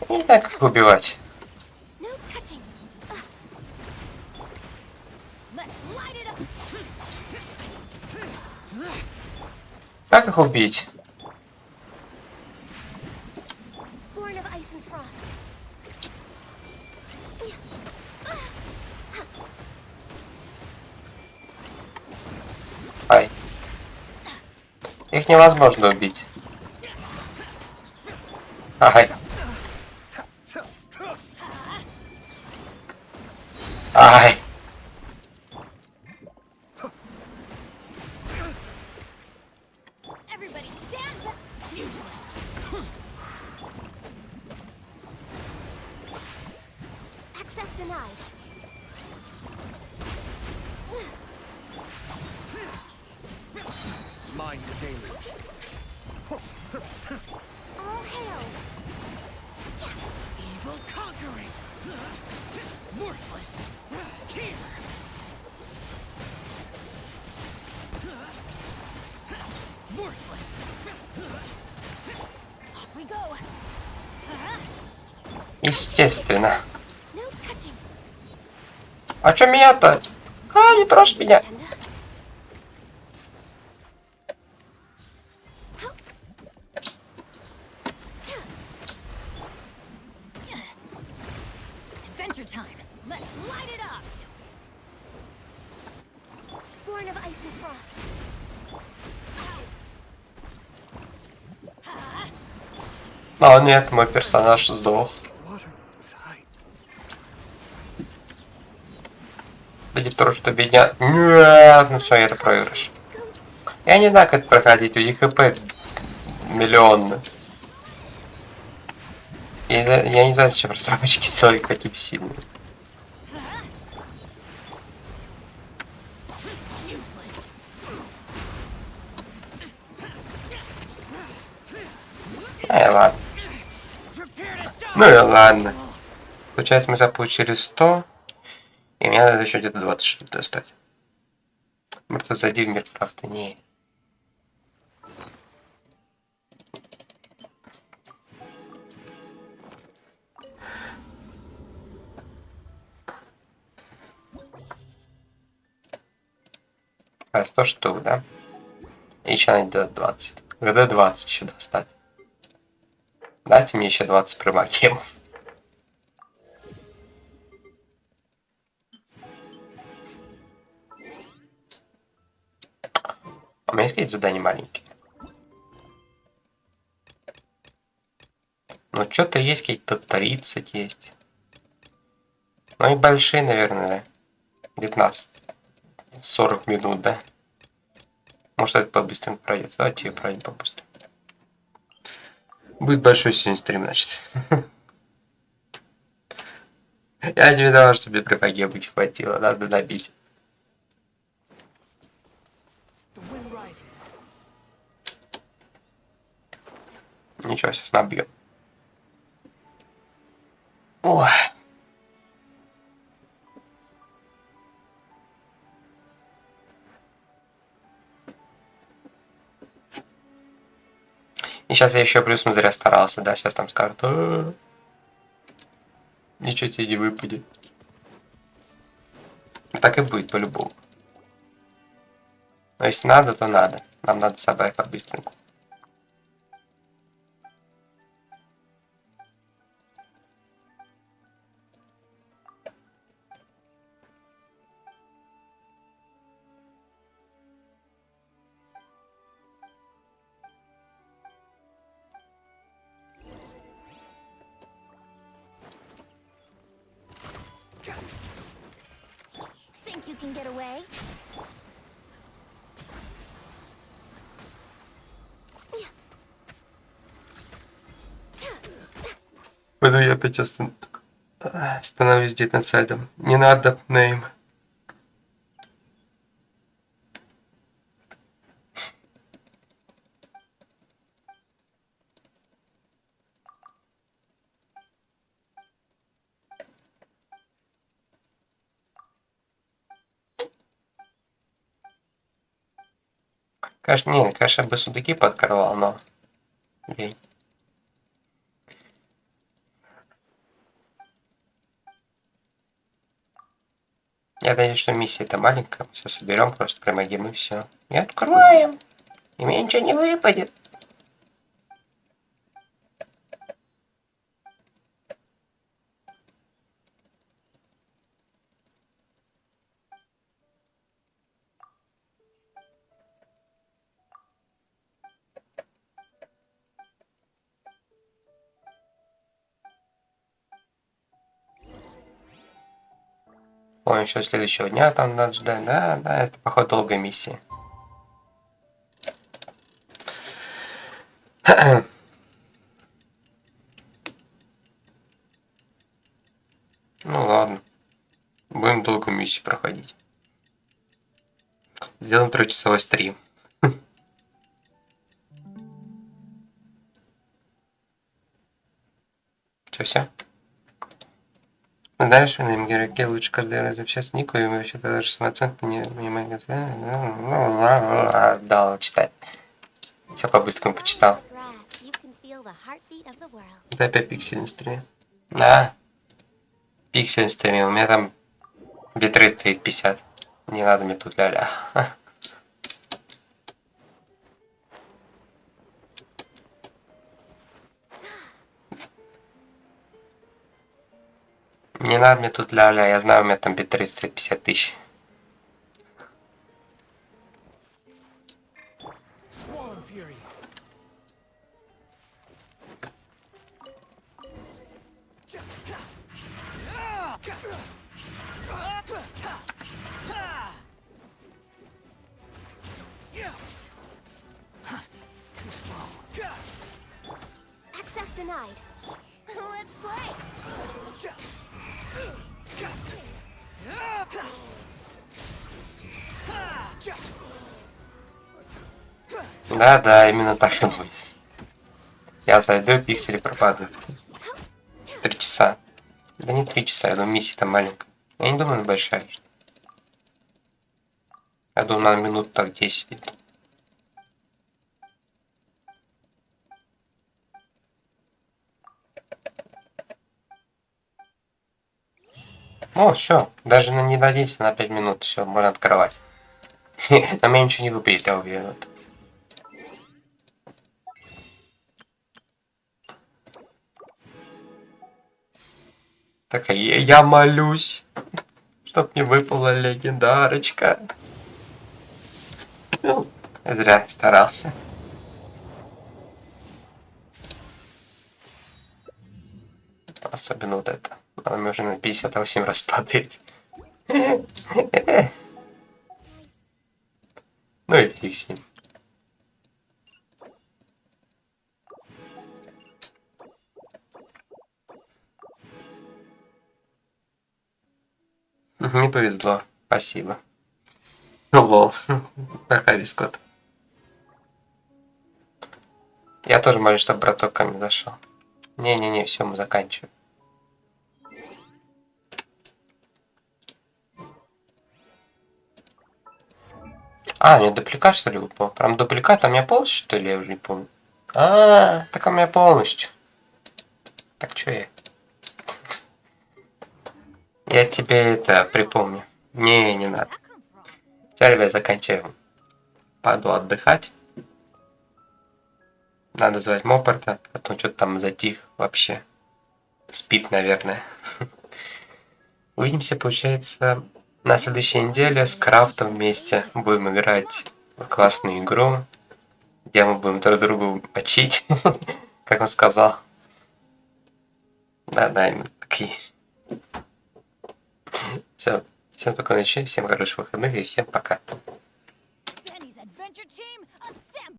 Не знаю, как их убивать. No touching. Let's light it up. Как их убить? Born of ice and frost. Ай. Их невозможно убить. Ай. Ай. Everybody stand back. Useless. Access denied. Mind the deluge. All hail. Evil conquering. Worthless. Here. Worthless. Off we go. Естественно. No touching. А чё меня-то? Не трожь меня. Adventure time. Let's light it up. Born of ice and frost. А нет, мой персонаж сдох. Или то, что меня... Нет, ну все, это проигрыш. Я не знаю, как это проходить, у них ХП миллионы. Я не знаю, зачем разработчики сделали такие сильные. Ну и ладно. Получается, мы заполучили 100. И мне надо еще где-то 20 штук достать. Может, зайди в мир, правда, не. А, 100 штук, да? И еще надо 20. Когда 20 еще достать? Дайте мне еще 20 промагемов. У меня есть какие-то задания маленькие? Ну, что-то есть, какие-то 30 есть. Ну и большие, наверное, 19. 40 минут, да? Может, это по-быстрому пройдет. Давайте ее пройдем по-быстрому. Будет большой сегодня стрим, значит. Я не видал, что мне припагебу не хватило. Надо добить. Ничего, сейчас набьем. Ой. И сейчас я еще плюсом зря старался, да, сейчас там скажут, ничего тебе не выпадет. Так и будет по-любому. Но если надо, то надо. Нам надо собрать по-быстреньку. Think you can get away? Буду я опять остановлюсь где-то над сайтом. Не надо, нейм. Конечно, не, конечно, бы сундуки подкрывал, но... Лень. Я надеюсь, что миссия-то маленькая. Мы все соберем, просто промагим и все. И откроем. И мне ничего не выпадет. Ой, еще следующего дня там надо ждать. Да, да, это, походу, долгая миссия. Ну ладно. Будем долгую миссию проходить. Сделаем 3-часовой стрим. Че, все? Знаешь, на игроке лучше каждый раз общаться с Никой, и мы вообще-то даже самооценку не понимаем. Да, читать. Все по-быстрому почитал. Это опять пиксель на стриме. Да. Пиксель на стриме. У меня там битрейт стоит 50. Не надо мне тут ля-ля. Не надо мне тут ля-ля, я знаю, у меня там битрейт стоит 50 тысяч. Too slow. Access denied. Let's play. Да, именно так и будет. Я зайду, пиксели пропадают. 3 часа. Да не 3 часа, я думаю, миссия там маленькая. Я не думаю, она большая. Я думаю, на минут так 10 где-то. О, все. Даже не на 10, а на 5 минут. Все, можно открывать. На меня ничего не выпадет, я уверен. Так, я молюсь, чтоб не выпала легендарочка. Ну, зря старался. Особенно вот это. Она мне уже на 58 раз падает. Ну и фиг с ним. Не повезло. Спасибо. Ну лол. Какая бискот. Я тоже молюсь, чтобы браток ко мне зашел. Не-не-не, все, мы заканчиваем. А, у меня дупликат, что ли, выпал? Прям дупликат, а у меня полностью, что ли, я уже не помню. Так у меня полностью. Так, что я? Я тебе это припомню. Не надо. Все, ребят, заканчиваем. Пойду отдыхать. Надо звать Мопорта, а то что-то там затих вообще. Спит, наверное. Увидимся, получается, на следующей неделе с Крафтом вместе. Будем играть в классную игру, где мы будем друг другу мочить, как он сказал. Да, именно так и есть. Все, всем спокойной ночи, всем хороших выходных и всем пока. Adventure team,